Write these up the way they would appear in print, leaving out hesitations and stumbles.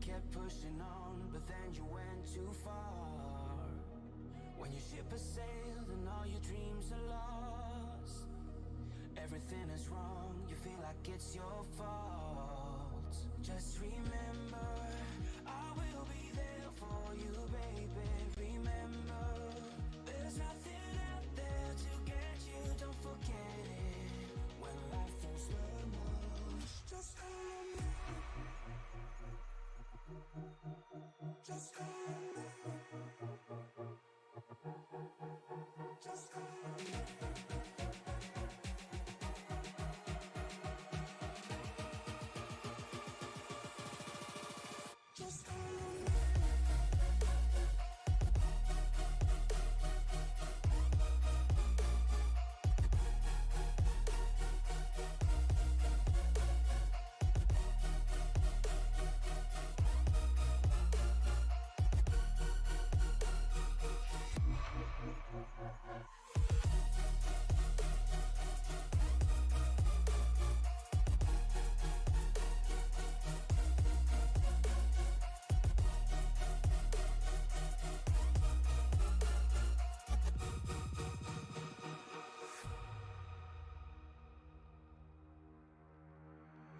kept pushing on, but then you went too far. When your ship has sailed and all your dreams are lost, everything is wrong, you feel like it's your fault. Just remember, I will be there for you, baby. Remember, there's nothing out there to get you, don't forget it. When life throws lemons, just call me. Just call me. Just call me. Just call me.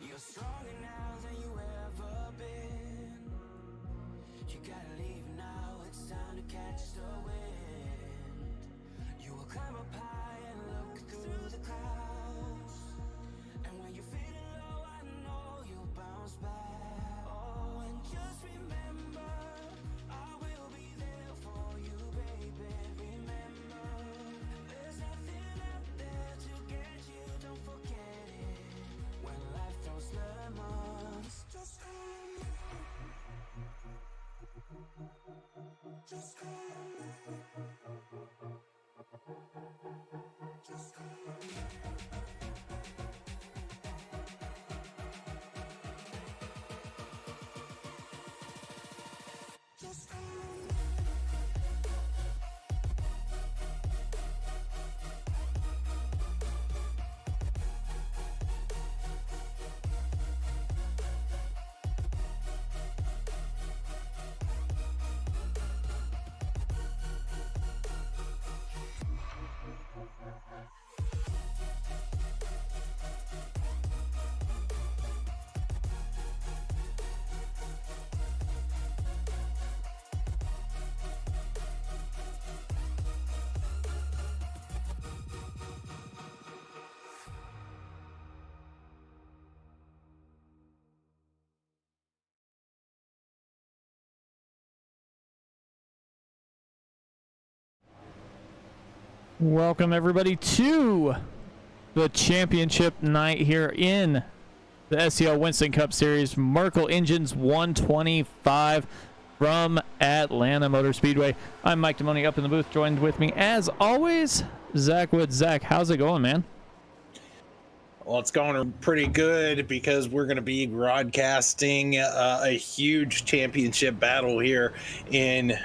You're stronger now than you ever been. You gotta leave now, it's time to catch the wind. You will climb up high and look through the clouds. And when you're feeling low, I know you'll bounce back. Oh, and just remember, I will be there for you, baby. Remember, there's nothing out there to get you, don't forget it. When life throws lemons, just call me. Just call me. Just call me. Just call me. Welcome everybody to the championship night here in the SCL Winston Cup Series. Merkel Engines 125 from Atlanta Motor Speedway. I'm Mike Demoni up in the booth, joined with me as always, Zach Woods. Zach, how's it going, man? Well, it's going pretty good because we're going to be broadcasting a huge championship battle here in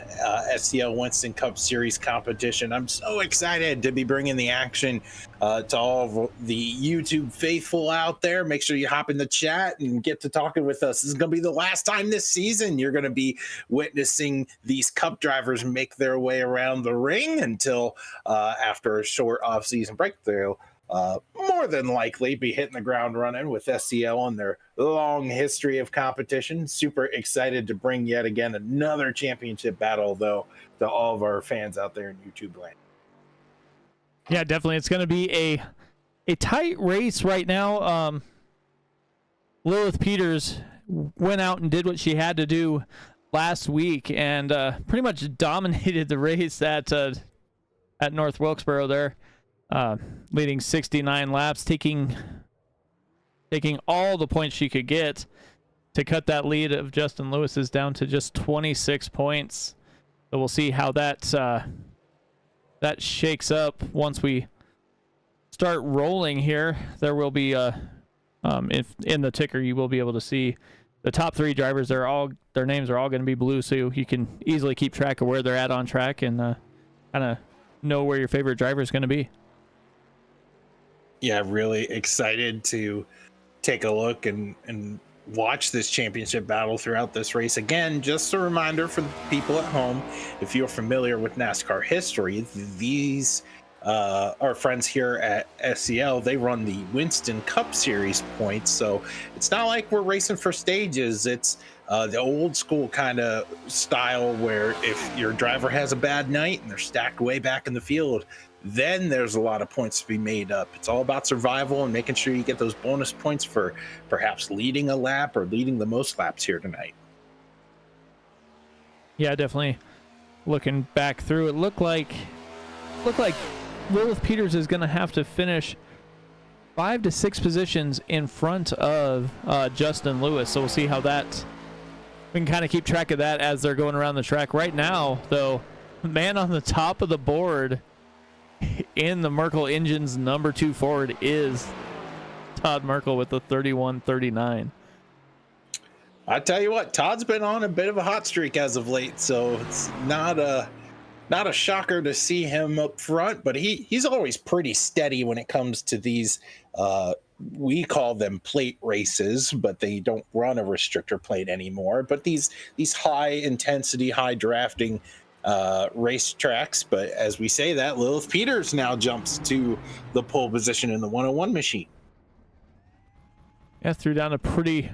SCL Winston Cup Series competition. I'm so excited to be bringing the action to all of the YouTube faithful out there. Make sure you hop in the chat and get to talking with us. This is going to be the last time this season you're going to be witnessing these cup drivers make their way around the ring until after a short off-season break. They'll more than likely be hitting the ground running with SCL on their long history of competition. Super excited to bring yet again another championship battle, though, to all of our fans out there in YouTube land. Yeah, definitely. It's going to be a tight race right now. Lilith Peters went out and did what she had to do last week and pretty much dominated the race at North Wilkesboro there. Leading 69 laps, taking all the points she could get to cut that lead of Justin Lewis's down to just 26 points. So we'll see how that shakes up once we start rolling here. There will be if in the ticker you will be able to see the top three drivers. Their names are all going to be blue, so you can easily keep track of where they're at on track and kind of know where your favorite driver is going to be. Yeah, really excited to take a look and watch this championship battle throughout this race. Again, just a reminder for the people at home, if you're familiar with NASCAR history, these our friends here at SCL, they run the Winston Cup Series points. So it's not like we're racing for stages. It's the old school kind of style where if your driver has a bad night and they're stacked way back in the field, then there's a lot of points to be made up. It's all about survival and making sure you get those bonus points for perhaps leading a lap or leading the most laps here tonight. Yeah, definitely. Looking back through, it looked like Lilith Peters is going to have to finish 5 to 6 positions in front of Justin Lewis. So we'll see how that, we can kind of keep track of that as they're going around the track. Right now, though, man on the top of the board in the Merkel Engines number 2 Ford is Todd Merkel with the 31-39. I tell you what, Todd's been on a bit of a hot streak as of late, so it's not a shocker to see him up front, but he's always pretty steady when it comes to these we call them plate races, but they don't run a restrictor plate anymore, but these high intensity, high drafting race tracks. But as we say that, Lilith Peters now jumps to the pole position in the 101 machine. Yeah, threw down a pretty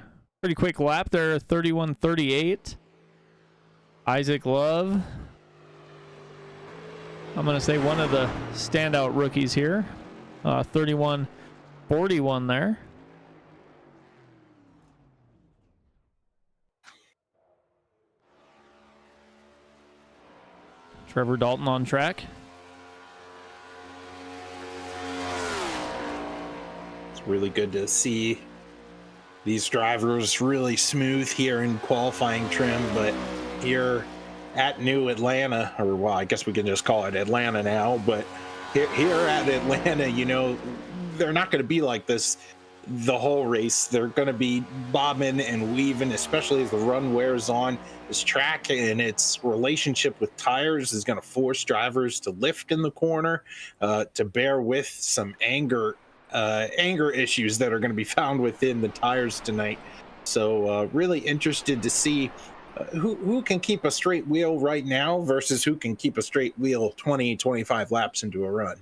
quick lap there, 31-38. Isaac Love, I'm going to say one of the standout rookies here. 31-41 there. Trevor Dalton on track. It's really good to see these drivers really smooth here in qualifying trim, but here at New Atlanta, or well, I guess we can just call it Atlanta now, but here at Atlanta, you know, they're not going to be like this the whole race. They're going to be bobbing and weaving, especially as the run wears on. This track and its relationship with tires is going to force drivers to lift in the corner, to bear with some anger issues that are going to be found within the tires tonight. So really interested to see who can keep a straight wheel right now versus who can keep a straight wheel 20-25 laps into a run.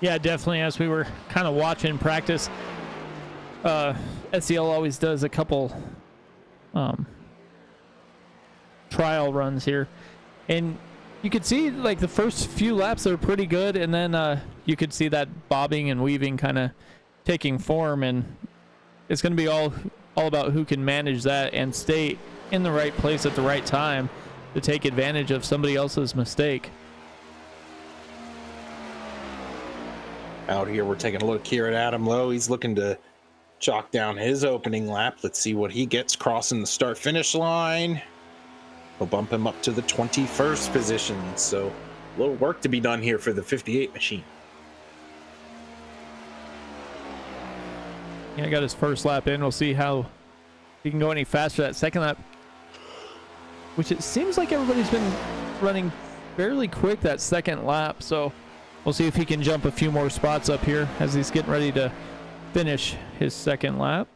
Yeah, definitely. As we were kind of watching practice, SCL always does a couple trial runs here, and you could see like the first few laps are pretty good, and then you could see that bobbing and weaving kind of taking form, and it's going to be all about who can manage that and stay in the right place at the right time to take advantage of somebody else's mistake. Out here, we're taking a look here at Adam Lowe. He's looking to chalk down his opening lap. Let's see what he gets crossing the start-finish line. We'll bump him up to the 21st position. So a little work to be done here for the 58 machine. Yeah, got his first lap in. We'll see how he can go any faster that second lap, which it seems like everybody's been running fairly quick that second lap. So we'll see if he can jump a few more spots up here as he's getting ready to finish his second lap.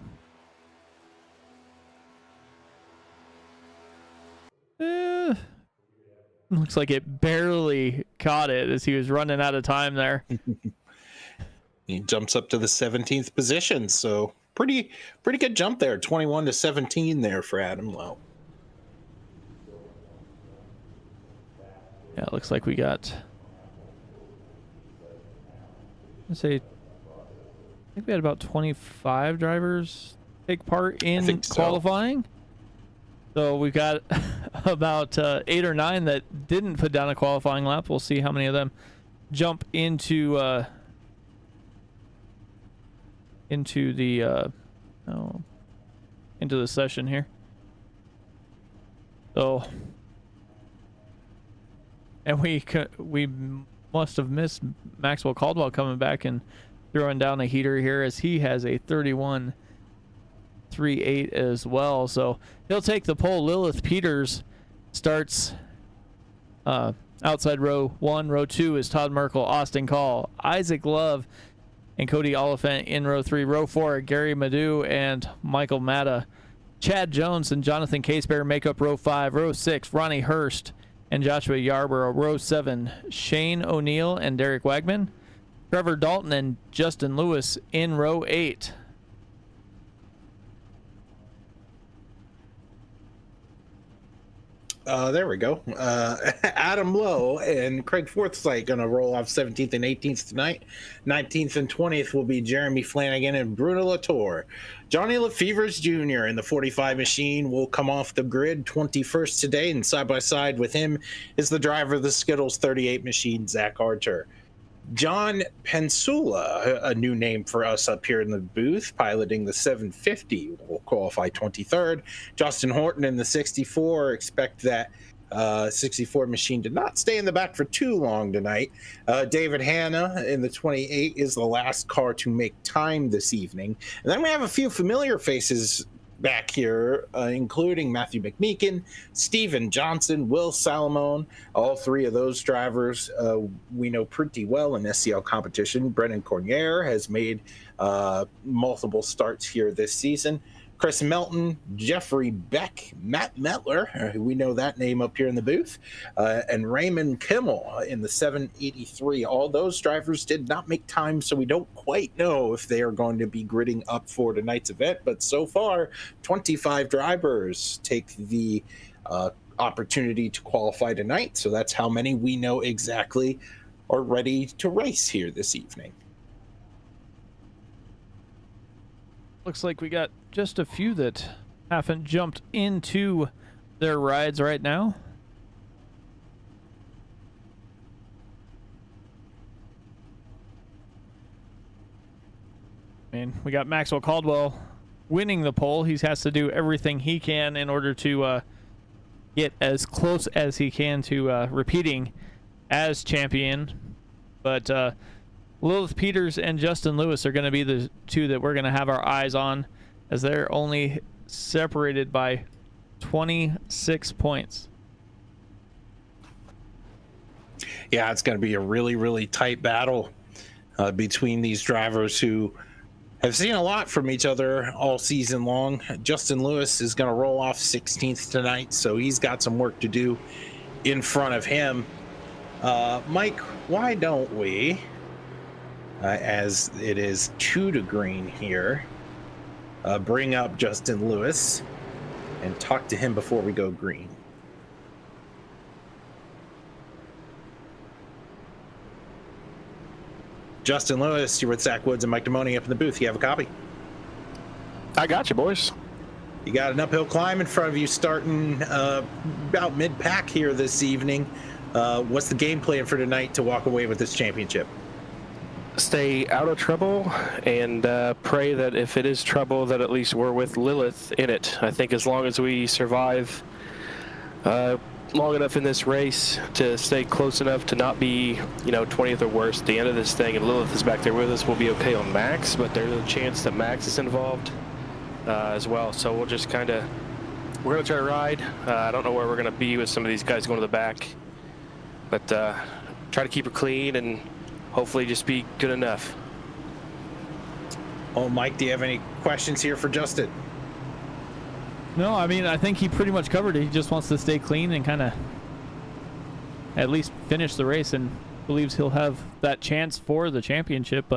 Looks like it barely caught it as he was running out of time there. He jumps up to the 17th position, so pretty good jump there. 21-17 there for Adam Lowe. Yeah, it looks like we got, let's say, I think we had about 25 drivers take part in qualifying. So we've got about 8 or 9 that didn't put down a qualifying lap. We'll see how many of them jump into the session here. So, and we must have missed Maxwell Caldwell coming back and throwing down a heater here as he has a 31.38 as well. So he'll take the pole. Lilith Peters starts outside row 1. Row 2 is Todd Merkel, Austin Call, Isaac Love, and Cody Oliphant in row 3. Row 4, Gary Madu and Michael Matta. Chad Jones and Jonathan Casebear make up row 5. Row 6, Ronnie Hurst and Joshua Yarborough. Row 7, Shane O'Neill and Derek Wagman. Trevor Dalton and Justin Lewis in row 8. There we go. Adam Lowe and Craig Forsythe going to roll off 17th and 18th tonight. 19th and 20th will be Jeremy Flanagan and Bruno Latour. Johnny Lefevers Jr. in the 45 machine will come off the grid 21st today, and side by side with him is the driver of the Skittles 38 machine, Zach Archer. John Pensula, a new name for us up here in the booth, piloting the 750, will qualify 23rd. Justin Horton in the 64. Expect that 64 machine to not stay in the back for too long tonight. David Hanna in the 28 is the last car to make time this evening. And then we have a few familiar faces back here, including Matthew McMeekin, Steven Johnson, Will Salamone. All three of those drivers we know pretty well in SCL competition. Brennan Cornier has made multiple starts here this season. Chris Melton, Jeffrey Beck, Matt Metler, we know that name up here in the booth, and Raymond Kimmel in the 783. All those drivers did not make time, so we don't quite know if they are going to be gridding up for tonight's event. But so far, 25 drivers take the opportunity to qualify tonight. So that's how many we know exactly are ready to race here this evening. Looks like we got just a few that haven't jumped into their rides right now. And we got Maxwell Caldwell winning the pole. He has to do everything he can in order to get as close as he can to repeating as champion. But Lilith Peters and Justin Lewis are going to be the two that we're going to have our eyes on, as they're only separated by 26 points. Yeah, it's going to be a really, really tight battle between these drivers who have seen a lot from each other all season long. Justin Lewis is going to roll off 16th tonight, so he's got some work to do in front of him. Mike, why don't we, as it is 2 to green here, bring up Justin Lewis and talk to him before we go green. Justin Lewis, you're with Zach Woods and Mike Damoni up in the booth. You have a copy? I got you, boys. You got an uphill climb in front of you starting about mid-pack here this evening. What's the game plan for tonight to walk away with this championship? Stay out of trouble and pray that if it is trouble, that at least we're with Lilith in it. I think as long as we survive long enough in this race to stay close enough to not be, 20th or worse at the end of this thing, and Lilith is back there with us, we'll be okay on Max, but there's a chance that Max is involved as well. So we'll just we're going to try to ride. I don't know where we're going to be with some of these guys going to the back, but try to keep her clean and hopefully just be good enough. Oh, Mike, do you have any questions here for Justin? No, I mean, I think he pretty much covered it. He just wants to stay clean and kind of at least finish the race, and believes he'll have that chance for the championship.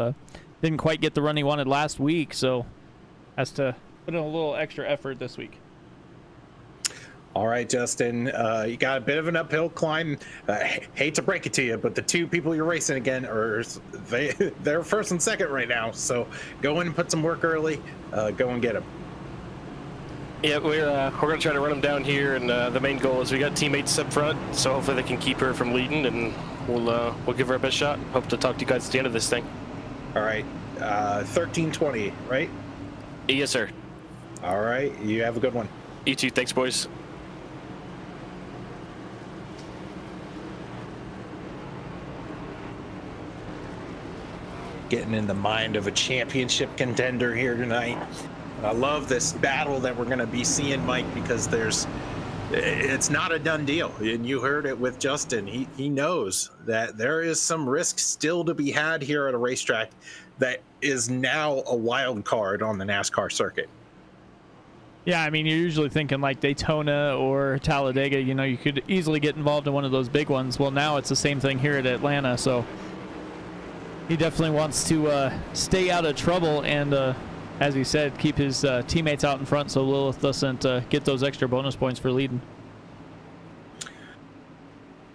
Didn't quite get the run he wanted last week, so has to put in a little extra effort this week. All right, Justin, you got a bit of an uphill climb. Hate to break it to you, but the two people you're racing again they're first and second right now. So go in and put some work early. Go and get them. Yeah, we're going to try to run them down here, and the main goal is we got teammates up front, so hopefully they can keep her from leading, and we'll give her our best shot. Hope to talk to you guys at the end of this thing. All right, 13:20, right? Yes, sir. All right, you have a good one. You too. Thanks, boys. Getting in the mind of a championship contender here tonight. I love this battle that we're going to be seeing, Mike, because it's not a done deal. And you heard it with Justin. He knows that there is some risk still to be had here at a racetrack that is now a wild card on the NASCAR circuit. Yeah, I mean, you're usually thinking like Daytona or Talladega, you know, you could easily get involved in one of those big ones. Well, now it's the same thing here at Atlanta, so he definitely wants to stay out of trouble and, as he said, keep his teammates out in front so Lilith doesn't get those extra bonus points for leading.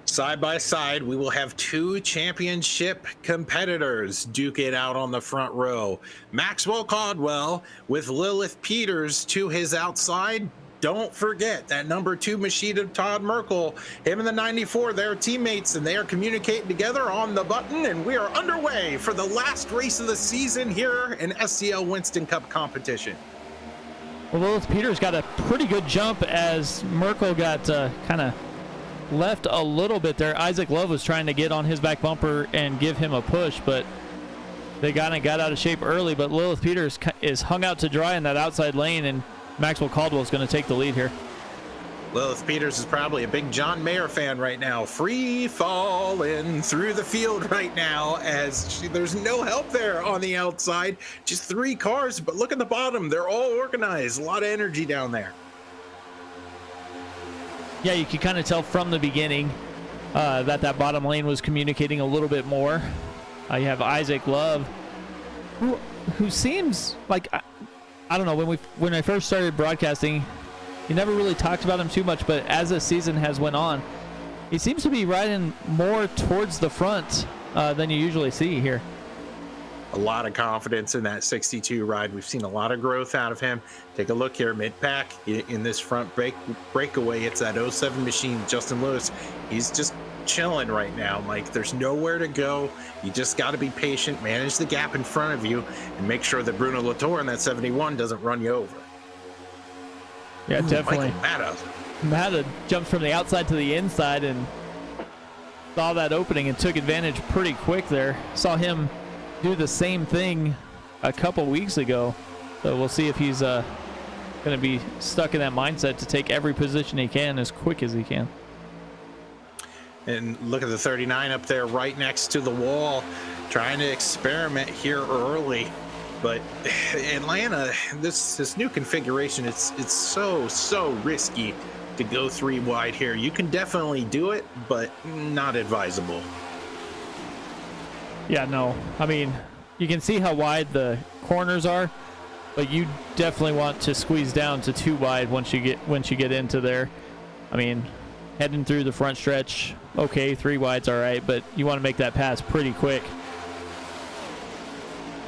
Side by side, we will have two championship competitors duke it out on the front row. Maxwell Caldwell with Lilith Peters to his outside. Don't forget that number 2 machine of Todd Merkel, him and the 94, they're teammates and they are communicating together on the button, and we are underway for the last race of the season here in SCL Winston Cup competition. Well, Lilith Peters got a pretty good jump as Merkel got kind of left a little bit there. Isaac Love was trying to get on his back bumper and give him a push, but they got out of shape early. But Lilith Peters is hung out to dry in that outside lane, and Maxwell Caldwell is going to take the lead here. Lilith Peters is probably a big John Mayer fan right now. Free falling through the field right now as there's no help there on the outside. Just 3 cars, but look at the bottom. They're all organized. A lot of energy down there. Yeah, you could kind of tell from the beginning that bottom lane was communicating a little bit more. You have Isaac Love, who seems like, I don't know, when I first started broadcasting, you never really talked about him too much, but as the season has went on, he seems to be riding more towards the front than you usually see here. A lot of confidence in that 62 ride. We've seen a lot of growth out of him. Take a look here, mid-pack in this front breakaway. It's that 07 machine, Justin Lewis. He's just chilling right now. Like, there's nowhere to go. You just got to be patient, manage the gap in front of you, and make sure that Bruno Latour in that 71 doesn't run you over. Yeah, definitely. Mata jumped from the outside to the inside and saw that opening and took advantage pretty quick there. Saw him do the same thing a couple weeks ago, so we'll see if he's going to be stuck in that mindset to take every position he can as quick as he can. And look at the 39 up there right next to the wall, trying to experiment here early. But Atlanta, this new configuration, it's so risky to go 3 wide here. You can definitely do it, but not advisable. Yeah, no. I mean, you can see how wide the corners are, but you definitely want to squeeze down to 2 wide once you get into there. I mean, heading through the front stretch, okay, 3 wide's all right, but you want to make that pass pretty quick.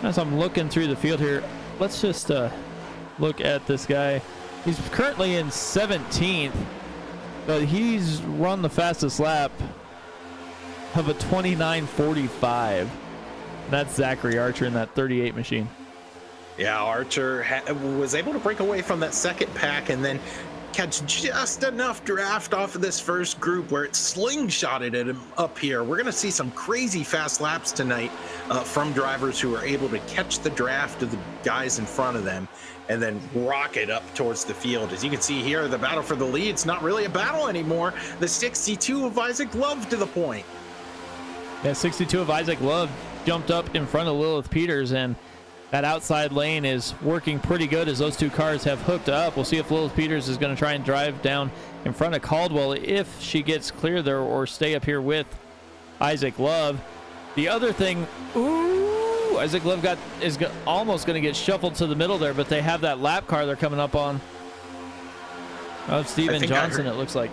As I'm looking through the field here, let's just look at this guy. He's currently in 17th, but he's run the fastest lap of a 29:45. That's Zachary Archer in that 38 machine. Yeah, Archer was able to break away from that second pack and then catch just enough draft off of this first group where it slingshotted at him up here. We're going to see some crazy fast laps tonight from drivers who are able to catch the draft of the guys in front of them and then rocket up towards the field. As you can see here, the battle for the lead, it's not really a battle anymore. The 62 of Isaac Love to the point. Yeah, 62 of Isaac Love jumped up in front of Lilith Peters, and that outside lane is working pretty good as those 2 cars have hooked up. We'll see if Lilith Peters is going to try and drive down in front of Caldwell if she gets clear there or stay up here with Isaac Love. The other thing, Isaac Love is almost going to get shuffled to the middle there, but they have that lap car they're coming up on. Steven Johnson, it looks like.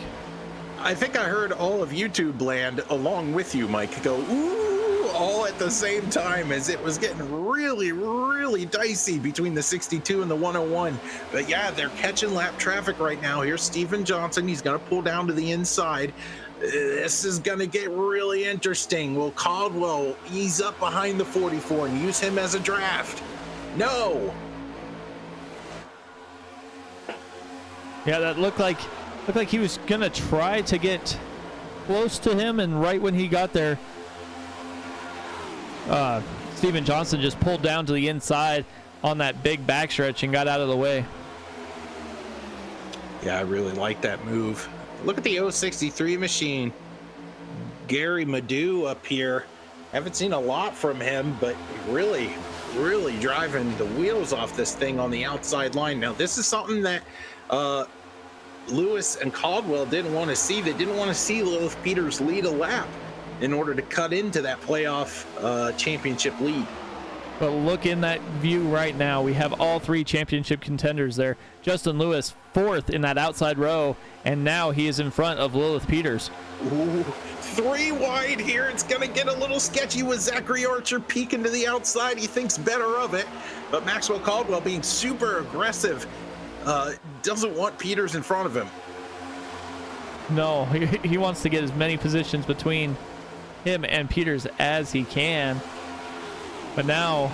I think I heard all of YouTube land along with you, Mike, go, ooh, all at the same time as it was getting really dicey between the 62 and the 101. But yeah, they're catching lap traffic right now. Here's Steven Johnson. He's going to pull down to the inside. This is going to get really interesting. Will Caldwell ease up behind the 44 and use him as a draft? No. Yeah, that looked like he was gonna try to get close to him, and right when he got there, Steven Johnson just pulled down to the inside on that big backstretch and got out of the way. Yeah, I really like that move. Look at the 063 machine. Gary Madu up here. Haven't seen a lot from him, but really really driving the wheels off this thing on the outside line. Now, this is something that Lewis and Caldwell didn't want to see. They didn't want to see Lilith Peters lead a lap in order to cut into that playoff championship lead. But look in that view right now. We have all three championship contenders there. Justin Lewis, fourth in that outside row, and now he is in front of Lilith Peters. Ooh, 3 wide here. It's going to get a little sketchy with Zachary Archer peeking to the outside. He thinks better of it, but Maxwell Caldwell being super aggressive doesn't want Peters in front of him. No, he wants to get as many positions between him and Peters as he can. But now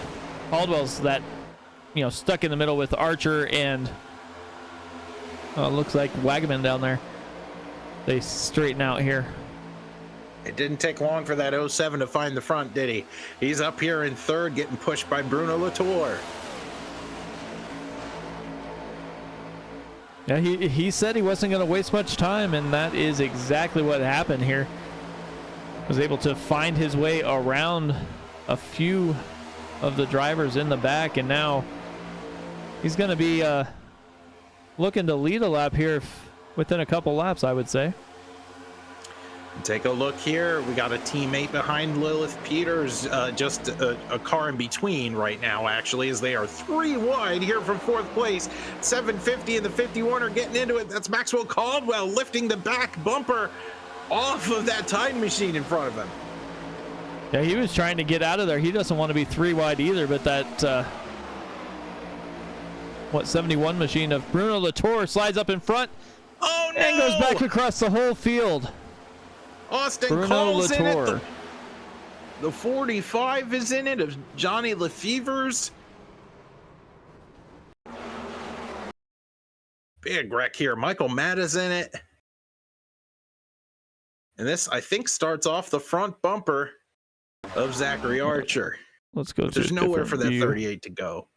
Caldwell's that, stuck in the middle with Archer and looks like Wagman down there. They straighten out here. It didn't take long for that 07 to find the front, did he? He's up here in third, getting pushed by Bruno Latour. Yeah, he said he wasn't going to waste much time, and that is exactly what happened here. Was able to find his way around a few of the drivers in the back, and now he's going to be looking to lead a lap here within a couple laps, I would say. Take a look here. We got a teammate behind Lilith Peters, just a car in between right now, actually, as they are 3 wide here from 4th place. 750 and the 51 are getting into it. That's Maxwell Caldwell lifting the back bumper off of that time machine in front of him. Yeah, he was trying to get out of there. He doesn't want to be 3 wide either, but that 71 machine of Bruno Latour slides up in front. Oh, no! And goes back across the whole field. Austin Bruno Cole's Latour. in it. The 45 is in it of Johnny Lefevers. Big wreck here. Michael Matt is in it. And this, I think, starts off the front bumper of Zachary Archer. Let's go. There's nowhere for that 38 to go.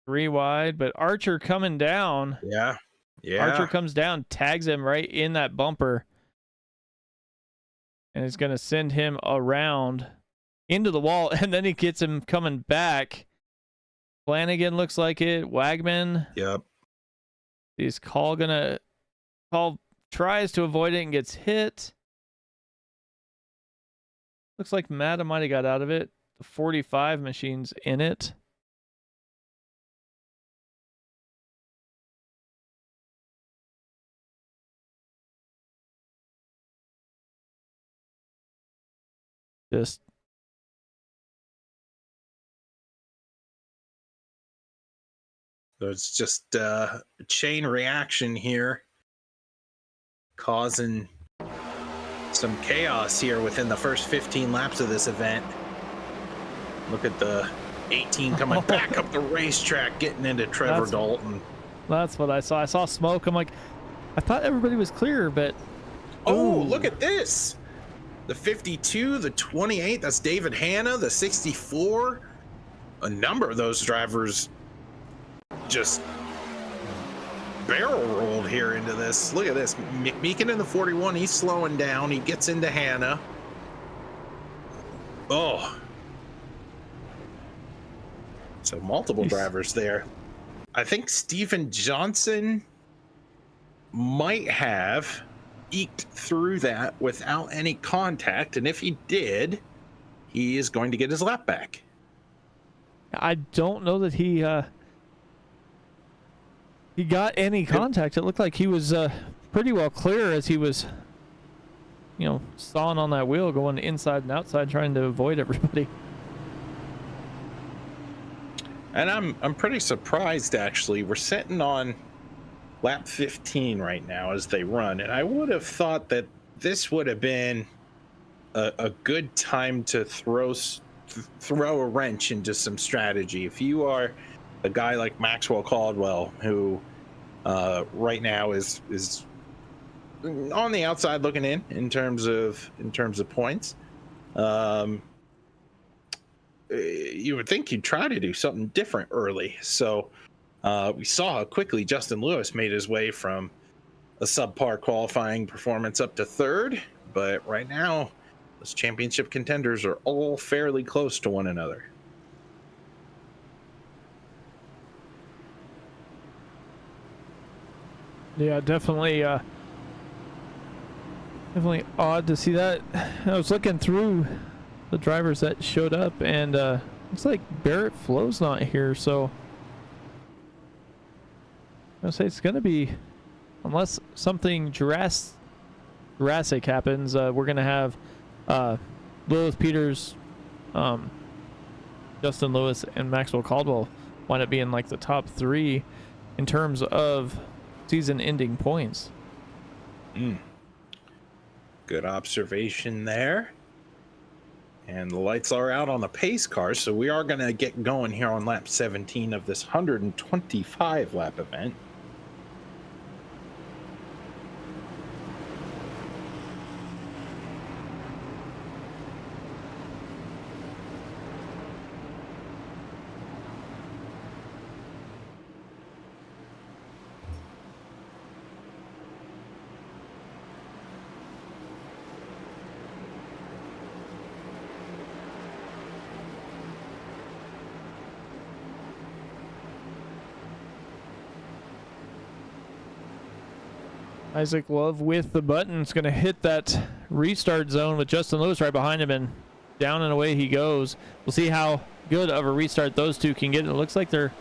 Three wide, but Archer coming down. Yeah. Archer comes down, tags him right in that bumper, and is going to send him around into the wall, and then he gets him coming back. Flanagan looks like it. Wagman. Yep. Is Call tries to avoid it and gets hit. Looks like Madden might have got out of it. The 45 machine's in it. Just So it's just a chain reaction here, causing some chaos here within the first 15 laps of this event. Look at the 18 coming back up the racetrack, getting into Trevor Dalton. That's what I saw. I saw smoke. I'm like, I thought everybody was clear, but oh, look at this. The 52, the 28, that's David Hanna, the 64. A number of those drivers just barrel rolled here into this. Look at this. McMeekin in the 41, he's slowing down. He gets into Hanna. Oh. So multiple drivers there. I think Steven Johnson might have eked through that without any contact, and if he did, he is going to get his lap back. I don't know that he got any contact. It looked like he was pretty well clear as he was, sawing on that wheel, going inside and outside, trying to avoid everybody. And I'm pretty surprised, actually. We're sitting on lap 15 right now as they run, and I would have thought that this would have been a good time to throw a wrench into some strategy. If you are a guy like Maxwell Caldwell, who right now is on the outside looking in terms of points, you would think you'd try to do something different early. So we saw how quickly Justin Lewis made his way from a subpar qualifying performance up to third, but right now those championship contenders are all fairly close to one another. Yeah, definitely odd to see that. I was looking through the drivers that showed up, and looks like Barrett Flo's not here, so I say it's going to be, unless something Jurassic happens, we're going to have Lilith Peters, Justin Lewis, and Maxwell Caldwell wind up being like the top three in terms of season-ending points. Good observation there. And the lights are out on the pace car, so we are going to get going here on lap 17 of this 125 lap event. Isaac Love with the button is going to hit that restart zone with Justin Lewis right behind him, and down and away he goes. We'll see how good of a restart those two can get. It looks like they're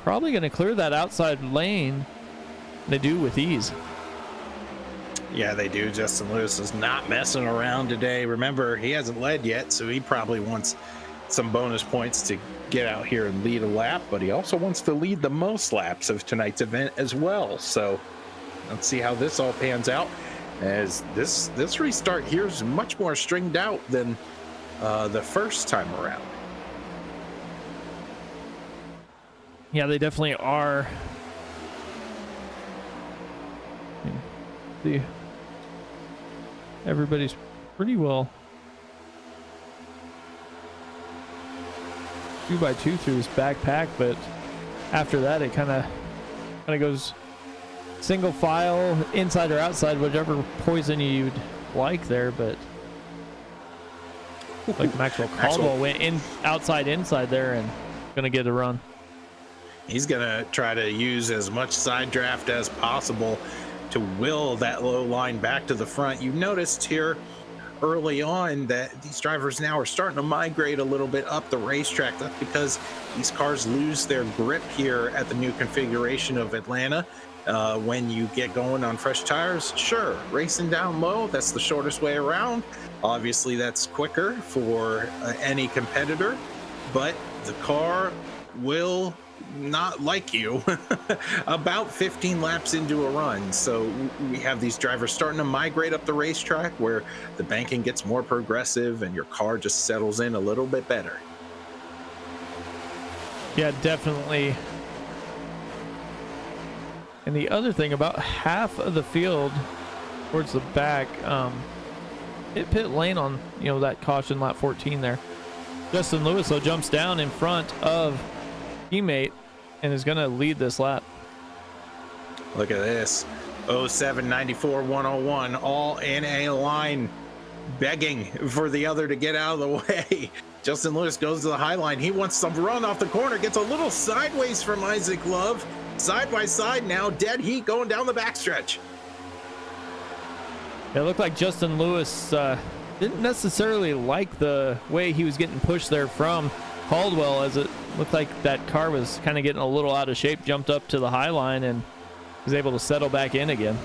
probably going to clear that outside lane. They do with ease. Yeah, they do. Justin Lewis is not messing around today. Remember, he hasn't led yet, so he probably wants some bonus points to get out here and lead a lap, but he also wants to lead the most laps of tonight's event as well. So let's see how this all pans out, as this restart here is much more stringed out than the first time around. Yeah, they definitely are. See, everybody's pretty well 2x2 through this backpack, but after that it kind of goes single file, inside or outside, whichever poison you'd like there. But like Maxwell Caldwell went in outside inside there and gonna get a run. He's gonna try to use as much side draft as possible to will that low line back to the front. You noticed here early on that these drivers now are starting to migrate a little bit up the racetrack. That's because these cars lose their grip here at the new configuration of Atlanta. When you get going on fresh tires, sure, racing down low, that's the shortest way around. Obviously, that's quicker for any competitor, but the car will not like you about 15 laps into a run. So we have these drivers starting to migrate up the racetrack where the banking gets more progressive and your car just settles in a little bit better. Yeah, definitely. And the other thing, about half of the field towards the back, hit pit lane on, that caution lap 14 there. Justin Lewis, though, jumps down in front of teammate and is going to lead this lap. Look at this. 0794 101, all in a line, begging for the other to get out of the way. Justin Lewis goes to the high line. He wants some run off the corner, gets a little sideways from Isaac Love. Side by side now, dead heat going down the backstretch. It looked like Justin Lewis didn't necessarily like the way he was getting pushed there from Caldwell, as it looked like that car was kind of getting a little out of shape, jumped up to the high line and was able to settle back in again.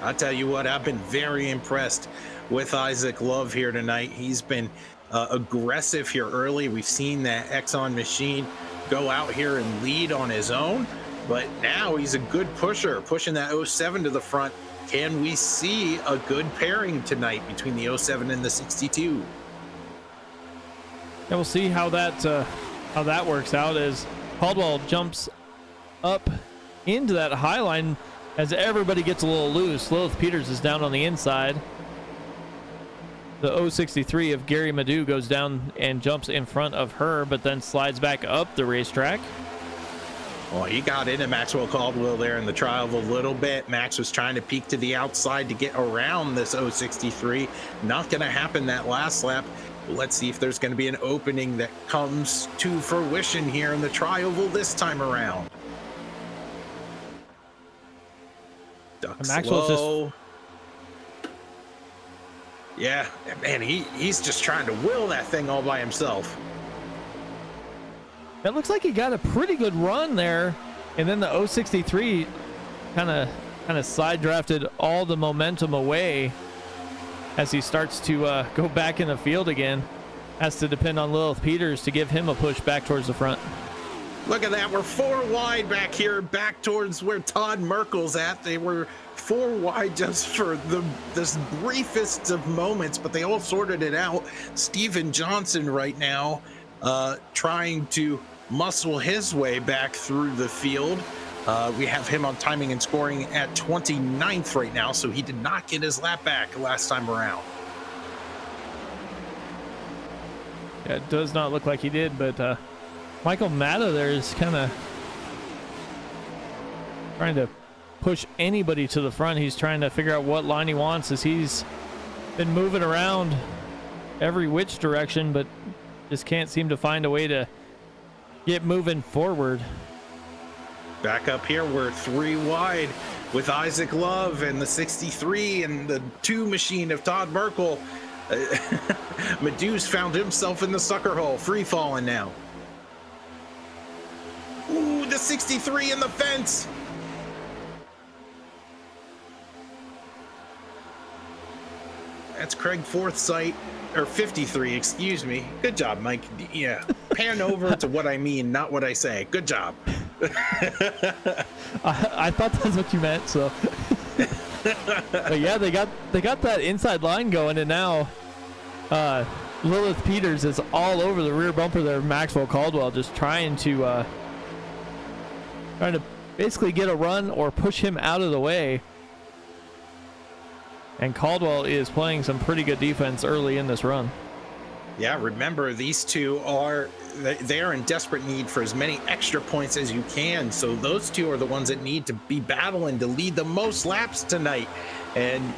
I'll tell you what, I've been very impressed with Isaac Love here tonight. He's been aggressive here early. We've seen that Exxon machine go out here and lead on his own, but now he's a good pusher, pushing that 07 to the front. Can we see a good pairing tonight between the 07 and the 62? And we'll see how that works out as Caldwell jumps up into that high line as everybody gets a little loose. Lilith Peters is down on the inside. The 063 of Gary Madu goes down and jumps in front of her, but then slides back up the racetrack. Well, he got into Maxwell Caldwell there in the trial a little bit. Max was trying to peek to the outside to get around this 063. Not going to happen that last lap. Let's see if there's going to be an opening that comes to fruition here in the trial this time around. Duck Maxwell's slow. Yeah, man, he's just trying to will that thing all by himself. It looks like he got a pretty good run there, and then the 063 kind of side drafted all the momentum away as he starts to go back in the field again. Has to depend on Lilith Peters to give him a push back towards the front. Look at that, we're 4 wide back here, back towards where Todd Merkel's at. They were 4 wide just for this briefest of moments, but they all sorted it out. Steven Johnson right now trying to muscle his way back through the field. We have him on timing and scoring at 29th right now, so he did not get his lap back last time around. Yeah, it does not look like he did, but Michael Matta there is kind of trying to push anybody to the front. He's trying to figure out what line he wants as he's been moving around every which direction, but just can't seem to find a way to get moving forward. Back up here, we're 3 wide with Isaac Love and the 63 and the 2 machine of Todd Merkel. Meduse found himself in the sucker hole, free falling now. Ooh, the 63 in the fence. That's Craig Forsythe, or 53, excuse me. Good job, Mike. Yeah, pan over to what I mean, not what I say. Good job. I thought that's what you meant, so. But yeah, they got that inside line going, and now Lilith Peters is all over the rear bumper there. Maxwell Caldwell just trying to basically get a run or push him out of the way. And Caldwell is playing some pretty good defense early in this run. Yeah, remember, these two are in desperate need for as many extra points as you can. So those two are the ones that need to be battling to lead the most laps tonight. And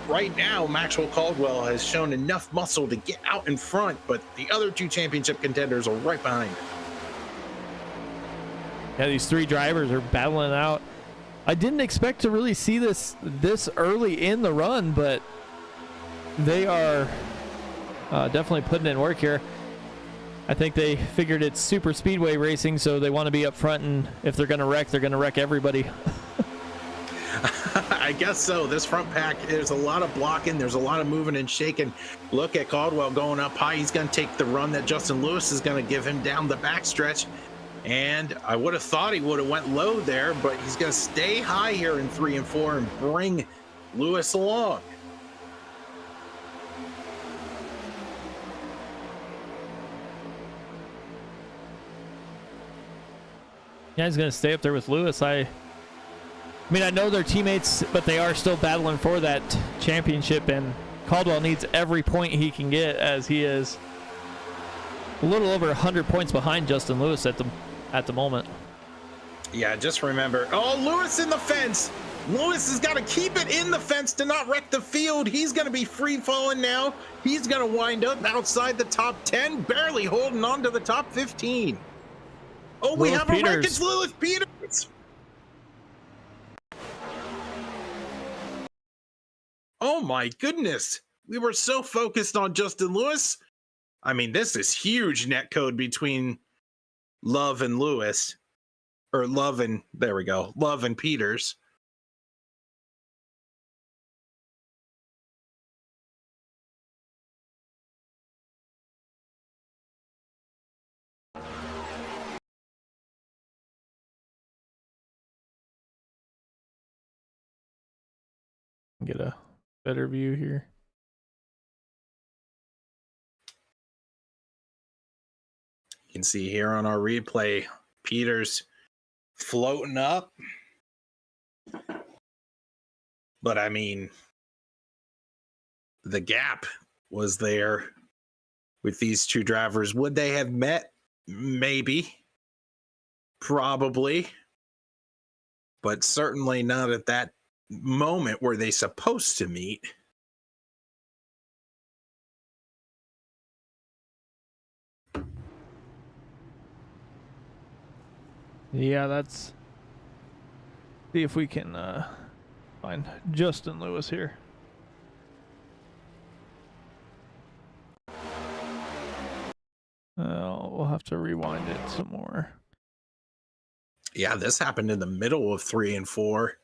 right now, Maxwell Caldwell has shown enough muscle to get out in front, but the other 2 championship contenders are right behind him. Yeah, these 3 drivers are battling out. I didn't expect to really see this early in the run, but they are definitely putting in work here. I think they figured it's super speedway racing, so they want to be up front, and if they're going to wreck, they're going to wreck everybody. I guess so. This front pack, there's a lot of blocking. There's a lot of moving and shaking. Look at Caldwell going up high. He's going to take the run that Justin Lewis is going to give him down the backstretch. And I would have thought he would have went low there, but he's going to stay high here in 3 and 4 and bring Lewis along. Yeah, he's going to stay up there with Lewis. I mean, I know they're teammates, but they are still battling for that championship, and Caldwell needs every point he can get, as he is a little over 100 points behind Justin Lewis at the moment. Yeah, just remember. Oh, Lewis in the fence. Lewis has got to keep it in the fence to not wreck the field. He's going to be free falling now. He's going to wind up outside the top 10, barely holding on to the top 15. Oh, we have a wreck. It's Lilith Peters. Oh my goodness. We were so focused on Justin Lewis. I mean, this is huge net code between Love and Lewis. Or Love and, there we go, Love and Peters. Get a better view here. You can see here on our replay, Peters floating up. But I mean, the gap was there with these 2 drivers. Would they have met? Maybe. Probably, but certainly not at that moment where they supposed to meet. Yeah, that's. See if we can find Justin Lewis here. We'll have to rewind it some more. Yeah, this happened in the middle of 3 and 4.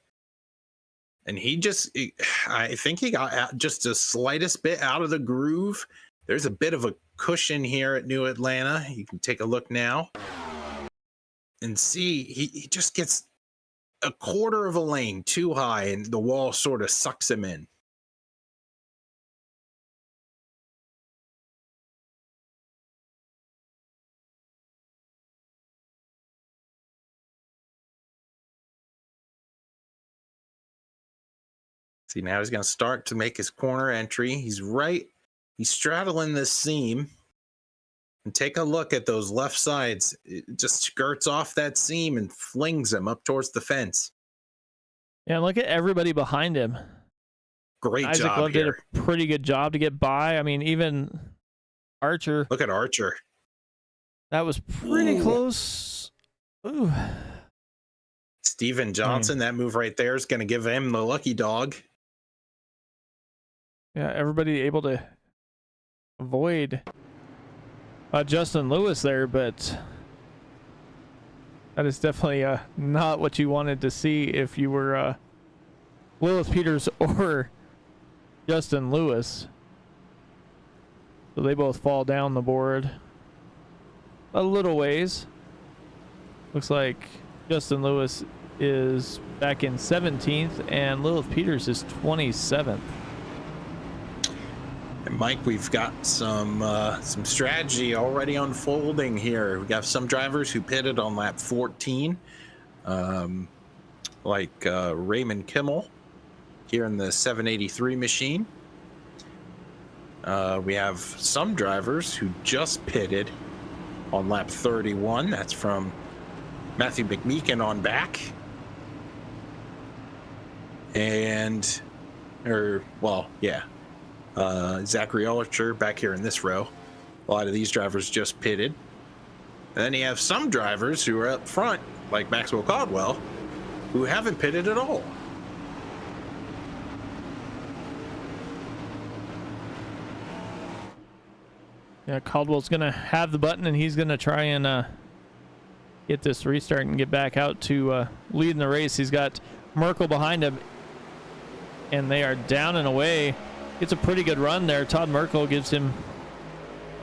And I think he got out just the slightest bit out of the groove. There's a bit of a cushion here at New Atlanta. You can take a look now and see he just gets a quarter of a lane too high, and the wall sort of sucks him in. See, now he's going to start to make his corner entry. He's straddling this seam. And take a look at those left sides. It just skirts off that seam and flings him up towards the fence. Yeah, look at everybody behind him. Great Isaac job Love here. did a pretty good job to get by. I mean, even Archer. Look at Archer. That was pretty close. Ooh. Steven Johnson, that move right there is going to give him the lucky dog. Yeah, everybody able to avoid Justin Lewis there, but that is definitely not what you wanted to see if you were Lilith Peters or Justin Lewis. So they both fall down the board a little ways. Looks like Justin Lewis is back in 17th and Lilith Peters is 27th. And Mike, we've got some strategy already unfolding here. We got some drivers who pitted on lap 14, like Raymond Kimmel here in the 783 machine. We have some drivers who just pitted on lap 31. That's from Matthew McMeekin on back. Zachary Archer back here in this row. A lot of these drivers just pitted. And then you have some drivers who are up front, like Maxwell Caldwell, who haven't pitted at all. Yeah, Caldwell's going to have the button, and he's going to try and get this restart and get back out to leading the race. He's got Merkel behind him, and they are down and away. It's a pretty good run there. Todd Merkel gives him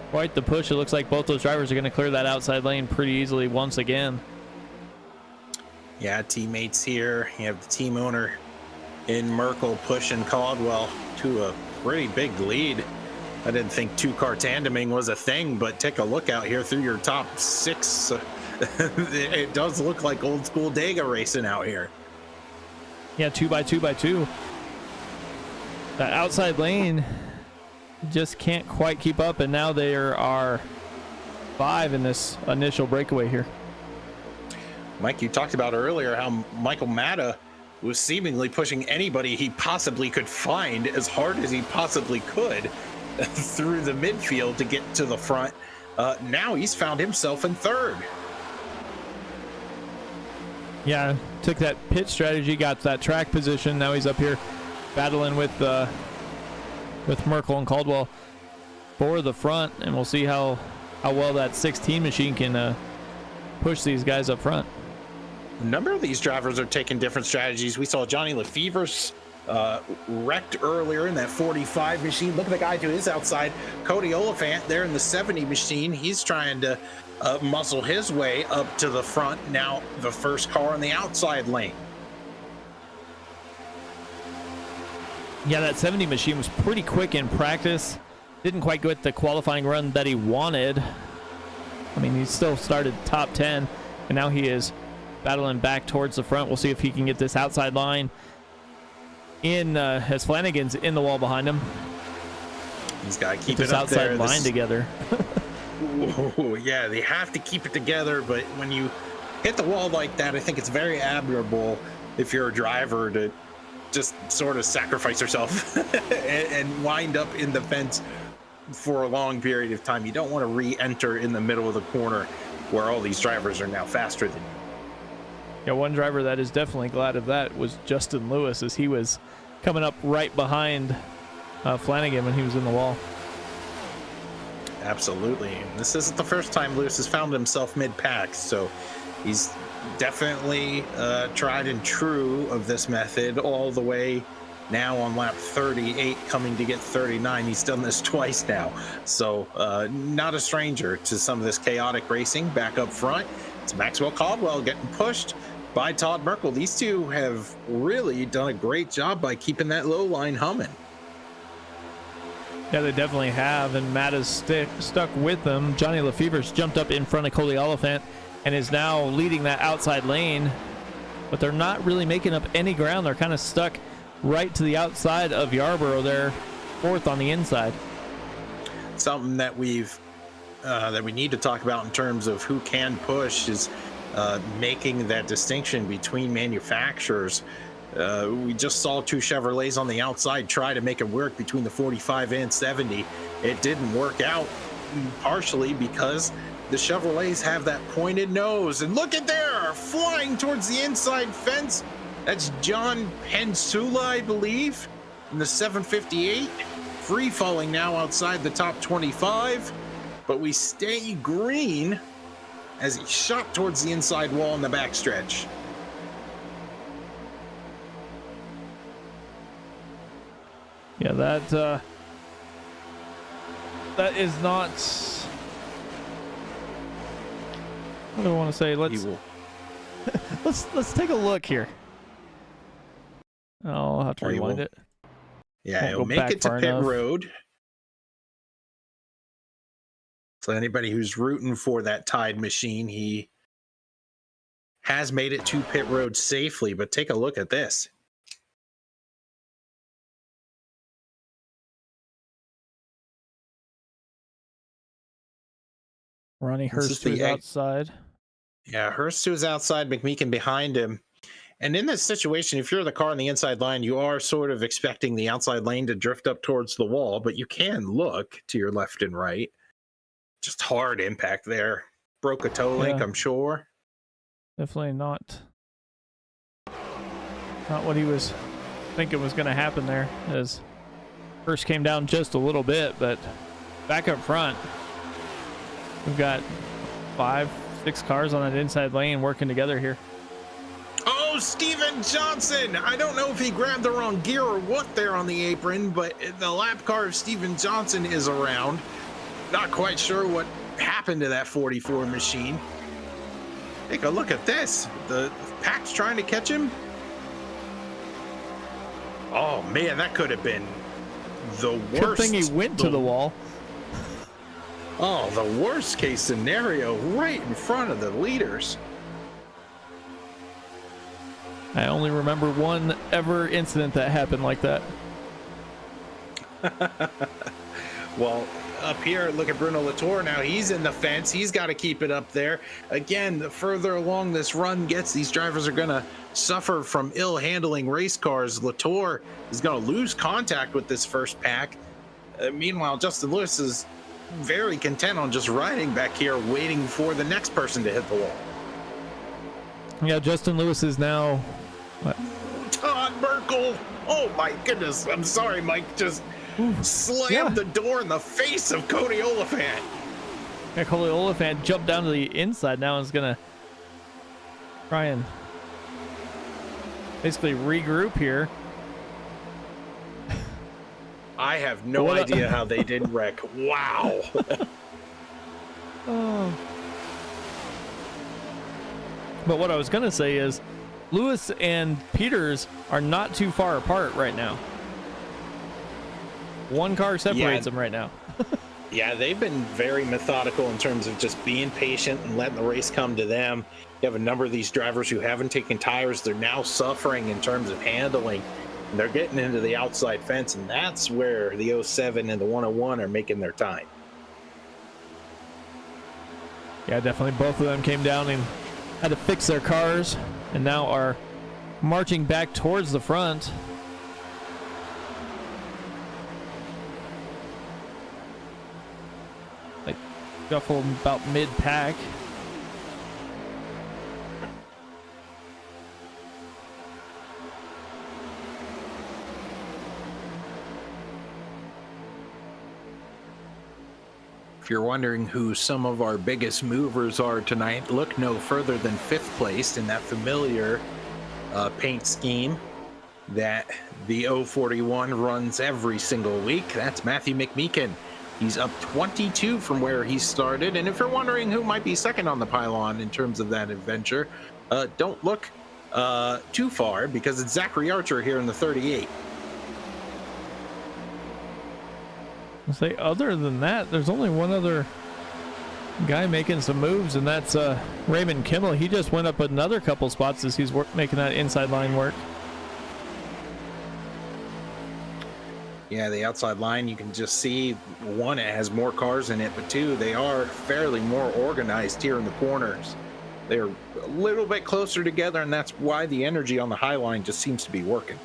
quite the push. It looks like both those drivers are going to clear that outside lane pretty easily once again. Yeah, teammates here. You have the team owner in Merkel pushing Caldwell to a pretty big lead. I didn't think two-car tandeming was a thing, but take a look out here through your top six. It does look like old school Dega racing out here. Yeah, 2x2x2. That outside lane just can't quite keep up, and now there are 5 in this initial breakaway here. Mike, you talked about earlier how Michael Matta was seemingly pushing anybody he possibly could find as hard as he possibly could through the midfield to get to the front. Now he's found himself in third. Yeah, took that pit strategy, got that track position. Now he's up here battling with Merkel and Caldwell for the front, and we'll see how well that 16 machine can push these guys up front. A number of these drivers are taking different strategies. We saw Johnny Lefevre's wrecked earlier in that 45 machine. Look at the guy to his outside, Cody Oliphant there in the 70 machine. He's trying to muscle his way up to the front. Now the first car on the outside lane. Yeah, that 70 machine was pretty quick in practice. Didn't quite get the qualifying run that he wanted. I mean, he still started top 10, and now he is battling back towards the front. We'll see if he can get this outside line in as Flanagan's in the wall behind him. He's got to keep this it up outside there. line together. Oh, yeah, they have to keep it together, but when you hit the wall like that, I think it's very admirable if you're a driver to just sort of sacrifice yourself and wind up in the fence for a long period of time. You don't want to re-enter in the middle of the corner where all these drivers are now faster than you. Yeah, one driver that is definitely glad of that was Justin Lewis, as he was coming up right behind Flanagan when he was in the wall. Absolutely. And this isn't the first time Lewis has found himself mid-pack, so he's definitely tried and true of this method all the way now on lap 38, coming to get 39. He's done this twice now, so not a stranger to some of this chaotic racing. Back up front, it's Maxwell Caldwell getting pushed by Todd Merkel. These two have really done a great job by keeping that low line humming. Yeah, they definitely have, and Matt is stuck with them. Johnny Lefever's jumped up in front of Cody Oliphant and is now leading that outside lane, but they're not really making up any ground. They're kind of stuck right to the outside of Yarborough there, fourth on the inside. Something that we need to talk about in terms of who can push is making that distinction between manufacturers. We just saw two Chevrolets on the outside try to make it work between the 45 and 70. It didn't work out, partially because the Chevrolets have that pointed nose. And look at there, flying towards the inside fence. That's John Pensula, I believe, in the 758. Free falling now outside the top 25, but we stay green as he shot towards the inside wall in the backstretch. Yeah, that is not. What do I want to say? Let's take a look here. I'll have to rewind it. Yeah, he'll make it to pit road. So anybody who's rooting for that Tide machine, he has made it to pit road safely. But take a look at this. Ronnie Hurst is outside. Yeah, Hurst is outside, McMeekin behind him. And in this situation, if you're the car on the inside line, you are sort of expecting the outside lane to drift up towards the wall, but you can look to your left and right. Just hard impact there. Broke a toe link, I'm sure. Definitely not what he was thinking was going to happen there, as Hurst came down just a little bit, but back up front, we've got 5-6 cars on that inside lane working together here. Oh, Steven Johnson! I don't know if he grabbed the wrong gear or what there on the apron, but the lap car of Steven Johnson is around. Not quite sure what happened to that 44 machine. Take a look at this. The pack's trying to catch him. Oh, man, that could have been the worst. Good thing he went to the wall. Oh, the worst case scenario right in front of the leaders. I only remember one ever incident that happened like that. Well, up here, look at Bruno Latour now. He's in the fence. He's got to keep it up there. Again, the further along this run gets, these drivers are going to suffer from ill handling race cars. Latour is going to lose contact with this first pack. Meanwhile, Justin Lewis is very content on just riding back here, waiting for the next person to hit the wall. Yeah, Justin Lewis is now... What? Todd Merkel! Oh my goodness, I'm sorry, Mike. Just slammed the door in the face of Cody Oliphant. Yeah, Cody Oliphant jumped down to the inside now and is going to try and basically regroup here. I have no idea how they didn't wreck. Wow. Oh. But what I was going to say is Lewis and Peters are not too far apart right now. One car separates them right now. Yeah, they've been very methodical in terms of just being patient and letting the race come to them. You have a number of these drivers who haven't taken tires. They're now suffering in terms of handling. And they're getting into the outside fence, and that's where the 07 and the 101 are making their time. Yeah, definitely both of them came down in had to fix their cars and now are marching back towards the front. Like shuffle about mid-pack. If you're wondering who some of our biggest movers are tonight, look no further than 5th place in that familiar paint scheme that the 041 runs every single week. That's Matthew McMeekin. He's up 22 from where he started. And if you're wondering who might be second on the pylon in terms of that adventure, don't look too far, because it's Zachary Archer here in the 38. I'll say, other than that, there's only one other guy making some moves, and that's Raymond Kimmel. He just went up another couple spots as he's making that inside line work. Yeah, the outside line, you can just see, one, it has more cars in it, but two, they are fairly more organized here in the corners. They're a little bit closer together, and that's why the energy on the high line just seems to be working.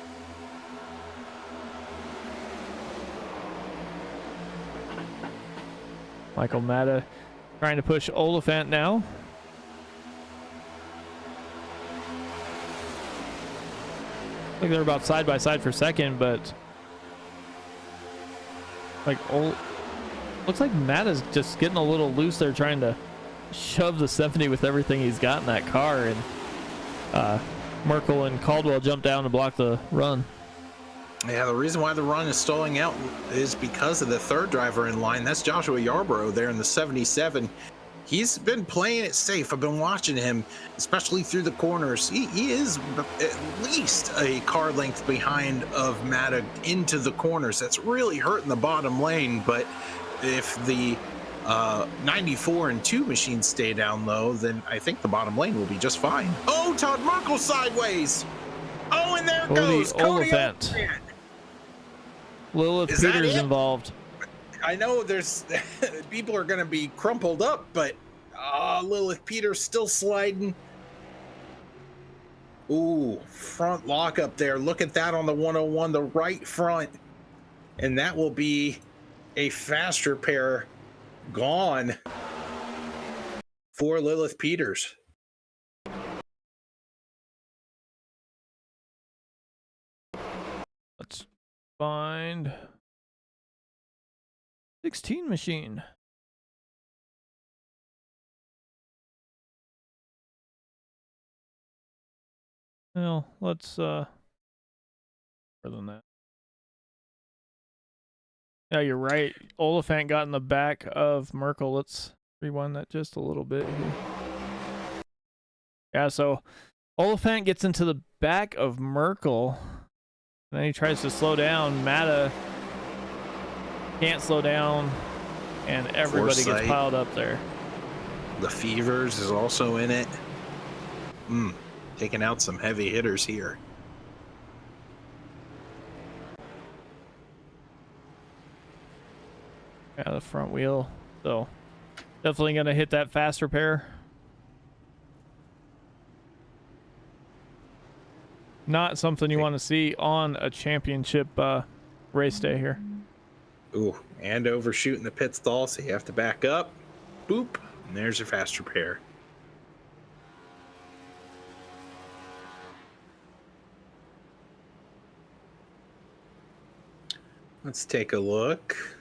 Michael Matta trying to push Oliphant now. I think they're about side by side for second, but like looks like Matta's just getting a little loose there, trying to shove the 70 with everything he's got in that car, and Merkel and Caldwell jump down to block the run. Yeah, the reason why the run is stalling out is because of the third driver in line. That's Joshua Yarborough there in the 77. He's been playing it safe. I've been watching him, especially through the corners. He is at least a car length behind of Matta into the corners. That's really hurting the bottom lane, but if the 94 and 2 machines stay down low, then I think the bottom lane will be just fine. Oh, Todd Merkel sideways. Oh, and there goes Cody Oliphant. Oliphant. Lilith Is that Peters it? involved. I know there's people are going to be crumpled up, but Lilith Peters still sliding. Ooh, front lock up there. Look at that on the 101, the right front. And that will be a fast repair gone for Lilith Peters. Let's find 16 machine. Well, let's more than that. Yeah, you're right. Oliphant got in the back of Merkel. Let's rewind that just a little bit here. Yeah, so Oliphant gets into the back of Merkel. Then he tries to slow down. Matta can't slow down, and everybody gets piled up there. The Fevers is also in it. Taking out some heavy hitters here. Yeah, the front wheel. So definitely going to hit that fast repair. Not something you want to see on a championship race day here. Ooh, and overshooting the pit stall, so you have to back up. Boop, and there's your fast repair. Let's take a look.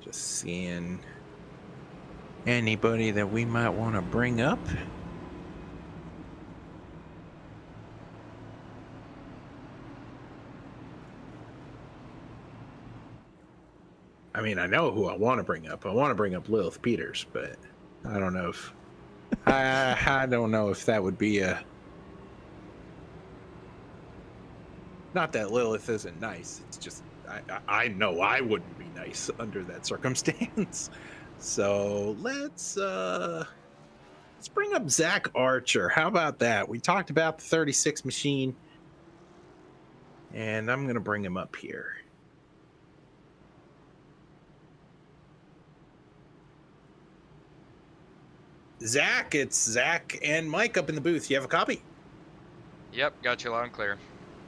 Just seeing anybody that we might want to bring up. I mean, I know who I want to bring up. I want to bring up Lilith Peters, but I don't know if I don't know if that would be a. Not that Lilith isn't nice. It's just I know I wouldn't be nice under that circumstance. So let's bring up Zach Archer. How about that? We talked about the 36 machine, and I'm gonna bring him up here. Zach, it's Zach and Mike up in the booth. You have a copy? Yep, got you loud and clear.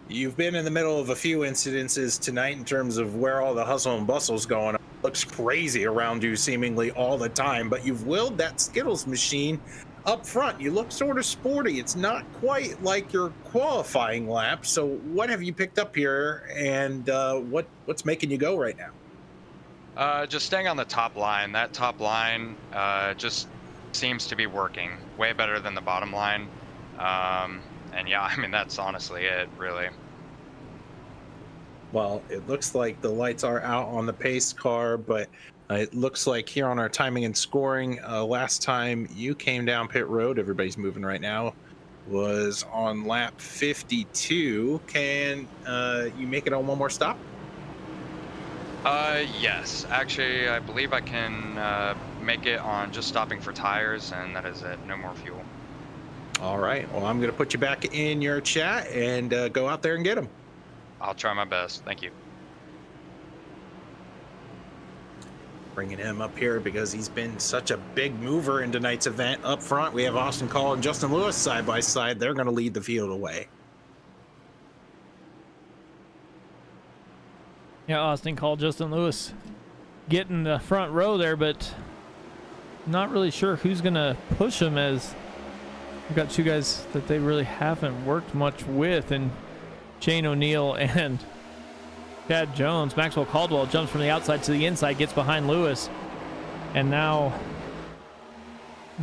You've been in the middle of a few incidences tonight in terms of where all the hustle and bustle's going on. Looks crazy around you seemingly all the time, but you've willed that Skittles machine up front. You look sort of sporty. It's not quite like your qualifying lap. So what have you picked up here, and what's making you go right now? Just staying on the top line. That top line just seems to be working way better than the bottom line. And yeah, I mean, that's honestly it, really. Well, it looks like the lights are out on the pace car, but it looks like here on our timing and scoring, last time you came down pit road, everybody's moving right now, was on lap 52. Can you make it on one more stop? Yes. Actually, I believe I can make it on just stopping for tires, and that is it. No more fuel. All right. Well, I'm going to put you back in your chat and go out there and get them. I'll try my best. Thank you. Bringing him up here because he's been such a big mover in tonight's event. Up front, we have Austin Call and Justin Lewis side by side. They're going to lead the field away. Yeah, Austin Call, Justin Lewis getting the front row there, but not really sure who's going to push him, as we've got two guys that they really haven't worked much with, and Shane O'Neill and Chad Jones. Maxwell Caldwell jumps from the outside to the inside, gets behind Lewis, and now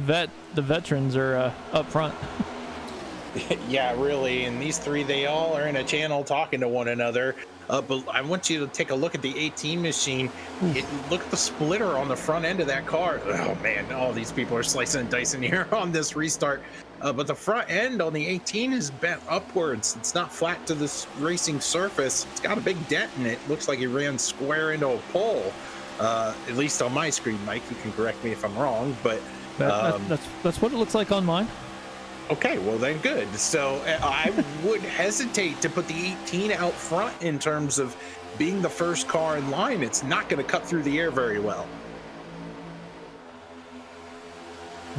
the veterans are up front. Yeah, really. And these three, they all are in a channel talking to one another. But I want you to take a look at the 18 machine. Look at the splitter on the front end of that car. Oh, man, all these people are slicing and dicing here on this restart. But the front end on the 18 is bent upwards. It's not flat to this racing surface. It's got a big dent in it. Looks like he ran square into a pole, at least on my screen, Mike. You can correct me if I'm wrong, but that's what it looks like on mine. Okay, well then good. So I would hesitate to put the 18 out front in terms of being the first car in line. It's not going to cut through the air very well.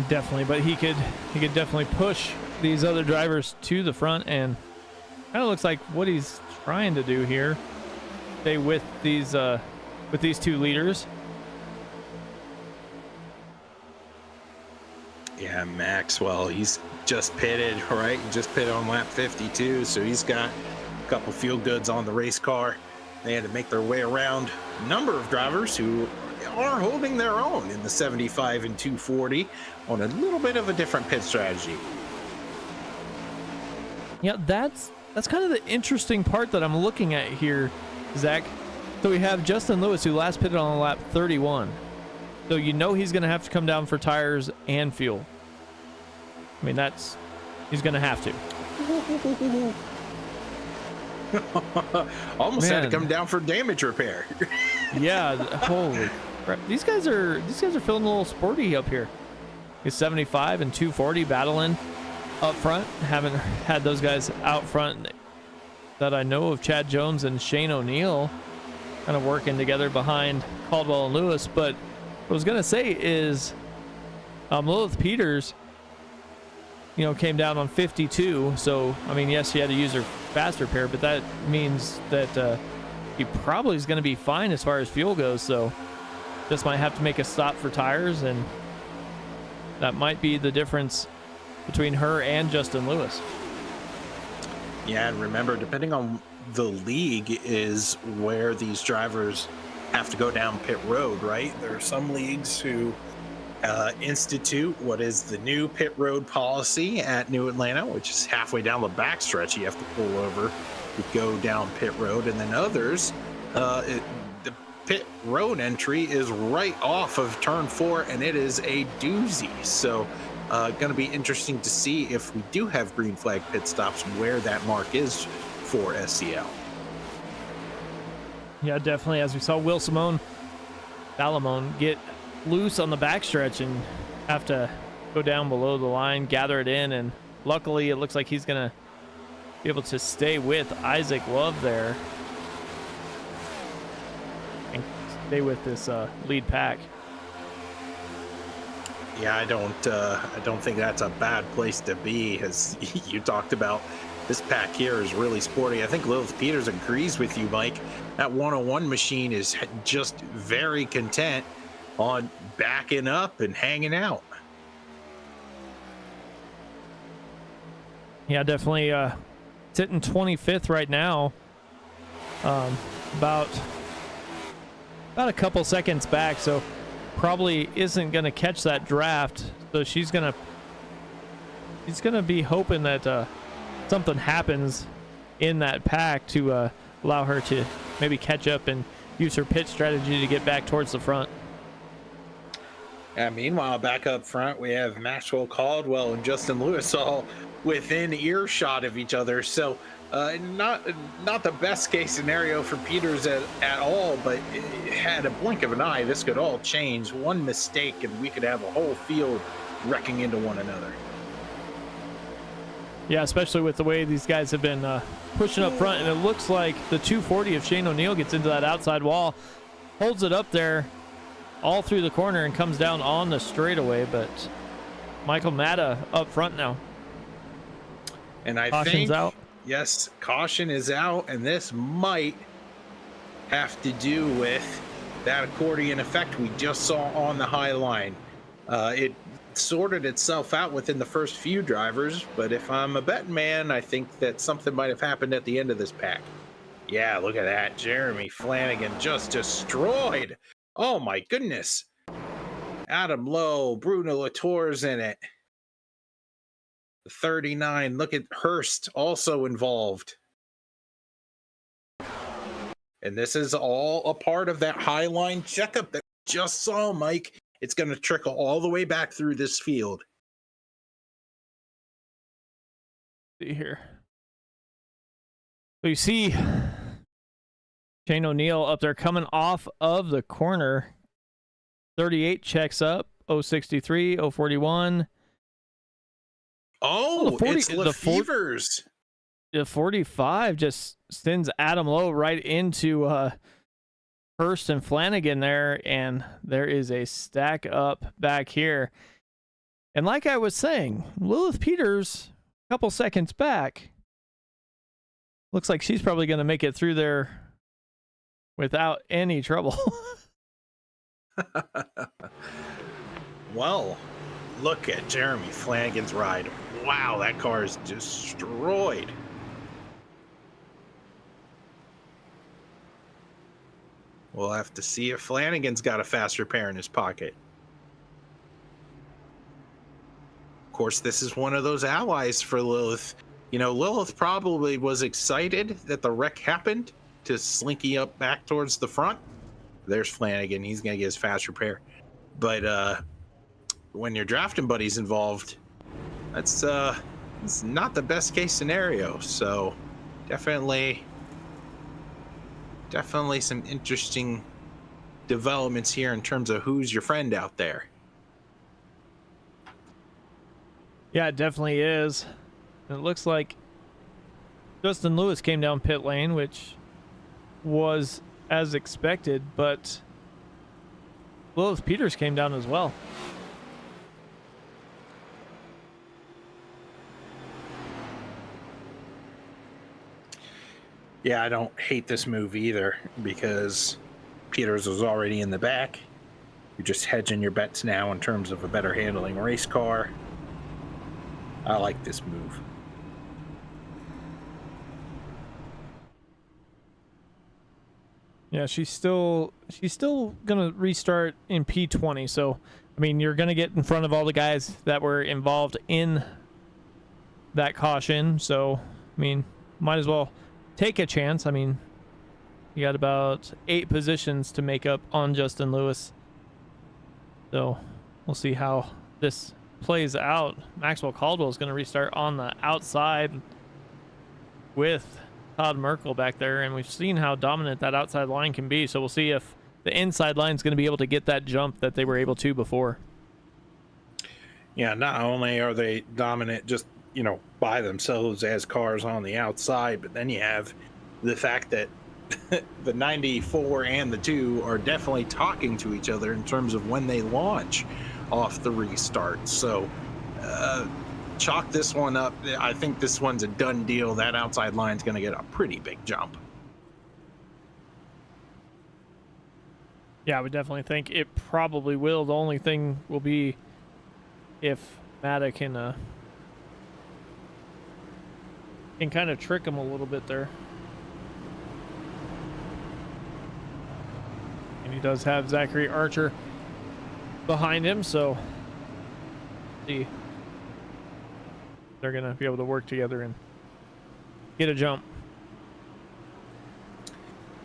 Definitely, but he could definitely push these other drivers to the front, and kind of looks like what he's trying to do here. Stay with these two leaders. Yeah, Maxwell, he's just pitted, right? He just pitted on lap 52, so he's got a couple fuel goods on the race car. They had to make their way around a number of drivers who are holding their own in the 75 and 240 on a little bit of a different pit strategy. Yeah, that's kind of the interesting part that I'm looking at here, Zach. So we have Justin Lewis, who last pitted on lap 31. So you know he's going to have to come down for tires and fuel. I mean, he's going to have to. Almost had to come down for damage repair. Yeah, holy crap. These guys are feeling a little sporty up here. It's 75 and 240 battling up front. Haven't had those guys out front that I know of. Chad Jones and Shane O'Neill kind of working together behind Caldwell and Lewis, but what I was going to say is Lilith Peters, came down on 52. So, I mean, yes, she had to use her fast repair, but that means that he probably is going to be fine as far as fuel goes. So just might have to make a stop for tires, and that might be the difference between her and Justin Lewis. Yeah, and remember, depending on the league is where these drivers have to go down pit road, right? There are some leagues who institute what is the new pit road policy at New Atlanta, which is halfway down the backstretch. You have to pull over to go down pit road, and then others, the pit road entry is right off of turn 4, and it is a doozy. So going to be interesting to see if we do have green flag pit stops, where that mark is for SCL. Yeah, definitely. As we saw Will Salamone get loose on the backstretch and have to go down below the line, gather it in, and luckily it looks like he's going to be able to stay with Isaac Love there and stay with this lead pack. Yeah, I don't think that's a bad place to be. As you talked about, this pack here is really sporty. I think Lilith Peters agrees with you, Mike. That 101 machine is just very content on backing up and hanging out. Yeah, definitely sitting 25th right now. About a couple seconds back, so probably isn't going to catch that draft. So she's gonna be hoping that something happens in that pack to allow her to maybe catch up and use her pit strategy to get back towards the front. Meanwhile, back up front, we have Maxwell Caldwell and Justin Lewis all within earshot of each other. So not the best case scenario for Peters at all, but had a blink of an eye, this could all change. One mistake and we could have a whole field wrecking into one another. Yeah, especially with the way these guys have been pushing up front, and it looks like the 240 of Shane O'Neill gets into that outside wall, holds it up there all through the corner and comes down on the straightaway, but Michael Matta up front now. And I Caution's think, out. Yes, caution is out, and this might have to do with that accordion effect we just saw on the high line. It sorted itself out within the first few drivers, but if I'm a betting man, I think that something might have happened at the end of this pack. Yeah, look at that. Jeremy Flanagan just destroyed. Oh my goodness. Adam Lowe, Bruno Latour's in it. 39, look at Hurst also involved. And this is all a part of that high line checkup that we just saw, Mike. It's going to trickle all the way back through this field. See here. So you see Shane O'Neill up there coming off of the corner. 38 checks up. 063, 041. Oh, the 40, it's Lefevers. The 45 just sends Adam Lowe right into Hurst and Flanagan there, and there is a stack up back here. And like I was saying, Lilith Peters, a couple seconds back, looks like she's probably going to make it through there without any trouble. Well, look at Jeremy Flanagan's ride. Wow, that car is destroyed. We'll have to see if Flanagan's got a fast repair in his pocket. Of course, this is one of those allies for Lilith. You know, Lilith probably was excited that the wreck happened to slinky up back towards the front. There's Flanagan. He's going to get his fast repair. But when your drafting buddy's involved, that's it's not the best case scenario. So definitely some interesting developments here in terms of who's your friend out there. Yeah, it definitely is. And it looks like Justin Lewis came down pit lane, which was as expected, but Lilith Peters came down as well. Yeah, I don't hate this move either because Peters was already in the back. You're just hedging your bets now in terms of a better handling race car. I like this move. Yeah, she's still gonna restart in P20. So, I mean, you're gonna get in front of all the guys that were involved in that caution. So, I mean, might as well take a chance. I mean, you got about 8 positions to make up on Justin Lewis. So, we'll see how this plays out. Maxwell Caldwell is going to restart on the outside with Todd Merkel back there, and we've seen how dominant that outside line can be. So we'll see if the inside line is going to be able to get that jump that they were able to before. Yeah, not only are they dominant just, you know, by themselves as cars on the outside, but then you have the fact that the 94 and the 2 are definitely talking to each other in terms of when they launch. off the restart. So chalk this one up. I think this one's a done deal. That outside line's going to get a pretty big jump. Yeah, I would definitely think it probably will. The only thing will be if Matta can kind of trick him a little bit there. And he does have Zachary Archer behind him, so see, they're gonna be able to work together and get a jump.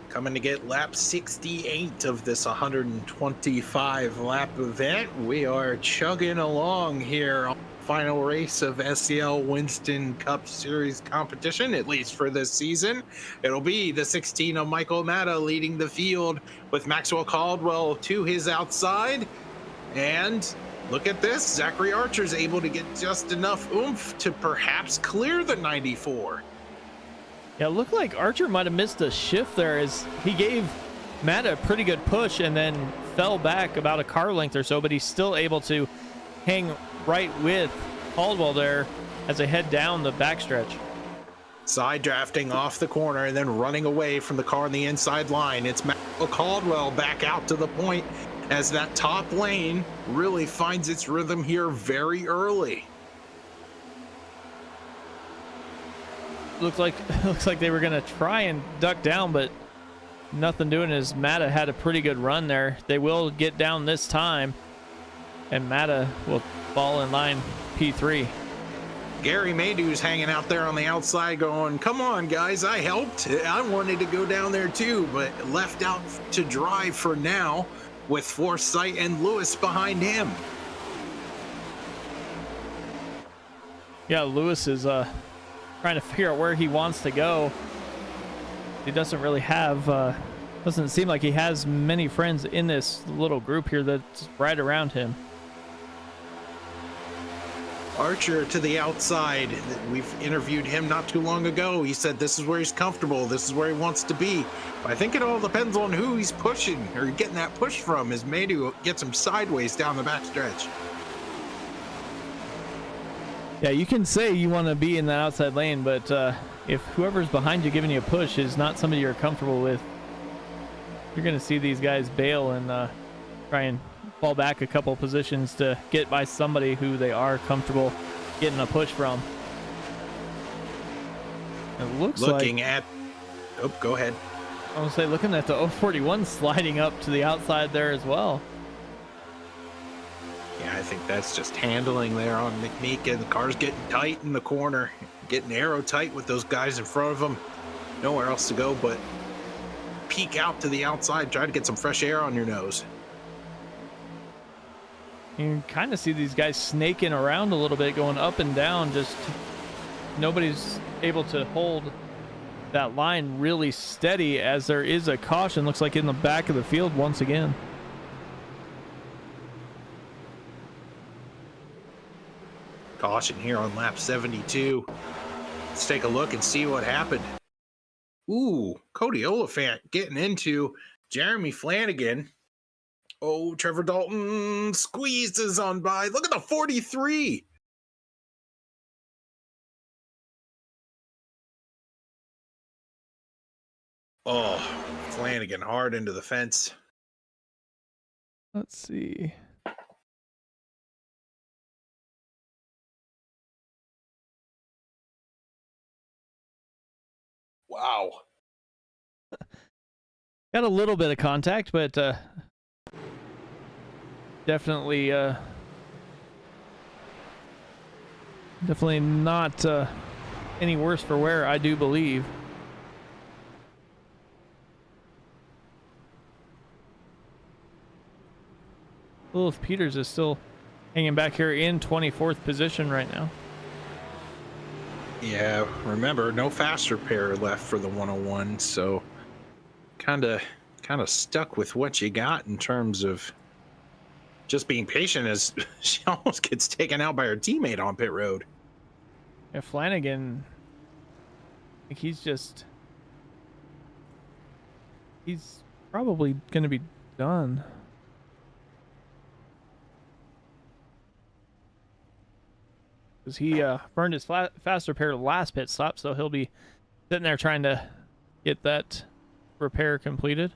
Coming to get lap 68 of this 125 lap event. We are chugging along here on the final race of SCL Winston Cup Series competition, at least for this season. It'll be the 16 of Michael Matta leading the field with Maxwell Caldwell to his outside. And look at this, Zachary Archer's able to get just enough oomph to perhaps clear the 94. Yeah, it looked like Archer might have missed a shift there as he gave Matta a pretty good push and then fell back about a car length or so, but he's still able to hang right with Caldwell there as they head down the backstretch. Side drafting off the corner and then running away from the car on the inside line. It's Maxwell Caldwell back out to the point as that top lane really finds its rhythm here very early. Looks like they were gonna try and duck down, but nothing doing as Matta had a pretty good run there. They will get down this time, and Matta will fall in line P3. Gary Maydew's hanging out there on the outside going, come on guys, I helped. I wanted to go down there too, but left out to dry for now with Forsyth and Lewis behind him. Yeah, Lewis is trying to figure out where he wants to go. He doesn't really have, doesn't seem like he has many friends in this little group here that's right around him. Archer to the outside. We've interviewed him not too long ago. He said this is where he's comfortable. This is where he wants to be. But I think it all depends on who he's pushing or getting that push from, as Maydew gets him sideways down the backstretch. Yeah, you can say you want to be in the outside lane, but if whoever's behind you giving you a push is not somebody you're comfortable with, you're going to see these guys bail and try and fall back a couple positions to get by somebody who they are comfortable getting a push from. It looks looking at... Oh, go ahead. I want to say, looking at the 041 sliding up to the outside there as well. Yeah, I think that's just handling there on McMeek, and the car's getting tight in the corner, getting arrow tight with those guys in front of them. Nowhere else to go but peek out to the outside, try to get some fresh air on your nose. You can kind of see these guys snaking around a little bit, going up and down. Just nobody's able to hold that line really steady as there is a caution, looks like in the back of the field once again. Caution here on lap 72. Let's take a look and see what happened. Ooh, Cody Oliphant getting into Jeremy Flanagan. Oh, Trevor Dalton squeezes on by. Look at the 43. Oh, Flanagan hard into the fence. Let's see. Wow. Got a little bit of contact, but definitely not any worse for wear, I do believe. Lilith Peters is still hanging back here in 24th position right now. Yeah, remember, no faster pair left for the 101, so kind of stuck with what you got in terms of just being patient as she almost gets taken out by her teammate on pit road. Yeah, Flanagan, I think he's probably going to be done. because he burned his fast repair last pit stop, so he'll be sitting there trying to get that repair completed.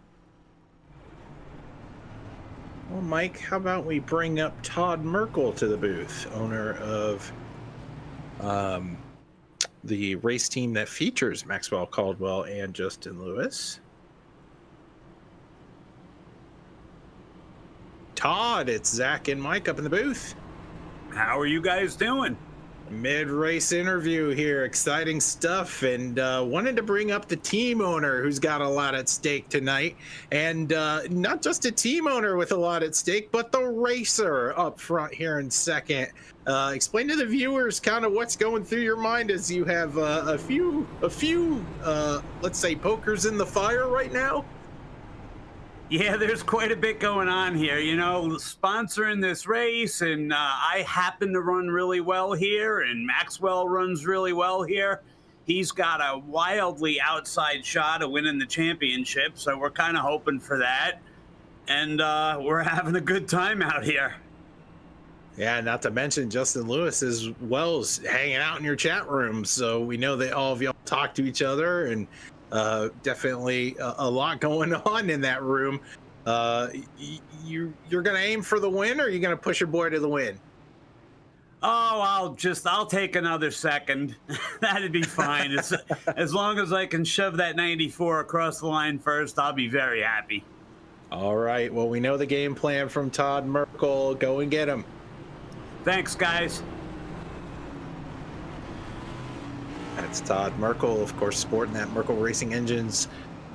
Well, Mike, how about we bring up Todd Merkel to the booth, owner of the race team that features Maxwell Caldwell and Justin Lewis. Todd, it's Zach and Mike up in the booth. How are you guys doing? Mid-race interview here, exciting stuff, and wanted to bring up the team owner who's got a lot at stake tonight, and not just a team owner with a lot at stake, but the racer up front here in second. Explain to the viewers kind of what's going through your mind as you have a few let's say pokers in the fire right now. Yeah, there's quite a bit going on here, you know, sponsoring this race, and I happen to run really well here, and Maxwell runs really well here. He's got a wildly outside shot of winning the championship, so we're kind of hoping for that, and we're having a good time out here. Yeah, not to mention Justin Lewis as well is hanging out in your chat room, so we know that all of y'all talk to each other, and definitely a lot going on in that room. You're gonna aim for the win, or are you gonna push your boy to the win? Oh, I'll take another second. That'd be fine. As long as I can shove that 94 across the line first, I'll be very happy. All right, well, we know the game plan from Todd Merkel. Go and get him. Thanks, guys. That's Todd Merkel, of course, sporting that Merkel Racing Engines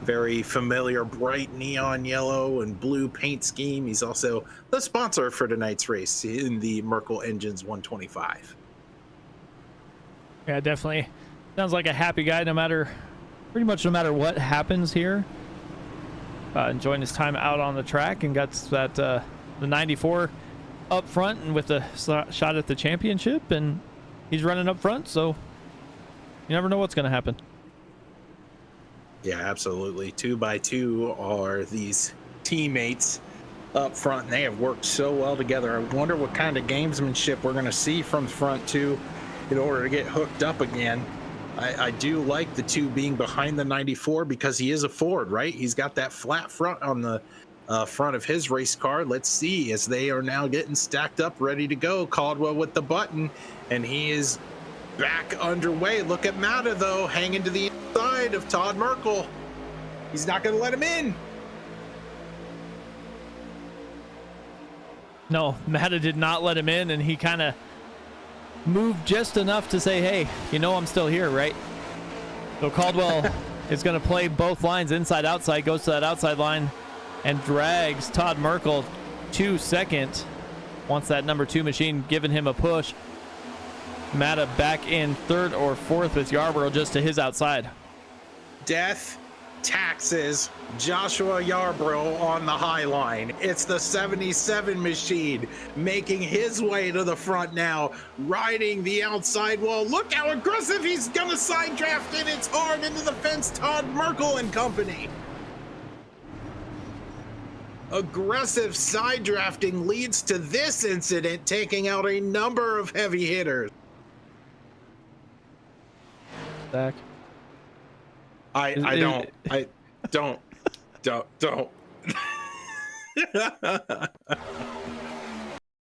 very familiar bright neon yellow and blue paint scheme. He's also the sponsor for tonight's race in the Merkel Engines 125. Yeah, definitely sounds like a happy guy pretty much no matter what happens here. Enjoying his time out on the track, and got that the 94 up front and with the shot at the championship, and he's running up front, so you never know what's going to happen. Yeah, absolutely. 2x2 are these teammates up front, and they have worked so well together. I wonder what kind of gamesmanship we're going to see from the front two in order to get hooked up again. I do like the two being behind the 94 because he is a Ford, right? He's got that flat front on the front of his race car. Let's see, as they are now getting stacked up, ready to go. Caldwell with the button, and he is back underway. Look at Mata, though, hanging to the inside of Todd Merkel. He's not going to let him in. No, Mata did not let him in, and he kind of moved just enough to say, hey, you know I'm still here, right? So Caldwell is going to play both lines, inside, outside, goes to that outside line and drags Todd Merkel to second. Wants that number 2 machine giving him a push. Mata back in third or fourth with Yarborough just to his outside. Death taxes Joshua Yarborough on the high line. It's the 77 machine making his way to the front now, riding the outside wall. Look how aggressive he's gonna side draft it. It's hard into the fence. Todd Merkel and company. Aggressive side drafting leads to this incident, taking out a number of heavy hitters. Zach. I don't.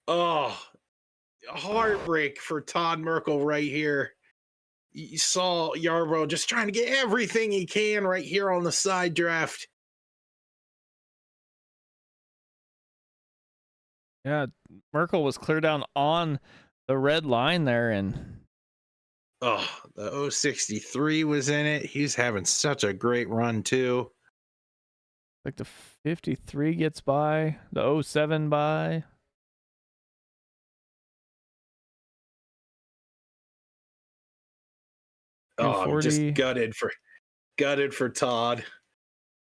Oh, heartbreak for Todd Merkel right here. You saw Yarborough just trying to get everything he can right here on the side draft. Yeah, Merkel was clear down on the red line there, and oh, the 063 was in it. He's having such a great run too. like the 53 gets by, the 07 by. Oh, I'm just 240. gutted for Todd.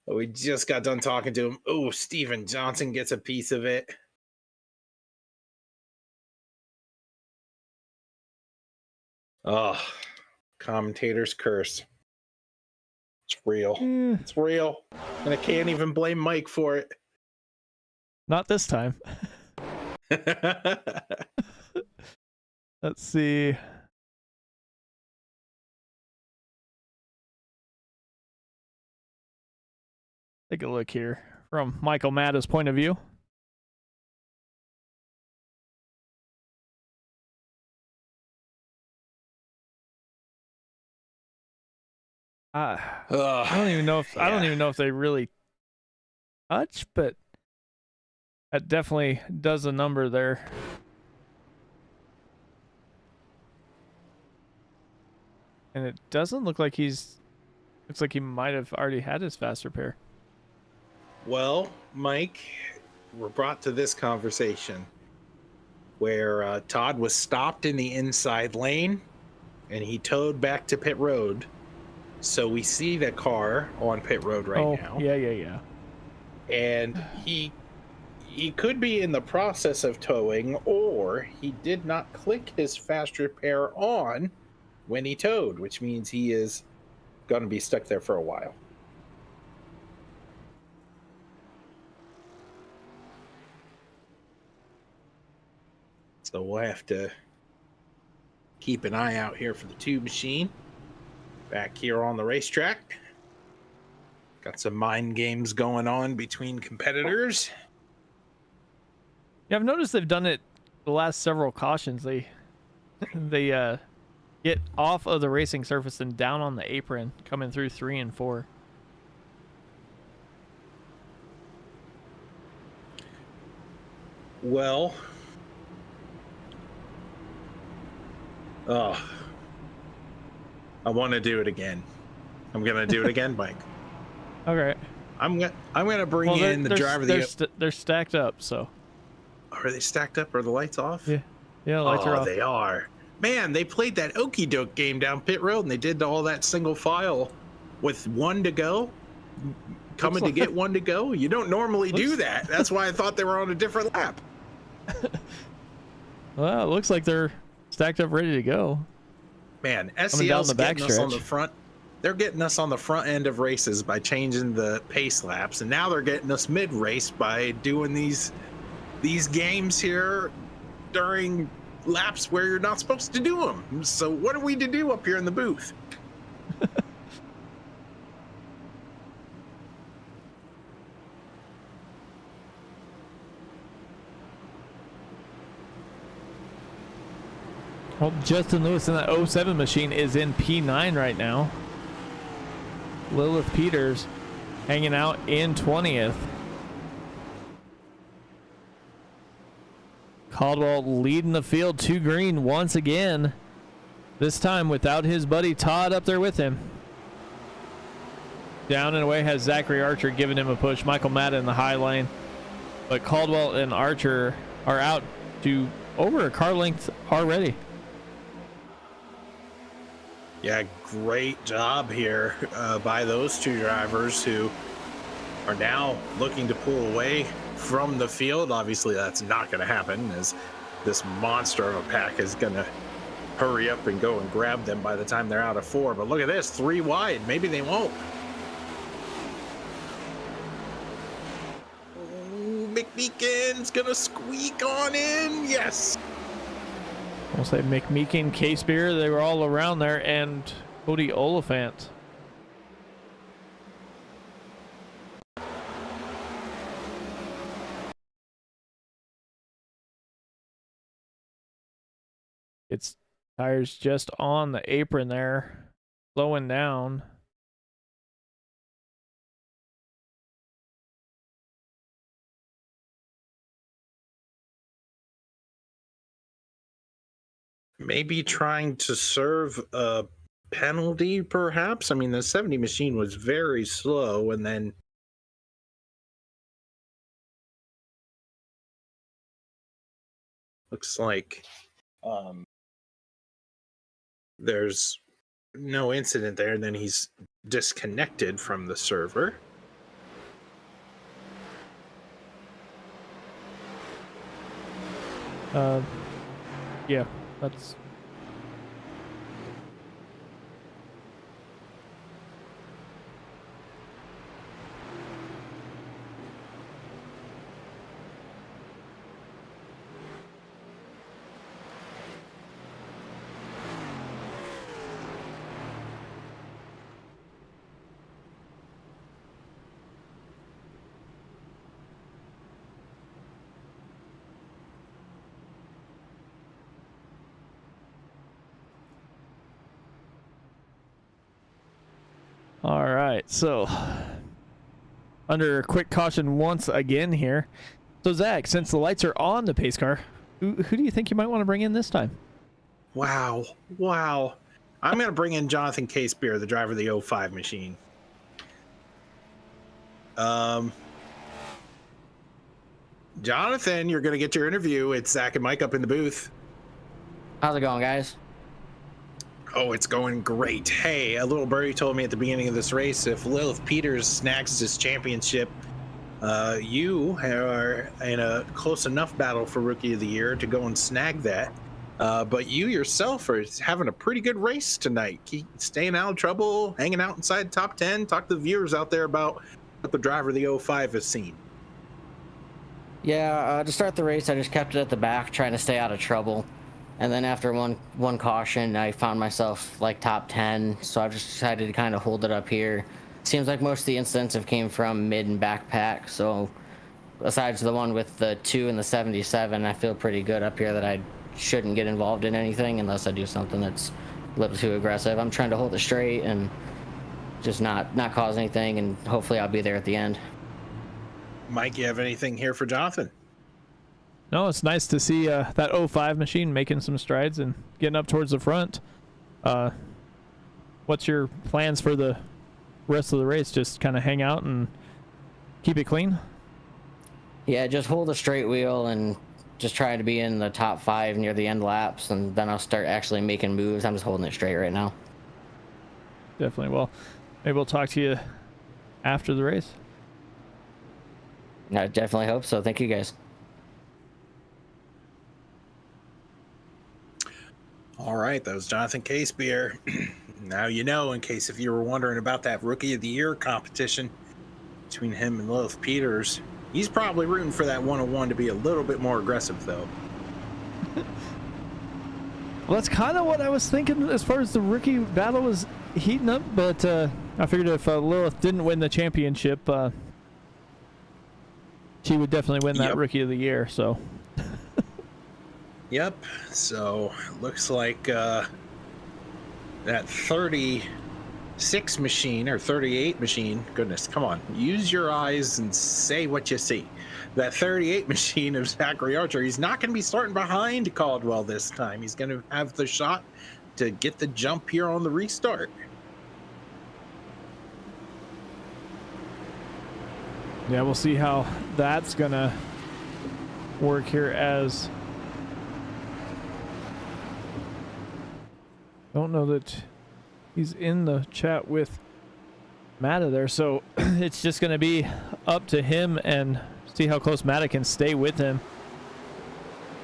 We just got done talking to him. Oh, Steven Johnson gets a piece of it. Oh, commentator's curse. It's real. It's real. And I can't even blame Mike for it. Not this time. Let's see. Take a look here from Michael Matta's point of view. I don't even know if I don't even know if they really touch, but that definitely does a number there. And it doesn't look like looks like he might have already had his fast repair. Well, Mike, we're brought to this conversation where Todd was stopped in the inside lane and he towed back to pit road. So we see the car on pit road right now. Yeah. And he could be in the process of towing, or he did not click his fast repair on when he towed, which means he is going to be stuck there for a while. So we'll have to keep an eye out here for the tube machine back here on the racetrack. Got some mind games going on between competitors. Yeah, I've noticed they've done it the last several cautions. They get off of the racing surface and down on the apron, coming through 3 and 4. Well, I want to do it again. I'm gonna do it again, Mike. Okay. I'm gonna bring in the driver. They're stacked up, so. Are they stacked up? Are the lights off? Yeah, the lights are off. They are. Man, they played that okey doke game down pit road, and they did all that single file with 1 to go, coming to get 1 to go. You don't normally do that. That's why I thought they were on a different lap. Well, it looks like they're stacked up, ready to go. Man, SCL's getting us on the front. They're getting us on the front end of races by changing the pace laps, and now they're getting us mid-race by doing these games here during laps where you're not supposed to do them. So what are we to do up here in the booth? Well, Justin Lewis in that 07 machine is in P9 right now. Lilith Peters hanging out in 20th. Caldwell leading the field to green once again. This time without his buddy Todd up there with him. Down and away has Zachary Archer giving him a push. Michael Matta in the high lane. But Caldwell and Archer are out to over a car length already. Yeah, great job here by those two drivers who are now looking to pull away from the field. Obviously, that's not going to happen, as this monster of a pack is going to hurry up and go and grab them by the time they're out of 4. But look at this, 3 wide. Maybe they won't. McMeekin's going to squeak on in. Yes. We'll say McMeekin, Case Beer, they were all around there, and Cody Oliphant. It's tires just on the apron there, slowing down. Maybe trying to serve a penalty, perhaps. I mean, the 70 machine was very slow, and then looks like there's no incident there, and then he's disconnected from the server. Yeah, that's... All right, so under quick caution once again here. So Zach, since the lights are on the pace car, who do you think you might want to bring in this time? Wow. I'm going to bring in Jonathan Casebeer, the driver of the 05 machine. Jonathan, you're going to get your interview. It's Zach and Mike up in the booth. How's it going, guys? Oh, it's going great. Hey, a little birdie told me at the beginning of this race, if Lilith Peters snags this championship, you are in a close enough battle for Rookie of the Year to go and snag that. But you yourself are having a pretty good race tonight. Keep staying out of trouble, hanging out inside top 10. Talk to the viewers out there about what the driver of the 05 has seen. Yeah, to start the race, I just kept it at the back, trying to stay out of trouble. And then after one caution, I found myself like top 10, so I've just decided to kind of hold it up here. Seems like most of the incidents have came from mid and backpack, so besides the one with the 2 and the 77, I feel pretty good up here that I shouldn't get involved in anything unless I do something that's a little too aggressive. I'm trying to hold it straight and just not cause anything, and hopefully I'll be there at the end. Mike, you have anything here for Jonathan? No, it's nice to see that 05 machine making some strides and getting up towards the front. What's your plans for the rest of the race? Just kind of hang out and keep it clean? Yeah, just hold a straight wheel and just try to be in the top 5 near the end laps, and then I'll start actually making moves. I'm just holding it straight right now. Definitely. Well, maybe we'll talk to you after the race. I definitely hope so. Thank you, guys. All right, that was Jonathan Casebeer. Now you know, in case if you were wondering about that Rookie of the Year competition between him and Lilith Peters, he's probably rooting for that 101 to be a little bit more aggressive, though. Well, that's kind of what I was thinking as far as the rookie battle was heating up, but I figured if Lilith didn't win the championship, she would definitely win that Rookie of the Year, so... Yep, so looks like that 36 machine or 38 machine, goodness, come on, use your eyes and say what you see. That 38 machine of Zachary Archer, he's not going to be starting behind Caldwell this time. He's going to have the shot to get the jump here on the restart. Yeah, we'll see how that's going to work here as... Don't know that he's in the chat with Matta there, so it's just going to be up to him and see how close Matta can stay with him.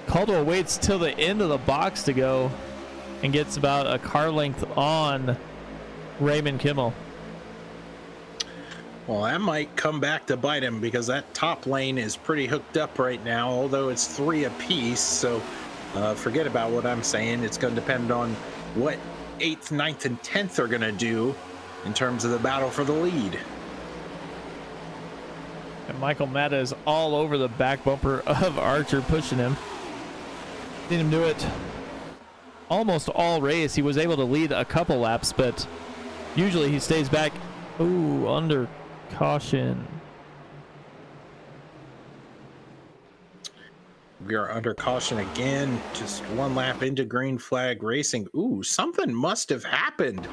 Caldwell waits till the end of the box to go and gets about a car length on Raymond Kimmel. Well, that might come back to bite him because that top lane is pretty hooked up right now, although it's 3 apiece, so forget about what I'm saying. It's going to depend on what 8th, 9th, and 10th are going to do in terms of the battle for the lead. And Michael Matta is all over the back bumper of Archer, pushing him. Seen him do it almost all race. He was able to lead a couple laps, but usually he stays back. Ooh, under caution. We are under caution again, just 1 lap into green flag racing. Ooh, something must have happened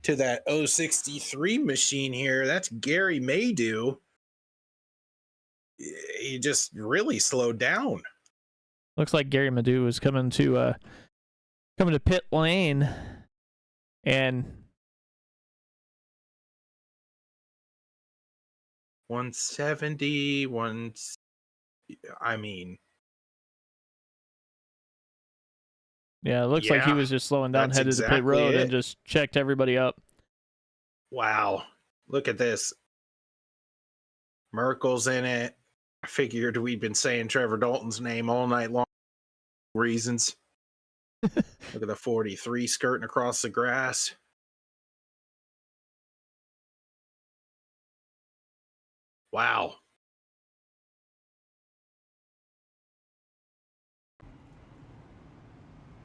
to that 063 machine here. That's Gary Maydew. He just really slowed down. Looks like Gary Maydew is coming to pit lane, and 170, I mean, yeah, it looks like he was just slowing down, headed to pit road, and just checked everybody up. Wow, look at this. Merkel's in it. I figured we'd been saying Trevor Dalton's name all night long. Reasons. Look at the 43 skirting across the grass. Wow.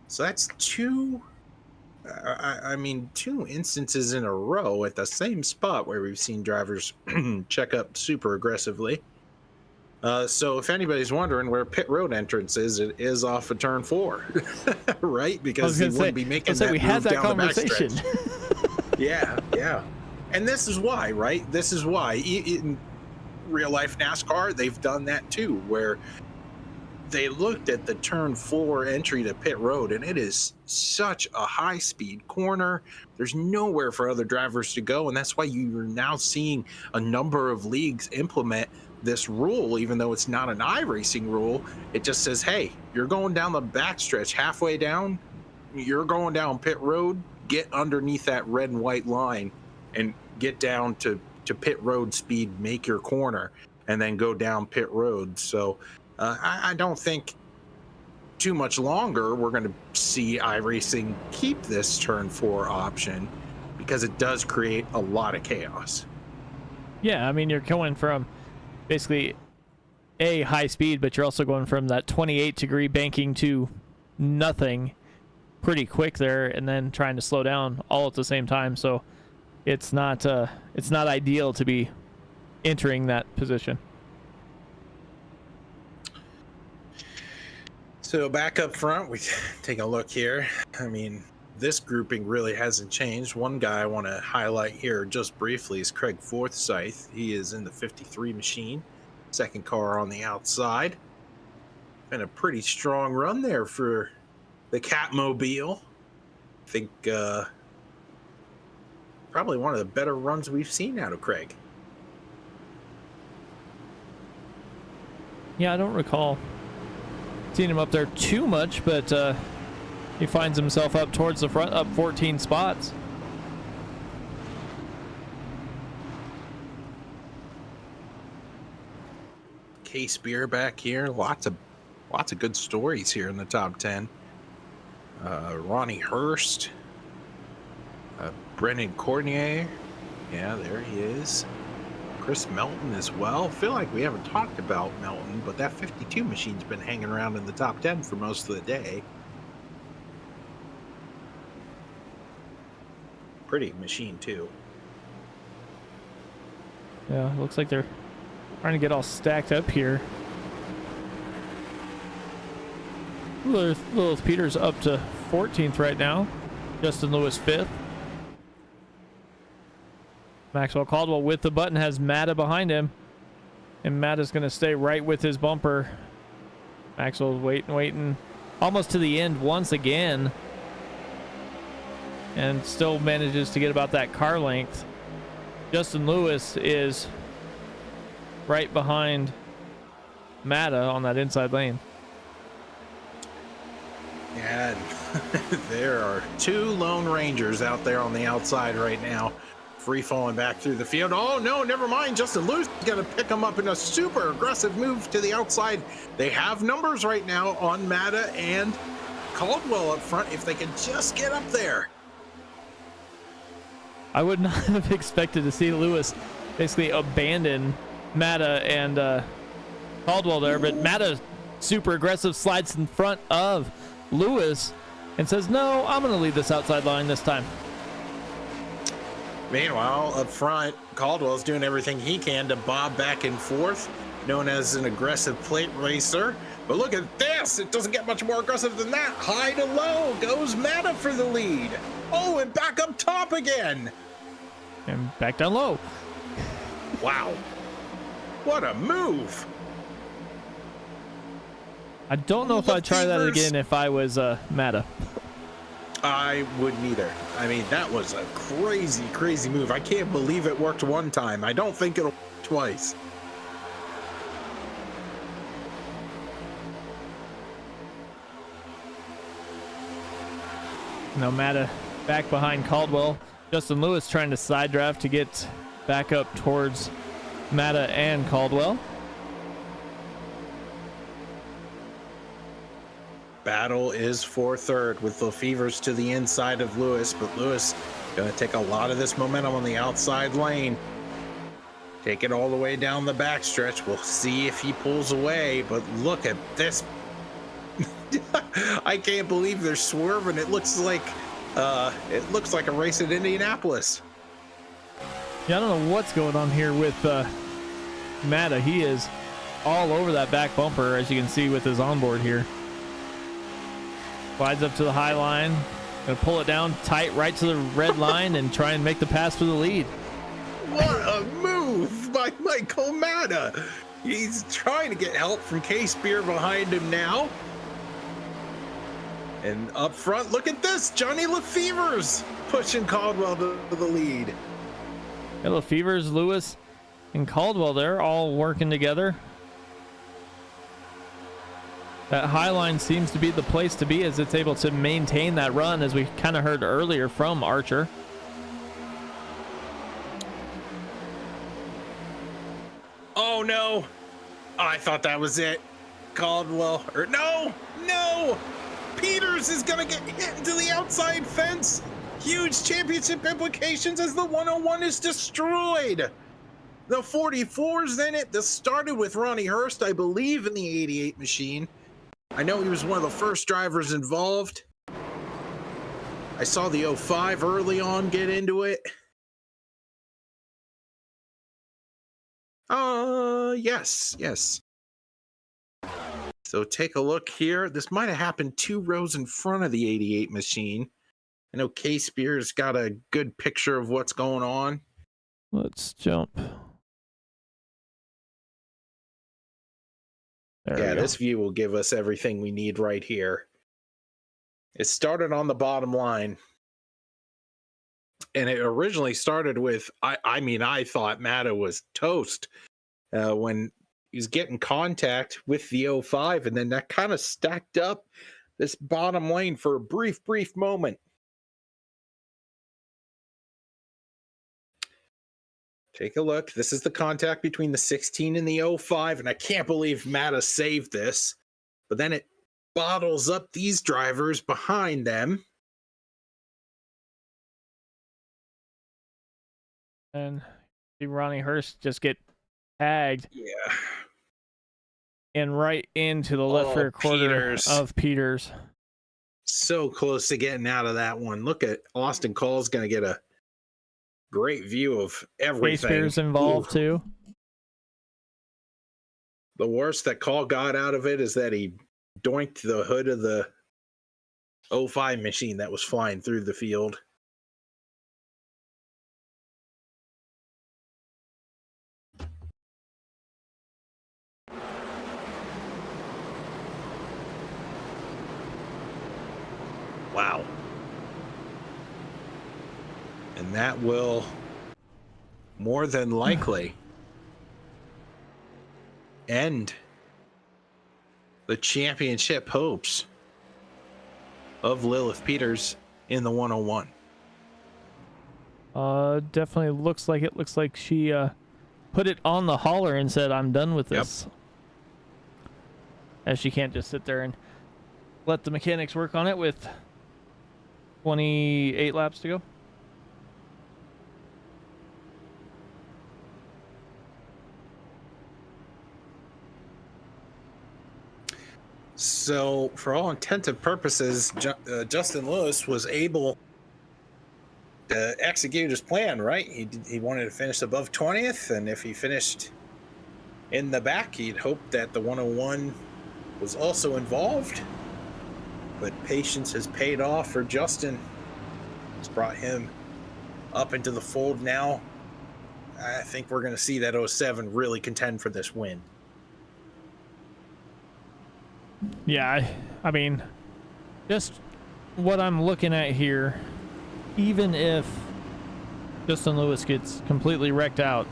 So that's 2 I mean, 2 instances in a row at the same spot where we've seen drivers check up super aggressively. So if anybody's wondering where pit road entrance is, it is off of turn 4, right? Because he wouldn't be making that we move had that down conversation. the backstretch. Yeah. And this is why, right? This is why in real life NASCAR, they've done that too, where they looked at the turn 4 entry to pit road, and it is such a high speed corner. There's nowhere for other drivers to go. And that's why you're now seeing a number of leagues implement this rule, even though it's not an iRacing rule. It just says, hey, you're going down the backstretch halfway down, you're going down pit road, get underneath that red and white line and get down to pit road speed, make your corner, and then go down pit road. So I don't think too much longer we're going to see iRacing keep this turn 4 option, because it does create a lot of chaos. Yeah, I mean, you're going from basically a high speed, but you're also going from that 28-degree banking to nothing pretty quick there, and then trying to slow down all at the same time. So it's not ideal to be entering that position. So back up front, we take a look here. I mean, this grouping really hasn't changed. One guy I want to highlight here just briefly is Craig Forsyth. He is in the 53 machine, second car on the outside. Been a pretty strong run there for the Catmobile. I think probably one of the better runs we've seen out of Craig. Yeah, I don't recall seeing him up there too much, but he finds himself up towards the front, up 14 spots. Case Beer back here. Lots of good stories here in the top 10. Ronnie Hurst, Brennan Cornier. Yeah, there he is. Chris Melton as well. I feel like we haven't talked about Melton, but that 52 machine's been hanging around in the top 10 for most of the day. Pretty machine too. Yeah, looks like they're trying to get all stacked up here. Lilith Peters up to 14th right now. Justin Lewis 5th. Maxwell Caldwell with the button has Matta behind him. And Matta's going to stay right with his bumper. Maxwell's waiting. Almost to the end once again. And still manages to get about that car length. Justin Lewis is right behind Matta on that inside lane. And there are 2 Lone Rangers out there on the outside right now, free falling back through the field. Oh no, never mind. Justin Lewis is going to pick him up in a super aggressive move to the outside. They have numbers right now on Matta and Caldwell up front if they can just get up there. I would not have expected to see Lewis basically abandon Matta and Caldwell there, but Matta super aggressive, slides in front of Lewis and says, no, I'm going to leave this outside line this time. Meanwhile, up front, Caldwell's doing everything he can to bob back and forth, known as an aggressive plate racer. But look at this. It doesn't get much more aggressive than that. High to low goes Matta for the lead. Oh, and back up top again. And back down low. Wow. What a move. I don't know if I'd try that again if I was Matta. I wouldn't either. I mean, that was a crazy, crazy move. I can't believe it worked one time. I don't think it'll work twice. Now Matta back behind Caldwell. Justin Lewis trying to side draft to get back up towards Matta and Caldwell. Battle is for third with Lefevers to the inside of Lewis, but Lewis gonna take a lot of this momentum on the outside lane. Take it all the way down the backstretch. We'll see if he pulls away, but look at this. I can't believe they're swerving. It looks like it looks like a race at Indianapolis. Yeah, I don't know what's going on here with Matta. He is all over that back bumper, as you can see with his onboard here. Slides up to the high line. Gonna pull it down tight right to the red line and try and make the pass for the lead. What a move by Michael Matta. He's trying to get help from K-Spear behind him now. And up front, look at this. Johnny Lefever's pushing Caldwell to the lead. Yeah, Lefevers, Lewis, and Caldwell, they're all working together. That high line seems to be the place to be, as it's able to maintain that run, as we kind of heard earlier from Archer. Oh no, I thought that was it. Caldwell, or no, Peters is gonna get hit into the outside fence. Huge championship implications as the 101 is destroyed. The 44's in it. This started with Ronnie Hurst, I believe, in the 88 machine. I know he was one of the first drivers involved. I saw the 05 early on get into it. Yes. So take a look here. This might have happened 2 rows in front of the 88 machine. I know K-Spear's got a good picture of what's going on. Let's jump. Yeah, this view will give us everything we need right here. It started on the bottom line. And it originally started with, I thought Matta was toast when he was getting contact with the 05, and then that kind of stacked up this bottom lane for a brief moment. Take a look. This is the contact between the 16 and the 05, and I can't believe Matta saved this. But then it bottles up these drivers behind them. And see Ronnie Hurst just get tagged. Yeah. And right into the left rear quarter of Peters. So close to getting out of that one. Look at Austin Cole's going to get a great view of everything. K-Spear's involved too. The worst that Cole got out of it is that he doinked the hood of the 05 machine that was flying through the field. Wow. And that will more than likely end the championship hopes of Lilith Peters in the 101. Definitely looks like it. Looks like she put it on the hauler and said, I'm done with this. Yep. As she can't just sit there and let the mechanics work on it with 28 laps to go. So, for all intents and purposes, Justin Lewis was able to execute his plan, right? He wanted to finish above 20th, and if he finished in the back, he'd hope that the 101 was also involved. But patience has paid off for Justin. It's brought him up into the fold now. I think we're going to see that 07 really contend for this win. Yeah, I mean, just what I'm looking at here, even if Justin Lewis gets completely wrecked out,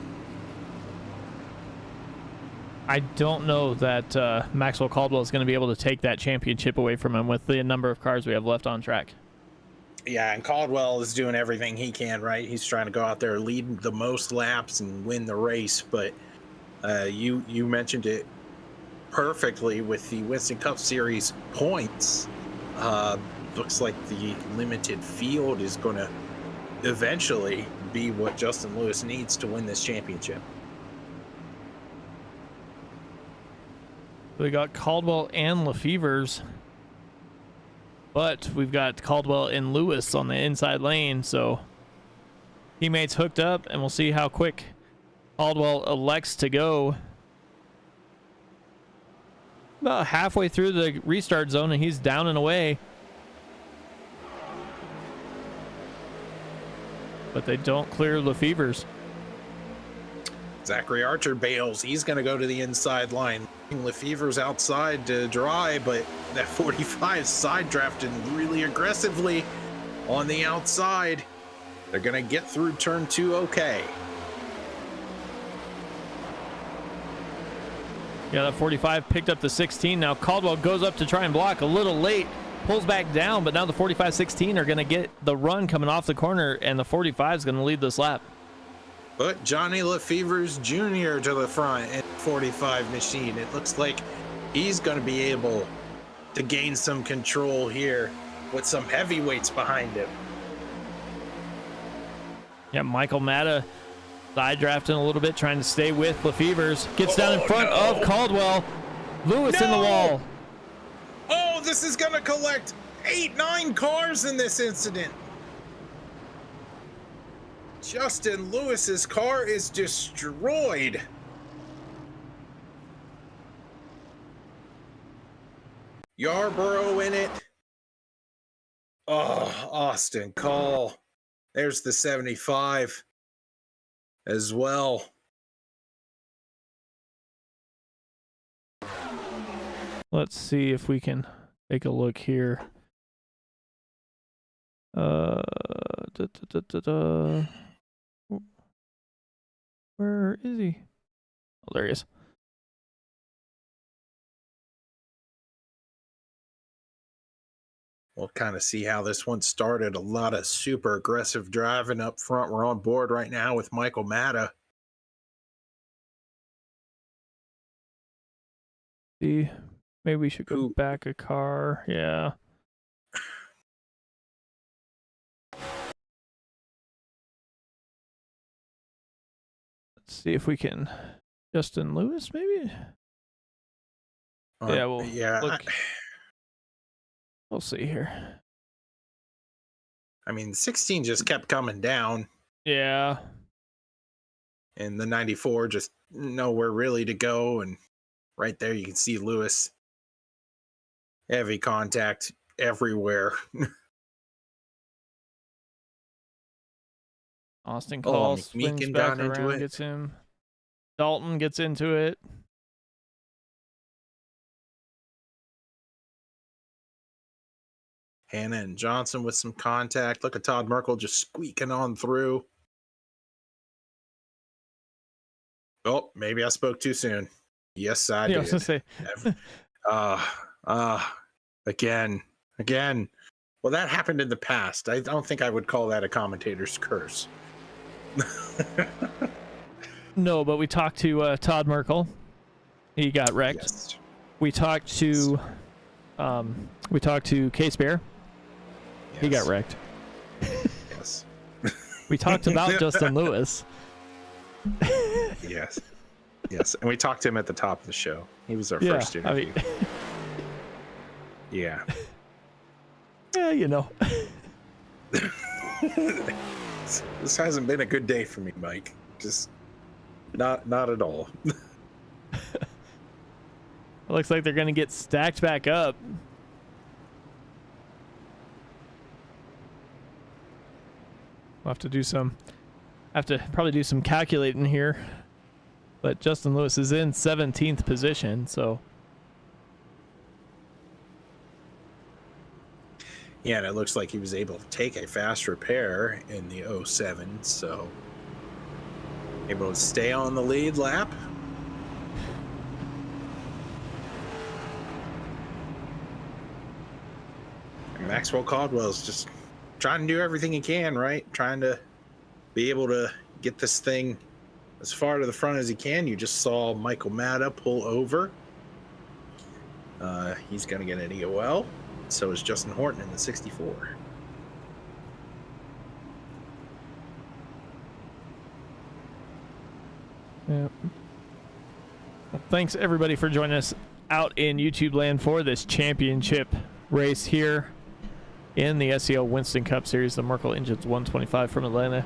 I don't know that Maxwell Caldwell is going to be able to take that championship away from him with the number of cars we have left on track. Yeah, and Caldwell is doing everything he can, right? He's trying to go out there, lead the most laps and win the race. But you mentioned it perfectly with the Winston Cup Series points. Looks like the limited field is going to eventually be what Justin Lewis needs to win this championship. We got Caldwell and Lefevers But we've got Caldwell and Lewis on the inside lane, so teammates hooked up, and we'll see how quick Caldwell elects to go. About halfway through the restart zone, and he's down and away. But they don't clear Lefevre's. Zachary Archer bails. He's going to go to the inside line. Lefevre's outside to dry, but that 45 side drafting really aggressively on the outside. They're going to get through turn 2 okay. Yeah, that 45 picked up the 16. Now Caldwell goes up to try and block a little late, pulls back down, but now the 45-16 are going to get the run coming off the corner, and the 45 is going to lead this lap. But Johnny Lefevre's Jr. to the front in 45 machine. It looks like he's going to be able to gain some control here with some heavyweights behind him. Yeah, Michael Matta side drafting a little bit, trying to stay with Lefevre's. Gets down in front of Caldwell. Lewis in the wall. Oh, this is going to collect 8-9 cars in this incident. Justin Lewis's car is destroyed. Yarborough in it. Oh, Austin Call. There's the 75 as well. Let's see if we can take a look here. Where is he? Oh, there he is. We'll kind of see how this one started. A lot of super aggressive driving up front. We're on board right now with Michael Matta. See, maybe we should go back a car. Yeah. Let's see if we can. Justin Lewis, maybe? Yeah, well, look. We'll see here. I mean, 16 just kept coming down. Yeah. And the 94 just nowhere really to go. And right there, you can see Lewis. Heavy contact everywhere. Austin calls, swings back around, gets him. Dalton gets into it. Hannah and Johnson with some contact. Look at Todd Merkel just squeaking on through. Oh, maybe I spoke too soon. Yes, I did. I was gonna say. Again. Well, that happened in the past. I don't think I would call that a commentator's curse. No, but we talked to Todd Merkel. He got wrecked. Yes. We talked to Case Bear. Yes. He got wrecked. Yes. We talked about Justin Lewis. Yes. Yes. And we talked to him at the top of the show. He was our first interview. Yeah. Yeah, you know. This hasn't been a good day for me, Mike. Just not at all. It looks like they're going to get stacked back up. We'll have to probably do some calculating here. But Justin Lewis is in 17th position, so. Yeah, and it looks like he was able to take a fast repair in the 07, so able to stay on the lead lap. And Maxwell Caldwell's just trying to do everything he can, right? Trying to be able to get this thing as far to the front as he can. You just saw Michael Matta pull over. He's going to get an EOL. So is Justin Horton in the 64. Yeah. Well, thanks everybody for joining us out in YouTube land for this championship race here in the SCL Winston Cup Series. The Merkel engine's 125 from Atlanta.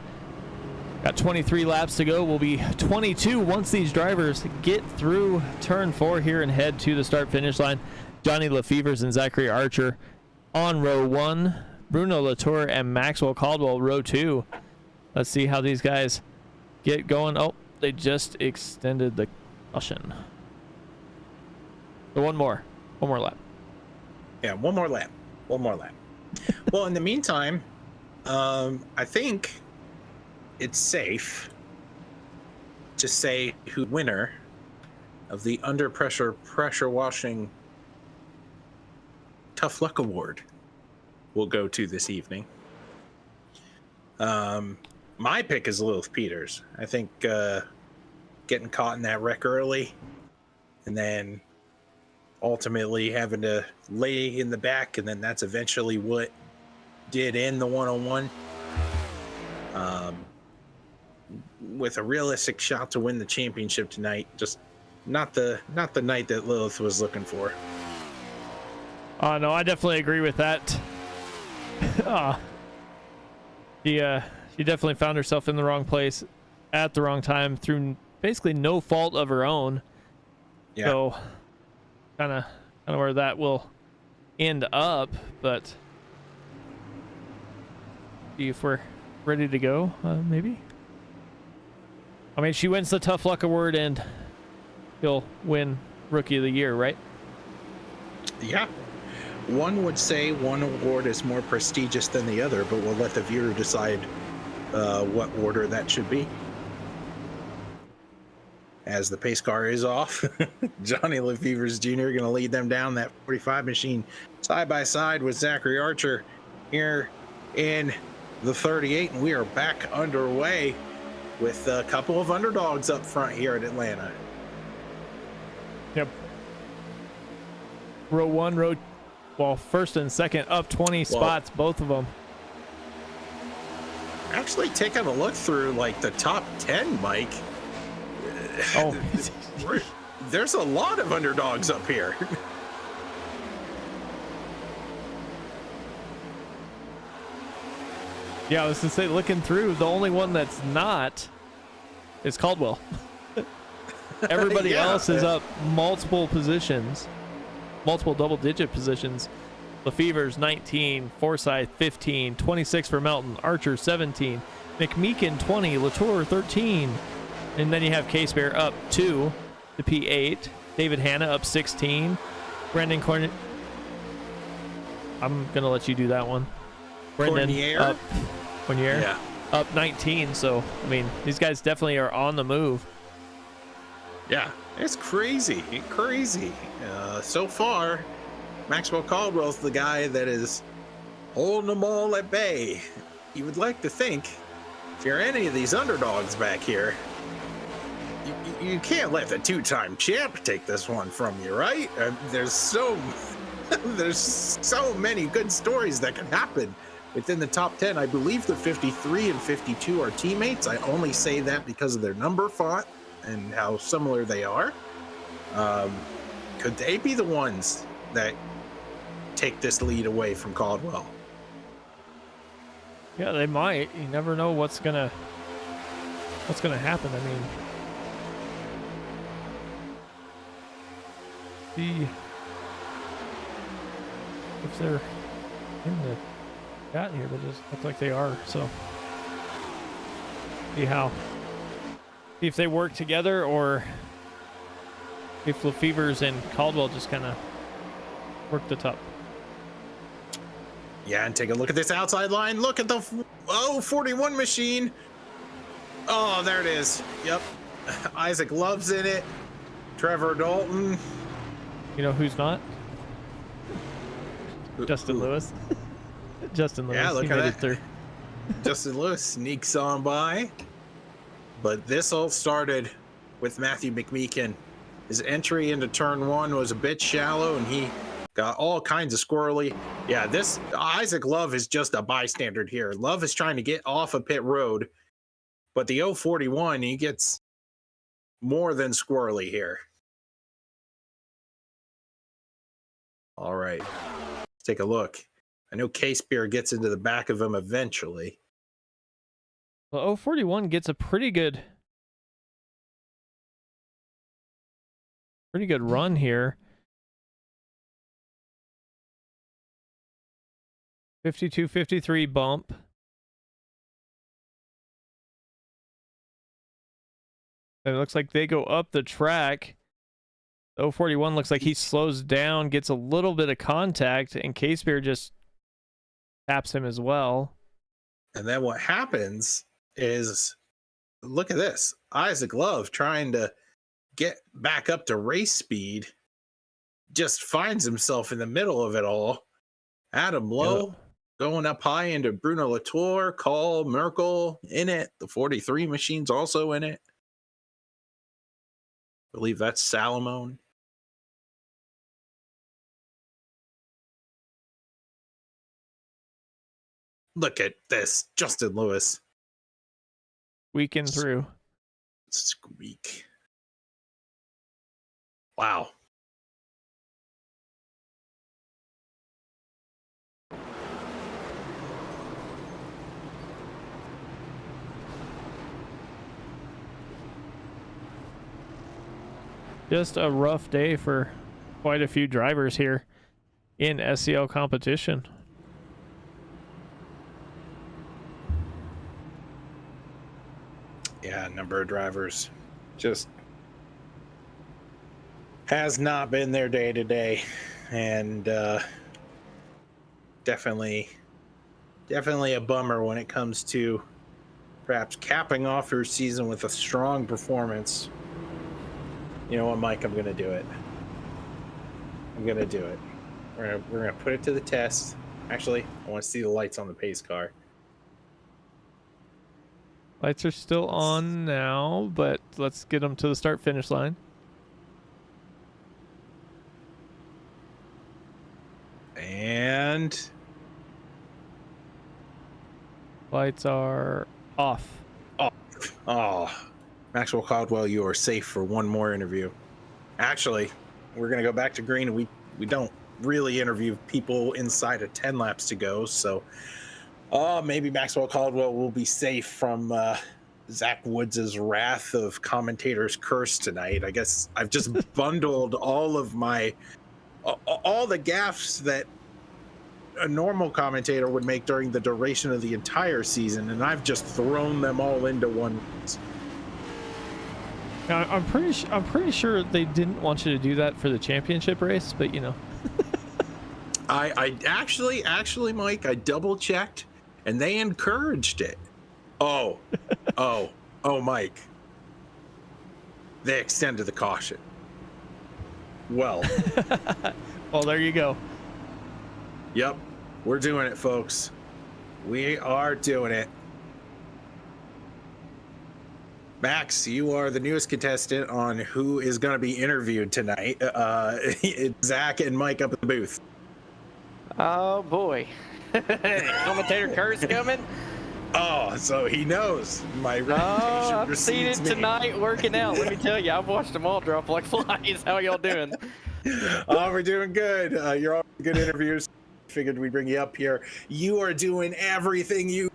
Got 23 laps to go. Will be 22 once these drivers get through turn 4 here and head to the start-finish line. Johnny Lefevers and Zachary Archer on row 1. Bruno Latour and Maxwell Caldwell row 2. Let's see how these guys get going. Oh, they just extended the caution. So one more lap. Yeah, one more lap. Well, in the meantime, I think it's safe to say who winner of the under pressure washing Tough Luck Award will go to this evening. My pick is Lilith Peters. I think getting caught in that wreck early and then ultimately having to lay in the back, and then that's eventually what did end the one-on-one. With a realistic shot to win the championship tonight, just not the night that Lilith was looking for. No, I definitely agree with that. She definitely found herself in the wrong place at the wrong time through basically no fault of her own. Yeah. So kind of where that will end up, but see if we're ready to go, maybe. I mean, she wins the Tough Luck Award and he'll win Rookie of the Year, right? Yeah. One would say one award is more prestigious than the other, but we'll let the viewer decide what order that should be. As the pace car is off, Johnny Lefevers Jr. going to lead them down that 45 machine side by side with Zachary Archer here in the 38, and we are back underway with a couple of underdogs up front here at Atlanta. Yep. Row 1, first and second up 20 spots, both of them. Actually, taking a look through like the top 10, Mike. Oh, there's a lot of underdogs up here. yeah, I was gonna say, looking through, the only one that's not is Caldwell. Everybody else is up multiple positions, multiple double-digit positions. Lefevers 19, Forsyth 15, 26 for Melton, Archer 17, McMeekin 20, Latour 13, and then you have Case Bear up 2 to P8, David Hanna up 16, Brendan Cornier. I'm gonna let you do that one. Brendan up Cornier, yeah, up 19. So I mean, these guys definitely are on the move. Yeah, it's crazy. So far, Maxwell Caldwell's the guy that is holding them all at bay. You would like to think, if you're any of these underdogs back here, you can't let the two-time champ take this one from you, right? There's so many good stories that can happen within the top 10. I believe the 53 and 52 are teammates. I only say that because of their number font and how similar they are. Could they be the ones that take this lead away from Caldwell? Yeah, they might. You never know what's gonna happen. I mean, see if they're in the got here, but just look like they are. So see if they work together, or if Lefevers and Caldwell just kind of work the top. Yeah, and take a look at this outside line. Look at the 41 machine. Oh, there it is. Yep. Isaac Love's in it. Trevor Dalton. You know who's not? Justin Lewis. Justin Lewis. Yeah, look he at made that. it through. Justin Lewis sneaks on by. But this all started with Matthew McMeekin. His entry into turn 1 was a bit shallow, and he got all kinds of squirrely. Yeah, this Isaac Love is just a bystander here. Love is trying to get off of pit road, but the 041, he gets more than squirrely here. All right, let's take a look I know K-Spear gets into the back of him eventually. Well, 041 gets a pretty good run here. 52-53 bump. And it looks like they go up the track. 041 looks like he slows down, gets a little bit of contact, and K-Spear just taps him as well. And then what happens is, look at this. Isaac Love trying to get back up to race speed, just finds himself in the middle of it all. Adam Lowe going up high into Bruno Latour, Call, Merkel in it. The 43 machine's also in it. I believe that's Salomon. Look at this, Justin Lewis. Squeaking through. Squeak. Wow. Just a rough day for quite a few drivers here in SCL competition. Yeah, a number of drivers just has not been their day to day, and definitely a bummer when it comes to perhaps capping off your season with a strong performance. You know what, Mike? I'm gonna do it. We're gonna put it to the test. Actually, I want to see the lights on the pace car. Lights are still on now, but let's get them to the start-finish line. And Lights are off. oh, Maxwell Caldwell, you are safe for one more interview. Actually, we're gonna go back to green. We don't really interview people inside of 10 laps to go, so maybe Maxwell Caldwell will be safe from Zach Woods' wrath of commentators' curse tonight. I guess I've just bundled all of my all the gaffes that a normal commentator would make during the duration of the entire season, and I've just thrown them all into one. Now, I'm pretty sure they didn't want you to do that for the championship race, but you know. I actually, Mike, I double checked, and they encouraged it. Oh, Mike. They extended the caution. Well. Well, there you go. Yep, we're doing it, folks. We are doing it. Max, you are the newest contestant on who is going to be interviewed tonight. It's Zach and Mike up in the booth. Oh boy. Commentator Kurt's coming. Oh, so he knows my reputation. I've seen it tonight working out. Let me tell you, I've watched them all drop like flies. How y'all doing? Oh, we're doing good. You're all good interviewers. Figured we'd bring you up here. You are doing everything you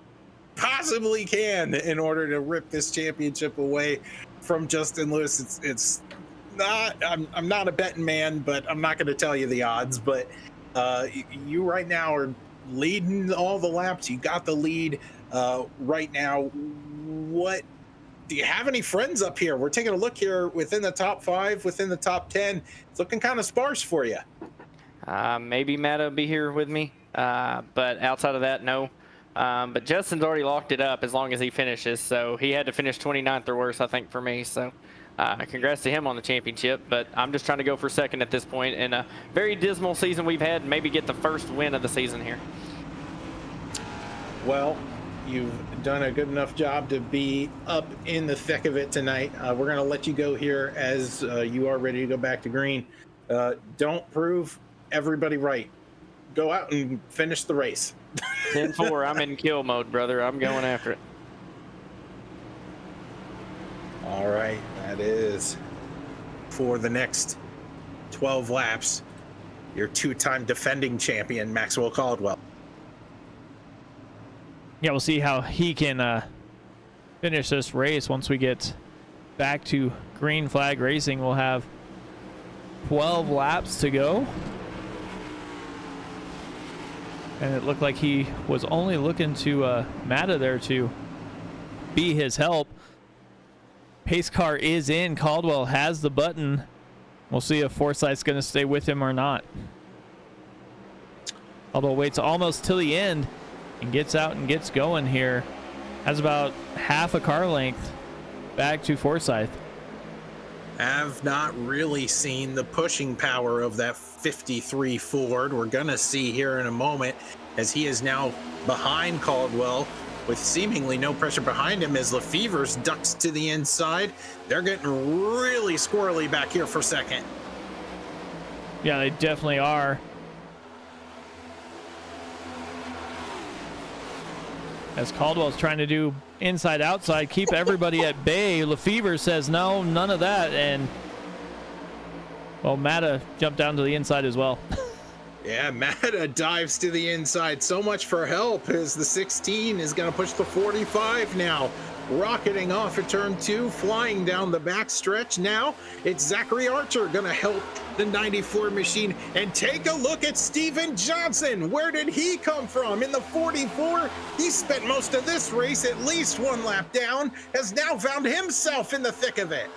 possibly can in order to rip this championship away from Justin Lewis. It's not. I'm not a betting man, but I'm not going to tell you the odds. But you right now are leading all the laps. You got the lead right now. What do you have any friends up here? We're taking a look here within the top 5, within the top 10. It's looking kind of sparse for you. Maybe Matt will be here with me, but outside of that, no. But Justin's already locked it up as long as he finishes, so he had to finish 29th or worse, I think, for me. So congrats to him on the championship, but I'm just trying to go for second at this point in a very dismal season we've had and maybe get the first win of the season here. Well, you've done a good enough job to be up in the thick of it tonight. We're going to let you go here as you are ready to go back to green. Don't prove everybody right. Go out and finish the race. 10-4, I'm in kill mode, brother. I'm going after it. All right, that is for the next 12 laps, your 2-time defending champion, Maxwell Caldwell. yeah, we'll see how he can finish this race once we get back to green flag racing. We'll have 12 laps to go. And it looked like he was only looking to Mata there to be his help. Pace car is in. Caldwell has the button. We'll see if Forsyth's going to stay with him or not. Although waits almost till the end and gets out and gets going here. Has about half a car length back to Forsyth. Have not really seen the pushing power of that 53 Ford. We're going to see here in a moment as he is now behind Caldwell with seemingly no pressure behind him as Lefevre's ducks to the inside. They're getting really squirrely back here for second. Yeah, they definitely are. As Caldwell's trying to do inside outside, keep everybody at bay. Lefevre says no, none of that, and well, Mata jumped down to the inside as well. Yeah, Mata dives to the inside. So much for help as the 16 is going to push the 45 now. Rocketing off at turn 2, flying down the back stretch. Now it's Zachary Archer going to help the 94 machine. And take a look at Steven Johnson. Where did he come from? In the 44, he spent most of this race at least one lap down, has now found himself in the thick of it.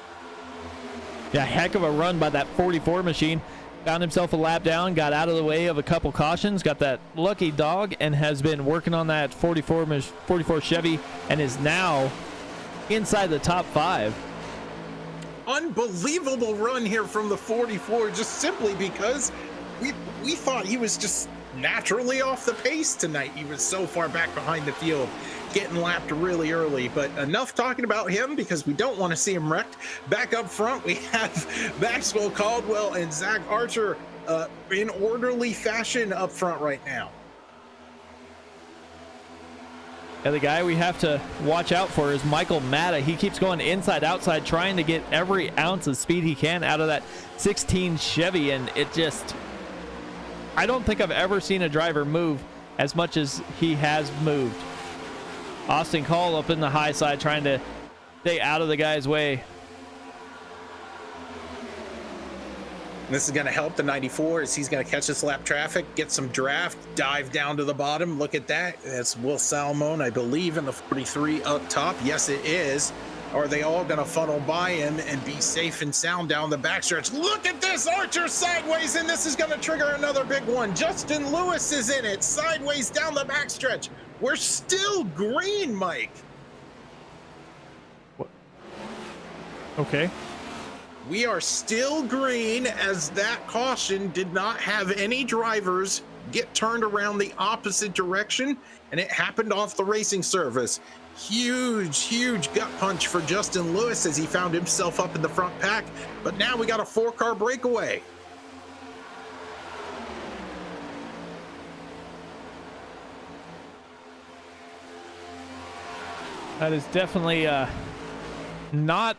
Yeah, heck of a run by that 44 machine. Found himself a lap down, got out of the way of a couple cautions, got that lucky dog, and has been working on that 44 Chevy, and is now inside the top 5. Unbelievable run here from the 44, just simply because we thought he was just naturally off the pace tonight. He was so far back behind the field, getting lapped really early. But enough talking about him, because we don't want to see him wrecked. Back up front, we have Maxwell Caldwell and Zach Archer in orderly fashion up front right now. Yeah, the guy we have to watch out for is Michael Mata. He keeps going inside outside, trying to get every ounce of speed he can out of that 16 Chevy, and it just, I don't think I've ever seen a driver move as much as he has moved. Austin Call up in the high side, trying to stay out of the guy's way. This is going to help the 94 as he's going to catch this lap traffic, get some draft, dive down to the bottom. Look at that. That's Will Salmon, I believe, in the 43 up top. Yes, it is. Are they all going to funnel by him and be safe and sound down the backstretch? Look at this, Archer sideways, and this is going to trigger another big one. Justin Lewis is in it, sideways down the backstretch. We're still green, Mike. What? Okay. We are still green as that caution did not have any drivers get turned around the opposite direction, and it happened off the racing service. Huge gut punch for Justin Lewis as he found himself up in the front pack, but now we got a 4-car breakaway. That is definitely not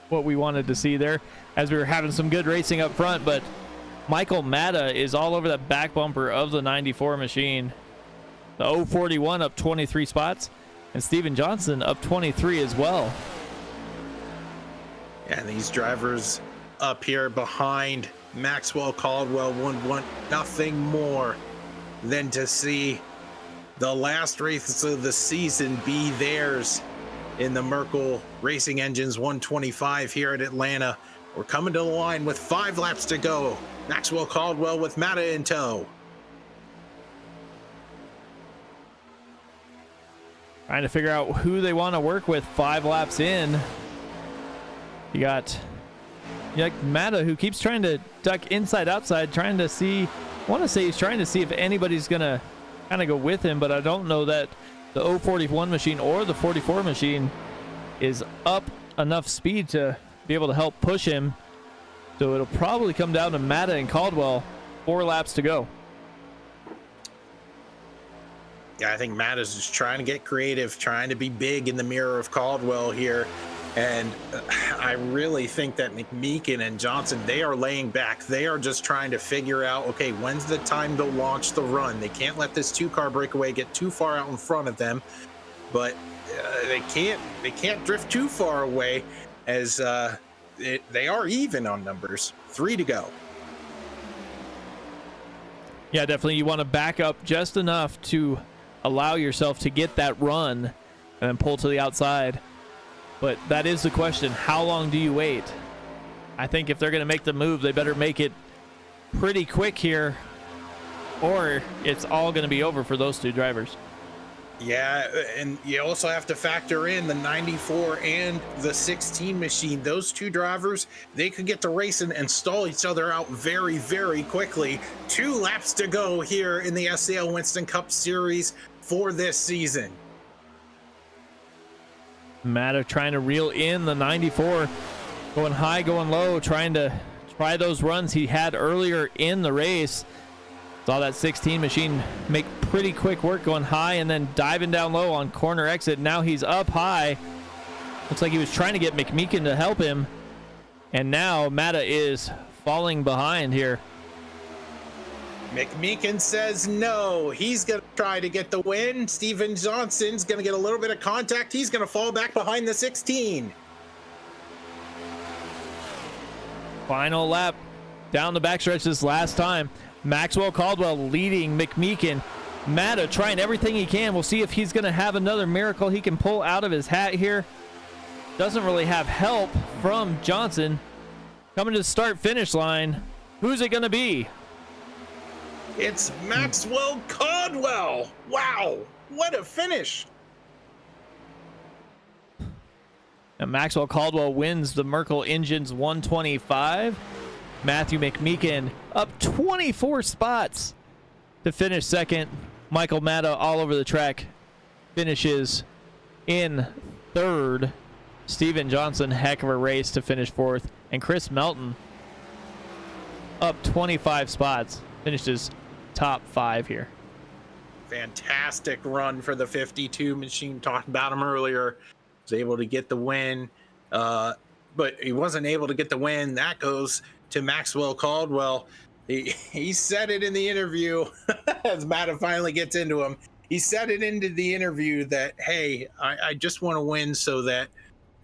what we wanted to see there, as we were having some good racing up front, but Michael Mata is all over the back bumper of the 94 machine. The 041 up 23 spots, and Steven Johnson up 23 as well. And these drivers up here behind Maxwell Caldwell want nothing more than to see the last race of the season be theirs in the Merkel Racing Engines 125 here at Atlanta. We're coming to the line with 5 laps to go. Maxwell Caldwell with Mata in tow. Trying to figure out who they want to work with 5 laps in. You got Mata, who keeps trying to duck inside outside, trying to see, I want to say he's trying to see if anybody's going to kind of go with him, but I don't know that the 041 machine or the 44 machine is up enough speed to be able to help push him. So it'll probably come down to Mata and Caldwell. 4 laps to go. Yeah, I think Mata's just trying to get creative, trying to be big in the mirror of Caldwell here. And I really think that McMeekin and Johnson, they are laying back. They are just trying to figure out, okay, when's the time to launch the run? They can't let this 2-car breakaway get too far out in front of them, but they can't drift too far away, as they are even on numbers. 3 to go. Yeah, definitely. You want to back up just enough to allow yourself to get that run and then pull to the outside. But that is the question. How long do you wait? I think if they're going to make the move, they better make it pretty quick here, or it's all going to be over for those two drivers. Yeah, and you also have to factor in the 94 and the 16 machine. Those two drivers, they could get to racing and stall each other out very, very quickly. 2 laps to go here in the SCL Winston Cup Series for this season. Matta trying to reel in the 94, going high, going low, trying to try those runs he had earlier in the race. Saw that 16 machine make pretty quick work going high and then diving down low on corner exit. Now he's up high. Looks like he was trying to get McMeekin to help him. And now Matta is falling behind here. McMeekin says no. He's going to try to get the win. Steven Johnson's going to get a little bit of contact. He's going to fall back behind the 16. Final lap down the backstretch this last time. Maxwell Caldwell leading McMeekin. Matta trying everything he can. We'll see if he's going to have another miracle he can pull out of his hat here. Doesn't really have help from Johnson. Coming to the start-finish line. Who's it going to be? It's Maxwell Caldwell. Wow, what a finish. And Maxwell Caldwell wins the Merkel Engines 125. Matthew McMeekin up 24 spots to finish second. Michael Matta all over the track finishes in third. Steven Johnson, heck of a race to finish fourth. And Chris Melton up 25 spots, finishes top 5 here. Fantastic run for the 52 machine. Talked about him earlier. Was able to get the win, but he wasn't able to get the win. That goes to Maxwell Caldwell. He said it in the interview as Matta finally gets into him. He said it into the interview that, hey, I just want to win so that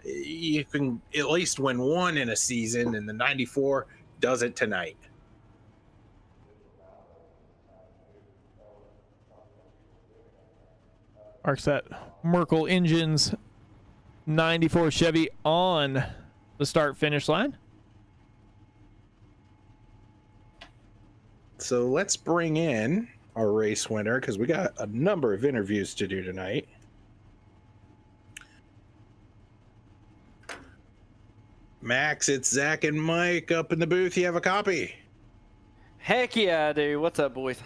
you can at least win one in a season, and the 94 does it tonight. Marks that Merkel Engines 94 Chevy on the start-finish line. So let's bring in our race winner, because we got a number of interviews to do tonight. Max, it's Zach and Mike up in the booth. You have a copy? Heck yeah, I do. What's up, boys?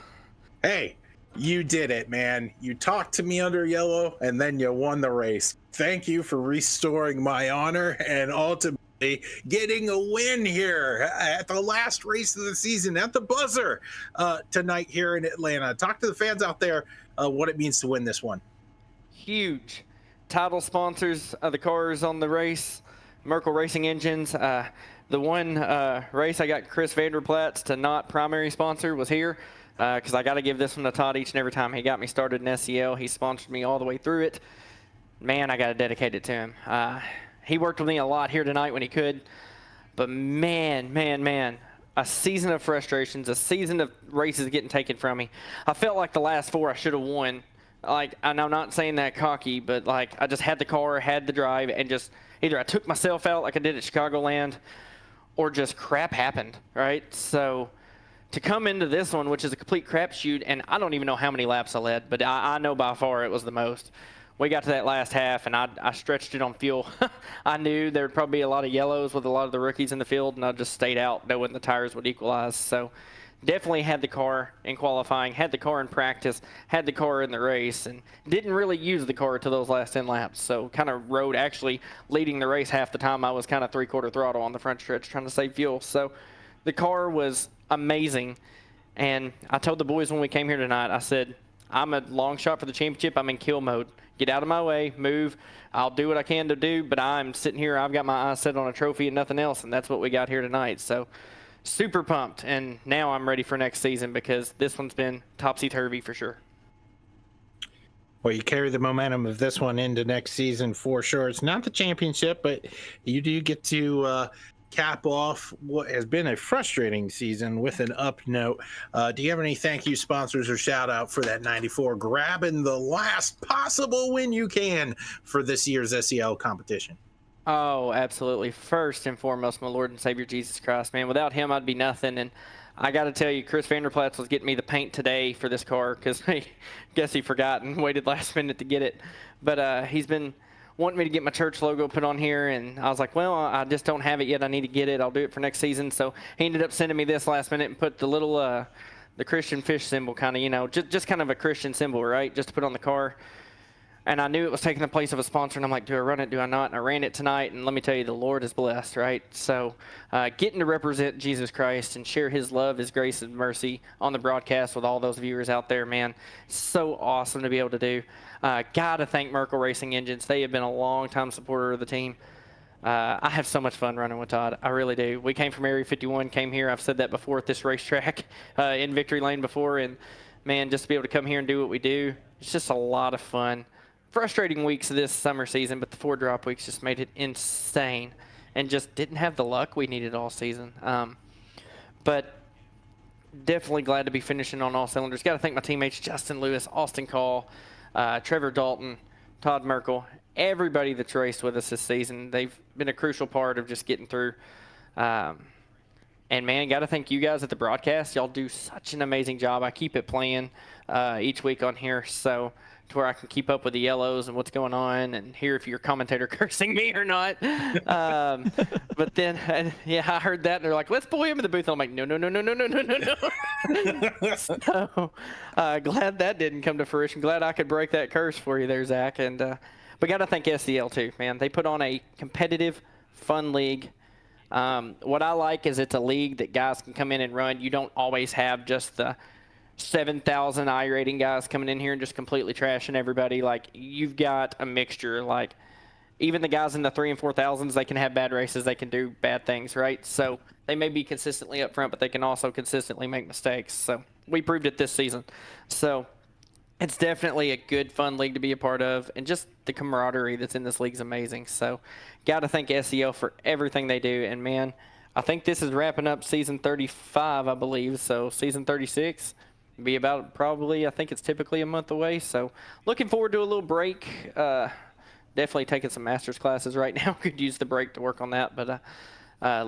Hey, you did it, man. You talked to me under yellow, and then you won the race. Thank you for restoring my honor and ultimately getting a win here at the last race of the season at the buzzer tonight here in Atlanta. Talk to the fans out there what it means to win this one. Huge. Title sponsors of the cars on the race, Merkel Racing Engines. The one race I got Chris Vanderplatz to not primary sponsor was here, because I got to give this one to Todd each and every time he got me started in SCL. He sponsored me all the way through it. Man, I got to dedicate it to him. He worked with me a lot here tonight when he could. But man, a season of frustrations, a season of races getting taken from me. I felt like the last 4 I should have won. Like, and I'm not saying that cocky, but like I just had the car, had the drive, and just either I took myself out like I did at Chicagoland, or just crap happened, right? So to come into this one, which is a complete crapshoot, and I don't even know how many laps I led, but I know by far it was the most. We got to that last half, and I stretched it on fuel. I knew there would probably be a lot of yellows with a lot of the rookies in the field, and I just stayed out knowing the tires would equalize. So definitely had the car in qualifying, had the car in practice, had the car in the race, and didn't really use the car to those last 10 laps. So kind of rode actually leading the race half the time. I was kind of 3/4 throttle on the front stretch trying to save fuel. So the car was amazing. And I told the boys when we came here tonight, I said, I'm a long shot for the championship. I'm in kill mode. Get out of my way, move. I'll do what I can to do, but I'm sitting here. I've got my eyes set on a trophy and nothing else, and that's what we got here tonight. So super pumped, and now I'm ready for next season because this one's been topsy-turvy for sure. Well, you carry the momentum of this one into next season for sure. It's not the championship, but you do get to cap off what has been a frustrating season with an up note. Do you have any thank you sponsors or shout out for that 94 grabbing the last possible win you can for this year's SCL competition? Oh, absolutely. First and foremost, my Lord and Savior Jesus Christ, man. Without him, I'd be nothing. And I got to tell you, Chris Vanderplatz was getting me the paint today for this car because I guess he forgot and waited last minute to get it. But he's been wanting me to get my church logo put on here, and I was like, well, I just don't have it yet. I need to get it. I'll do it for next season. So he ended up sending me this last minute and put the little the Christian fish symbol, kind of, you know, just kind of a Christian symbol, right, just to put on the car. And I knew it was taking the place of a sponsor, and I'm like, do I run it, do I not? And I ran it tonight, and let me tell you, the Lord is blessed, right? So getting to represent Jesus Christ and share his love, his grace, and mercy on the broadcast with all those viewers out there, man, so awesome to be able to do. Got to thank Merkel Racing Engines. They have been a long-time supporter of the team. I have so much fun running with Todd. I really do. We came from Area 51, came here. I've said that before at this racetrack in Victory Lane before, and, man, just to be able to come here and do what we do, it's just a lot of fun. Frustrating weeks this summer season, but the 4 drop weeks just made it insane and just didn't have the luck we needed all season. But definitely glad to be finishing on all cylinders. Got to thank my teammates, Justin Lewis, Austin Call, Trevor Dalton, Todd Merkel, everybody that's raced with us this season. They've been a crucial part of just getting through. And, man, got to thank you guys at the broadcast. Y'all do such an amazing job. I keep it playing each week on here, so to where I can keep up with the yellows and what's going on and hear if your commentator cursing me or not. But then, yeah, I heard that, and they're like, let's pull him in the booth. And I'm like, no. So glad that didn't come to fruition. Glad I could break that curse for you there, Zach. And but got to thank SCL, too, man. They put on a competitive, fun league. What I like is it's a league that guys can come in and run. You don't always have just the 7,000 iRating guys coming in here and just completely trashing everybody. Like, you've got a mixture. Like, even the guys in the 3,000 and 4,000s, they can have bad races. They can do bad things, right? So they may be consistently up front, but they can also consistently make mistakes. So we proved it this season. So it's definitely a good, fun league to be a part of, and just the camaraderie that's in this league is amazing. So got to thank SCL for everything they do. And, man, I think this is wrapping up season 35, I believe. So season 36 be about probably, I think it's typically a month away. So looking forward to a little break. Definitely taking some master's classes right now. Could use the break to work on that. But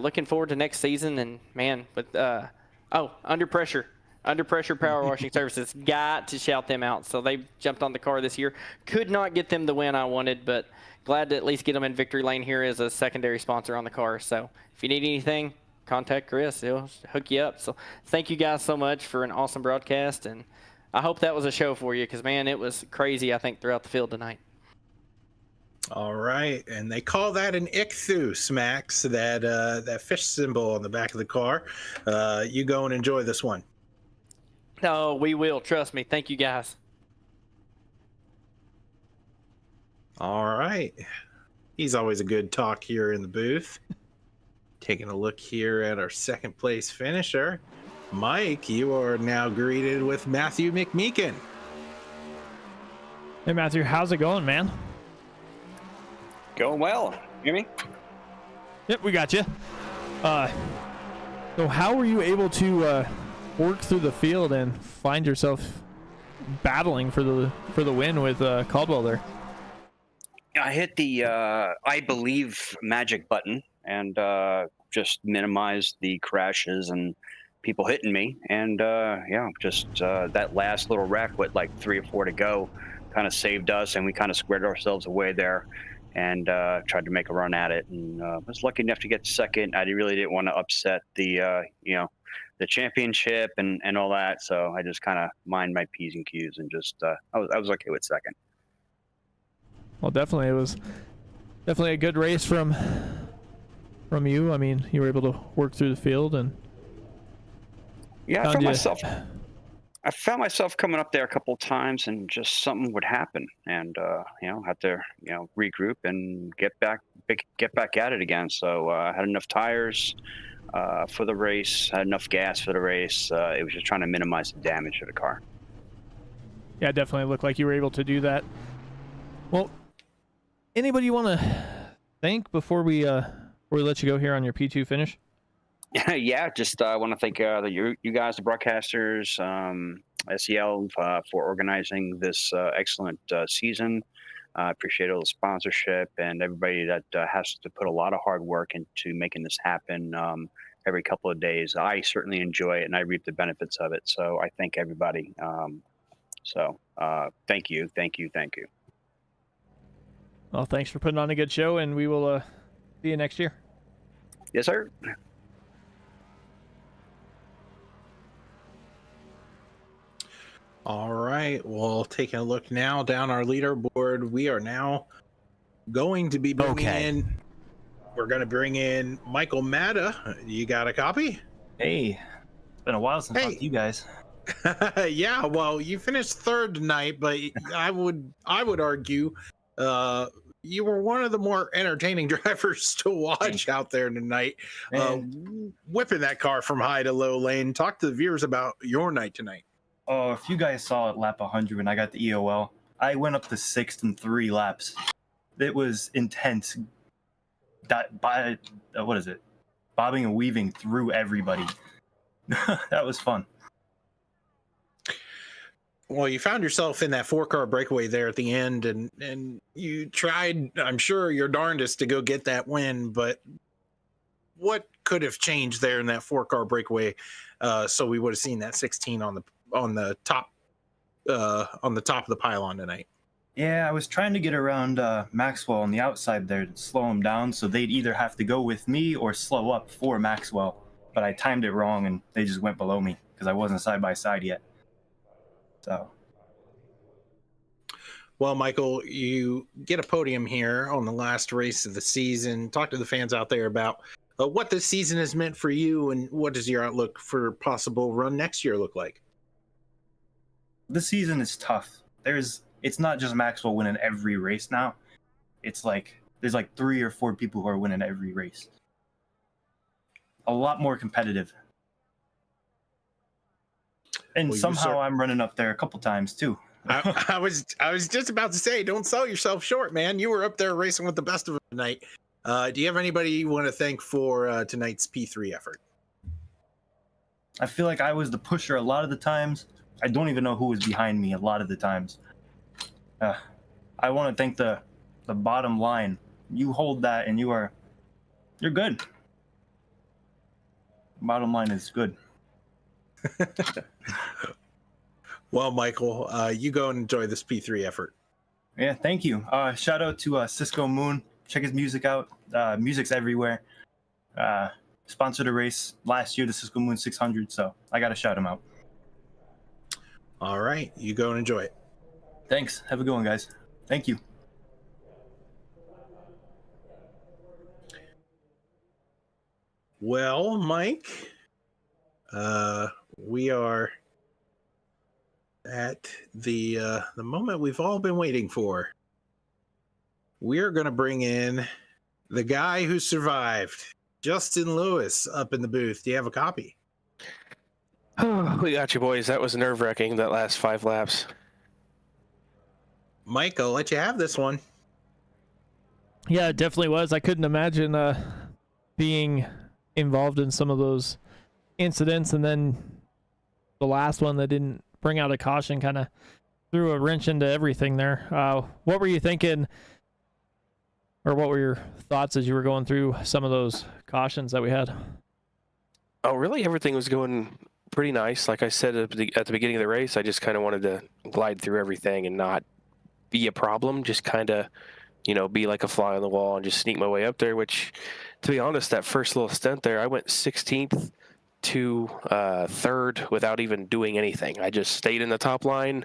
looking forward to next season. And, man, with Under Pressure Power Washing Services, got to shout them out. So they jumped on the car this year. Could not get them the win I wanted, but glad to at least get them in Victory Lane here as a secondary sponsor on the car. So if you need anything, contact Chris. He'll hook you up. So thank you guys so much for an awesome broadcast, and I hope that was a show for you because, man, it was crazy, I think, throughout the field tonight. All right, and they call that an ichthus, Max, that fish symbol on the back of the car. You go and enjoy this one. Oh, we will. Trust me. Thank you, guys. All right. He's always a good talk here in the booth. Taking a look here at our second place finisher. Mike, you are now greeted with Matthew McMeekin. Hey, Matthew, how's it going, man? Going well. Hear me? Yep, we got you. So how were you able to work through the field and find yourself battling for the win with Caldwell there? I hit the I believe magic button and just minimized the crashes and people hitting me. And just that last little wreck with like 3 or 4 to go kind of saved us, and we kind of squared ourselves away there and tried to make a run at it. And was lucky enough to get second. I really didn't want to upset the the championship and all that, so I just kind of mind my P's and Q's and just I was okay with second. Well, definitely, it was definitely a good race from you. I mean, you were able to work through the field and yeah, I found myself I found myself coming up there a couple of times, and just something would happen, and had to regroup and get back at it again. So I had enough tires for the race, had enough gas for the race. It was just trying to minimize the damage to the car. Yeah, it definitely looked like you were able to do that. Well, anybody you want to thank before we let you go here on your P2 finish? Yeah, just I want to thank you guys, the broadcasters, SCL, for organizing this excellent season. I appreciate all the sponsorship and everybody that has to put a lot of hard work into making this happen every couple of days. I certainly enjoy it, and I reap the benefits of it. So I thank everybody. Thank you. Well, thanks for putting on a good show, and we will see you next year. Yes, sir. All right. Well, taking a look now down our leaderboard, we are now going to be bringing in. We're going to bring in Michael Matta. You got a copy? Hey, it's been a while since I talked to you guys. Yeah. Well, you finished third tonight, but I would argue you were one of the more entertaining drivers to watch out there tonight, whipping that car from high to low lane. Talk to the viewers about your night tonight. Oh, if you guys saw at lap 100 when I got the EOL, I went up to 6th in 3 laps. It was intense. What is it? Bobbing and weaving through everybody. That was fun. Well, you found yourself in that 4-car breakaway there at the end, and you tried, I'm sure, your darndest to go get that win, but what could have changed there in that 4-car breakaway so we would have seen that 16 on the top of the pylon tonight? Yeah, I was trying to get around Maxwell on the outside there to slow him down, so they'd either have to go with me or slow up for Maxwell, but I timed it wrong and they just went below me because I wasn't side by side yet. So, well, Michael, you get a podium here on the last race of the season. Talk to the fans out there about what this season has meant for you, and what does your outlook for possible run next year look like? This season is tough. It's not just Maxwell winning every race now. It's like there's like 3 or 4 people who are winning every race. A lot more competitive. And somehow I'm running up there a couple times too. I was just about to say, don't sell yourself short, man. You were up there racing with the best of them tonight. Do you have anybody you want to thank for tonight's P3 effort? I feel like I was the pusher a lot of the times. I don't even know who was behind me a lot of the times. I want to thank the bottom line. You hold that and you're good. Bottom line is good. Well, Michael, you go and enjoy this P3 effort. Yeah, thank you. Shout out to Cisco Moon. Check his music out. Music's everywhere. Sponsored a race last year, the Cisco Moon 600, so I got to shout him out. All right, you go and enjoy it. Thanks. Have a good one, guys. Thank you. Well, Mike, we are at the moment we've all been waiting for. We're going to bring in the guy who survived, Justin Lewis, up in the booth. Do you have a copy? Oh, we got you, boys. That was nerve-wracking, that last 5 laps. Mike, I'll let you have this one. Yeah, it definitely was. I couldn't imagine being involved in some of those incidents, and then the last one that didn't bring out a caution kind of threw a wrench into everything there. What were you thinking, or what were your thoughts as you were going through some of those cautions that we had? Oh, really? Everything was going pretty nice. Like I said at the beginning of the race, I just kind of wanted to glide through everything and not be a problem, just kind of, be like a fly on the wall and just sneak my way up there, which, to be honest, that first little stint there, I went 16th to 3rd without even doing anything. I just stayed in the top line,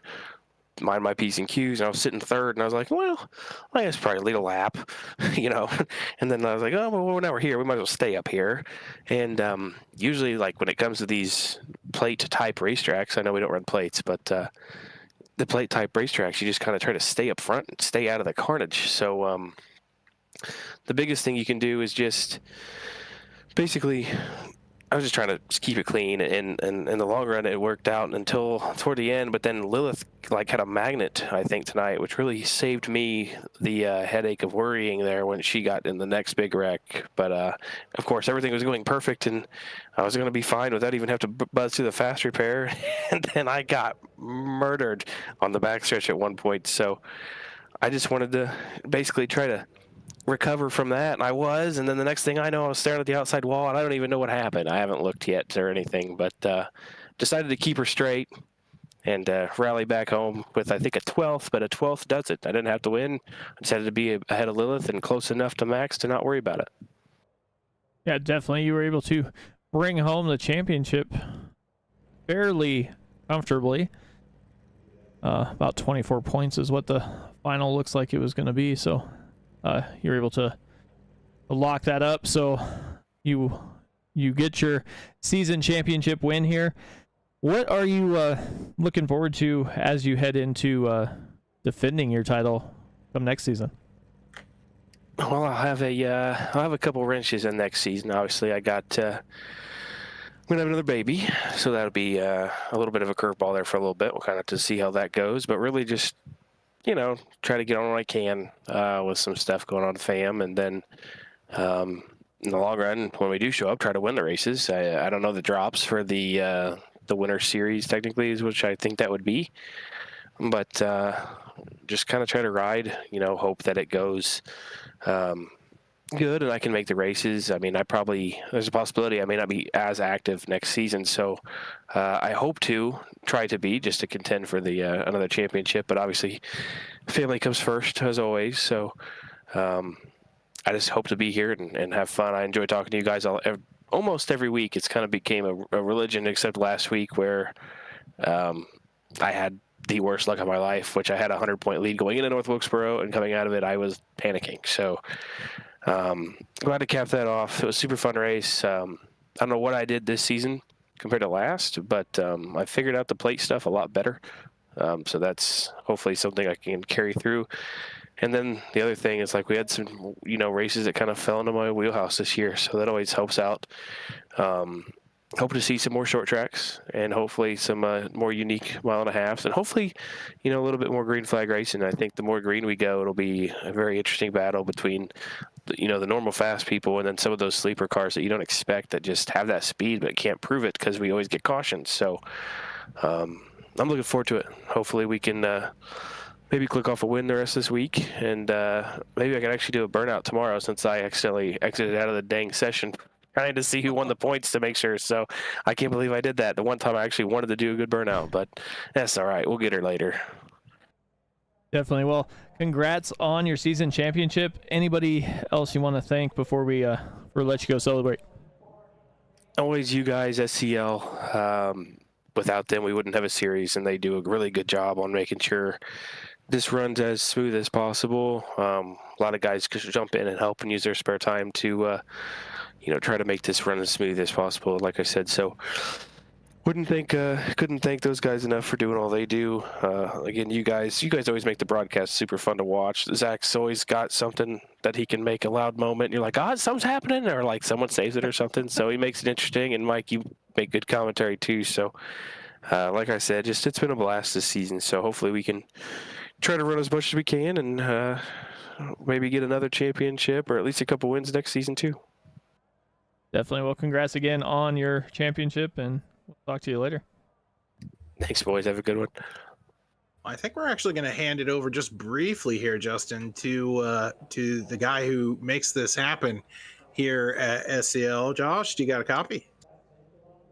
mind my P's and Q's, and I was sitting third, and I was like, well, I guess probably lead a lap, you know. And then I was like, oh, well, now we're here. We might as well stay up here. And usually, like, when it comes to these plate-type racetracks, I know we don't run plates, but the plate-type racetracks, you just kind of try to stay up front and stay out of the carnage. So the biggest thing you can do is just basically, I was just trying to keep it clean, and in the long run, it worked out until toward the end. But then Lilith like had a magnet, I think, tonight, which really saved me the headache of worrying there when she got in the next big wreck. But of course, everything was going perfect, and I was going to be fine without even have to buzz through the fast repair. And then I got murdered on the backstretch at one point. So I just wanted to basically try to recover from that, and I was, and then the next thing I know, I was staring at the outside wall, and I don't even know what happened. I haven't looked yet or anything, but decided to keep her straight and rally back home with, I think, a 12th, but a 12th does it. I didn't have to win. I decided to be ahead of Lilith and close enough to Max to not worry about it. Yeah, definitely. You were able to bring home the championship fairly comfortably. About 24 points is what the final looks like it was going to be, so you're able to lock that up. So you get your season championship win here. What are you looking forward to as you head into defending your title come next season? Well, I'll have a couple wrenches in next season. Obviously, I'm gonna have another baby, so that'll be a little bit of a curveball there for a little bit. We'll kind of to see how that goes, but really just, you know, try to get on what I can with some stuff going on FAM, and then in the long run, when we do show up, try to win the races. I don't know the drops for the winter series technically is which I think that would be, but just kind of try to ride, you know, hope that it goes good and I can make the races. I mean, there's a possibility I may not be as active next season, so I hope to try to be just to contend for the another championship, but obviously family comes first as always. So I just hope to be here and have fun. I enjoy talking to you guys almost every week. It's kind of became a religion, except last week where I had the worst luck of my life, which I had a 100-point lead going into North Wilkesboro, and coming out of it, I was panicking. So glad to cap that off. It was a super fun race. I don't know what I did this season compared to last, but I figured out the plate stuff a lot better. So that's hopefully something I can carry through. And then the other thing is, like, we had some, you know, races that kind of fell into my wheelhouse this year, so that always helps out. Hope to see some more short tracks and hopefully some more unique 1.5s, and hopefully, you know, a little bit more green flag racing. I think the more green we go, it'll be a very interesting battle between, you know, the normal fast people and then some of those sleeper cars that you don't expect that just have that speed but can't prove it because we always get cautions. So I'm looking forward to it. Hopefully we can maybe click off a win the rest of this week, and maybe I can actually do a burnout tomorrow since I accidentally exited out of the dang session, trying to see who won the points to make sure. So I can't believe I did that. The one time I actually wanted to do a good burnout, but that's all right. We'll get her later. Definitely. Well, congrats on your season championship. Anybody else you want to thank before we let you go celebrate? Always you guys, SCL. Without them, we wouldn't have a series, and they do a really good job on making sure this runs as smooth as possible. A lot of guys could jump in and help and use their spare time to, you know, try to make this run as smooth as possible, like I said. So couldn't thank those guys enough for doing all they do. Again, you guys always make the broadcast super fun to watch. Zach's always got something that he can make a loud moment, and you're like, oh, something's happening, or like someone saves it or something. So he makes it interesting, and Mike, you make good commentary too. So like I said, just it's been a blast this season. So hopefully we can try to run as much as we can, and maybe get another championship or at least a couple wins next season too. Definitely. Well, congrats again on your championship, and we'll talk to you later. Thanks, boys. Have a good one. I think we're actually going to hand it over just briefly here, Justin, to the guy who makes this happen here at SCL. Josh, do you got a copy?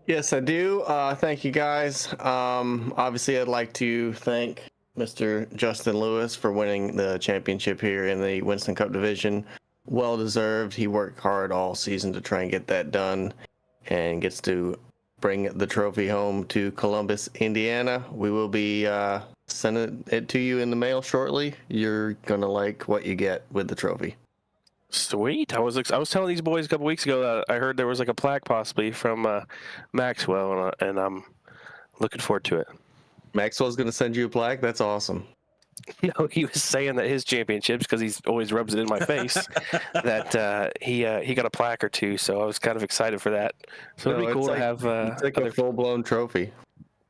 Yes, I do. Thank you, guys. Obviously, I'd like to thank Mr. Justin Lewis for winning the championship here in the Winston Cup division. Well deserved. He worked hard all season to try and get that done, and gets to bring the trophy home to Columbus, Indiana. We will be send it to you in the mail shortly. You're gonna like what you get with the trophy. Sweet. I was telling these boys a couple weeks ago that I heard there was like a plaque possibly from Maxwell, and I'm looking forward to it. Maxwell's gonna send you a plaque. That's awesome. No, he was saying that his championships, because he always rubs it in my face, that he got a plaque or two. So I was kind of excited for that. So it'd be cool to have it's like a full-blown trophy.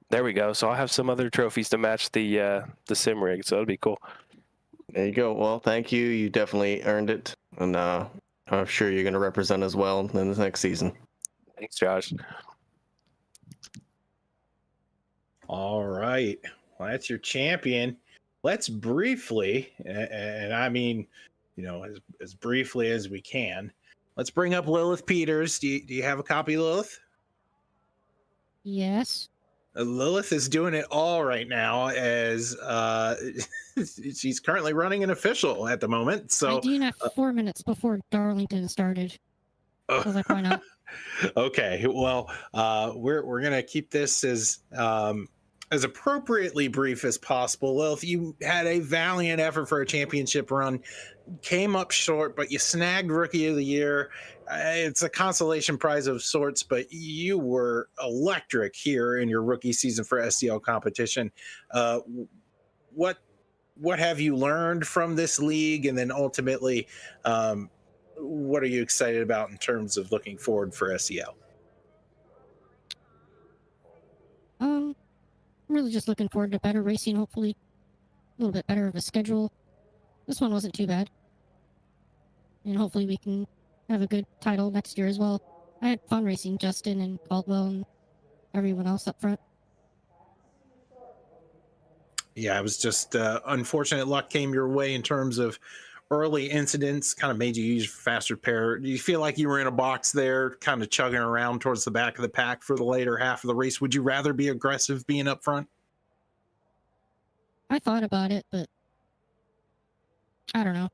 There we go. So I'll have some other trophies to match the sim rig. So it'll be cool. There you go. Well, thank you. You definitely earned it, and I'm sure you're going to represent us well in the next season. Thanks, Josh. All right. Well, that's your champion. Let's briefly, and I mean, as briefly as we can, let's bring up Lilith Peters. Do you have a copy, Lilith? Yes. Lilith is doing it all right now, as she's currently running an official at the moment. So I do that 4 minutes before Darlington started. I was like, why not? Okay, well, we're gonna keep this as appropriately brief as possible. Lilith, you had a valiant effort for a championship run, came up short, but you snagged Rookie of the Year. It's a consolation prize of sorts, but you were electric here in your rookie season for SCL competition. What have you learned from this league, and then ultimately, what are you excited about in terms of looking forward for SCL? I'm really just looking forward to better racing, hopefully. A little bit better of a schedule. This one wasn't too bad. And hopefully we can have a good title next year as well. I had fun racing Justin and Caldwell and everyone else up front. Yeah, it was just unfortunate luck came your way in terms of early incidents, kind of made you use faster pair. Do you feel like you were in a box there, kind of chugging around towards the back of the pack for the later half of the race? Would you rather be aggressive being up front? I thought about it, but I don't know.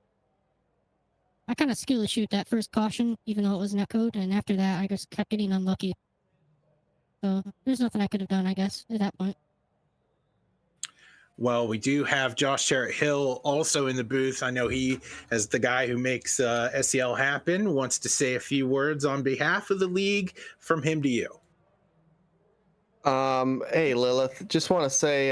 I kind of skill shoot that first caution, even though it was netcode, and after that, I just kept getting unlucky. So there's nothing I could have done, I guess, at that point. Well, we do have Josh Jarrett Hill also in the booth. I know he, as the guy who makes SCL happen, wants to say a few words on behalf of the league. From him to you. Hey, Lilith, just want to say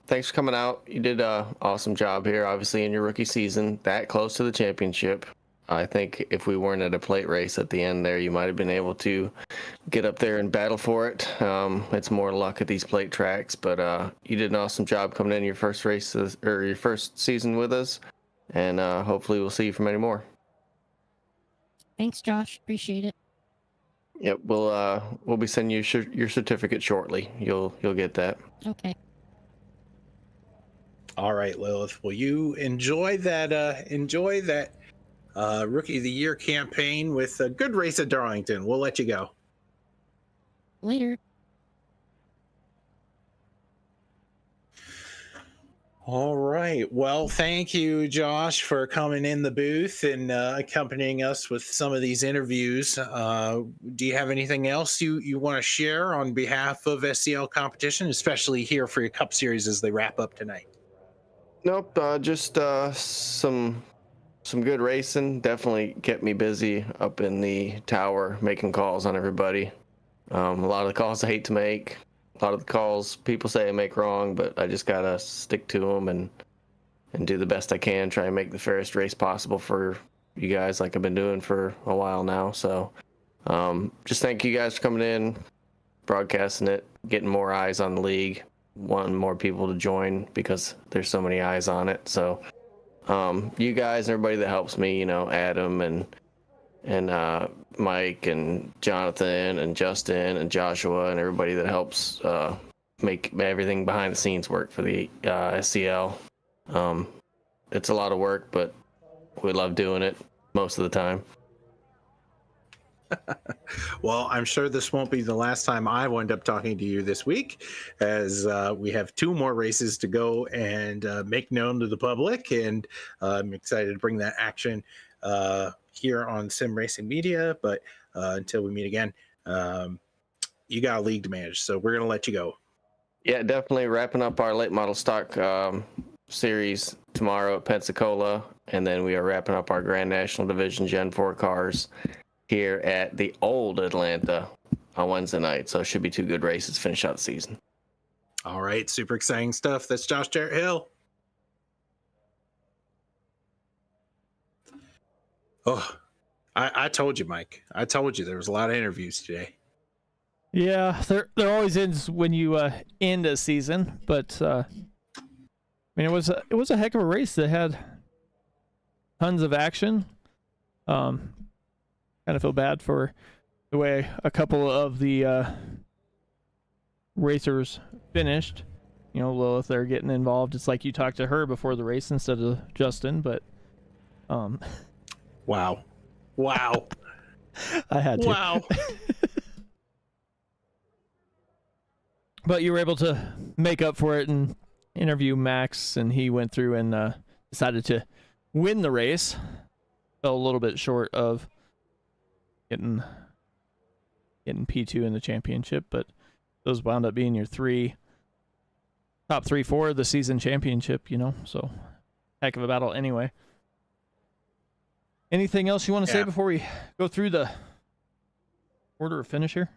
thanks for coming out. You did an awesome job here, obviously, in your rookie season, that close to the championship. I think if we weren't at a plate race at the end there, you might have been able to get up there and battle for it. It's more luck at these plate tracks, but you did an awesome job coming in your first race or your first season with us, and hopefully we'll see you for many more. Thanks, Josh. Appreciate it. Yep, we'll be sending you your certificate shortly. You'll get that. Okay. All right, Lilith. Will you enjoy that? Rookie of the Year campaign with a good race at Darlington. We'll let you go. Later. All right. Well, thank you, Josh, for coming in the booth and accompanying us with some of these interviews. Do you have anything else you want to share on behalf of SCL competition, especially here for your Cup Series as they wrap up tonight? Nope, just some good racing. Definitely kept me busy up in the tower making calls on everybody. A lot of the calls I hate to make. A lot of the calls people say I make wrong, but I just gotta stick to them and do the best I can. Try and make the fairest race possible for you guys, like I've been doing for a while now. So, just thank you guys for coming in, broadcasting it, getting more eyes on the league, wanting more people to join because there's so many eyes on it. So, you guys and everybody that helps me, Adam and Mike and Jonathan and Justin and Joshua and everybody that helps make everything behind the scenes work for the SCL. It's a lot of work, but we love doing it most of the time. Well, I'm sure this won't be the last time I wind up talking to you this week, as we have 2 more races to go and make known to the public, and I'm excited to bring that action here on Sim Racing Media. But until we meet again, you got a league to manage, so we're going to let you go. Yeah, definitely wrapping up our late model stock series tomorrow at Pensacola, and then we are wrapping up our Grand National Division Gen 4 cars here at the old Atlanta on Wednesday night. So it should be 2 good races to finish out the season. All right, super exciting stuff. That's Josh Jarrett Hill. Oh, I told you, Mike. I told you there was a lot of interviews today. Yeah, there always is when you end a season, but I mean, it was a heck of a race that had tons of action. Kind of feel bad for the way a couple of the racers finished. You know, Lilith, they're getting involved. It's like you talked to her before the race instead of Justin, but Wow. I had to. Wow. But you were able to make up for it and interview Max, and he went through and decided to win the race. Fell a little bit short of getting P2 in the championship, but those wound up being your top three for the season championship, you know, so heck of a battle anyway. Anything else you want to say before we go through the order of finish here?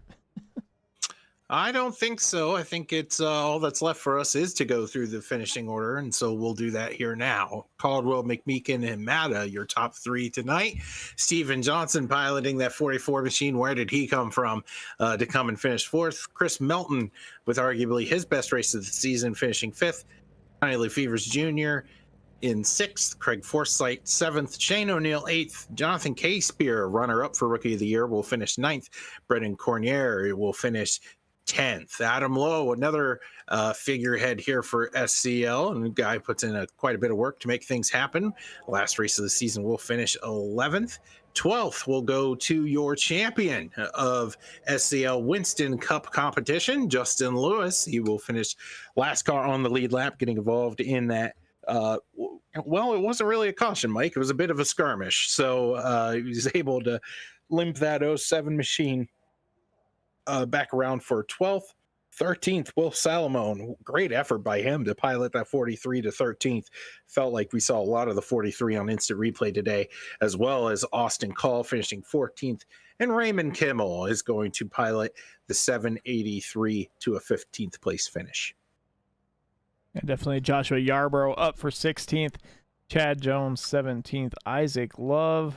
I don't think so. I think it's all that's left for us is to go through the finishing order, and so we'll do that here now. Caldwell, McMeekin, and Matta, your top 3 tonight. Steven Johnson piloting that 44 machine. Where did he come from to come and finish 4th? Chris Melton with arguably his best race of the season, finishing 5th. Johnny Lefevers Jr. in 6th. Craig Forsythe 7th. Shane O'Neill 8th. Jonathan K-Spear, runner-up for Rookie of the Year, will finish 9th. Brendan Cornier will finish 10th. Adam Lowe, another figurehead here for SCL, and the guy puts in quite a bit of work to make things happen. Last race of the season will finish 11th. 12th will go to your champion of SCL Winston Cup competition, Justin Lewis. He will finish last car on the lead lap, getting involved in that. Well, it wasn't really a caution, Mike. It was a bit of a skirmish. So he was able to limp that 07 machine back around for 12th. 13th, Will Salamone. Great effort by him to pilot that 43 to 13th. Felt like we saw a lot of the 43 on instant replay today, as well as Austin Call finishing 14th. And Raymond Kimmel is going to pilot the 783 to a 15th place finish. Yeah, definitely Joshua Yarborough up for 16th. Chad Jones 17th. Isaac Love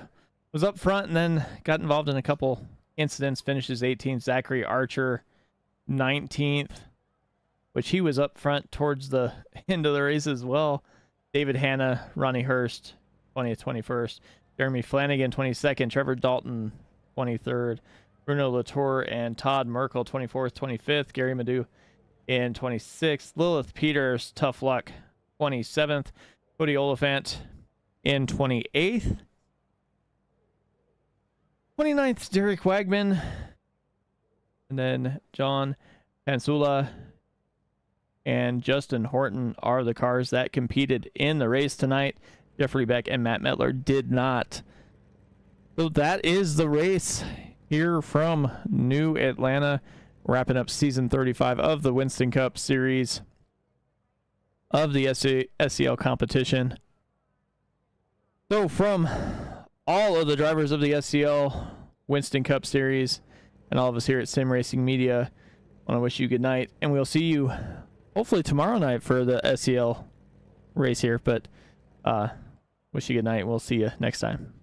was up front and then got involved in a couple incidents, finishes 18th. Zachary Archer 19th, which he was up front towards the end of the race as well. David Hanna, Ronnie Hurst 20th, 21st. Jeremy Flanagan 22nd. Trevor Dalton 23rd. Bruno Latour and Todd Merkel 24th, 25th. Gary Madu in 26th. Lilith Peters, tough luck 27th. Cody Oliphant in 28th. 29th, Derek Wagman. And then John Pansula and Justin Horton are the cars that competed in the race tonight. Jeffrey Beck and Matt Metler did not. So that is the race here from New Atlanta, wrapping up season 35 of the Winston Cup series of the SCL competition. So from all of the drivers of the SCL Winston Cup series and all of us here at Sim Racing Media, I want to wish you good night, and we'll see you hopefully tomorrow night for the SCL race here, but wish you good night. We'll see you next time.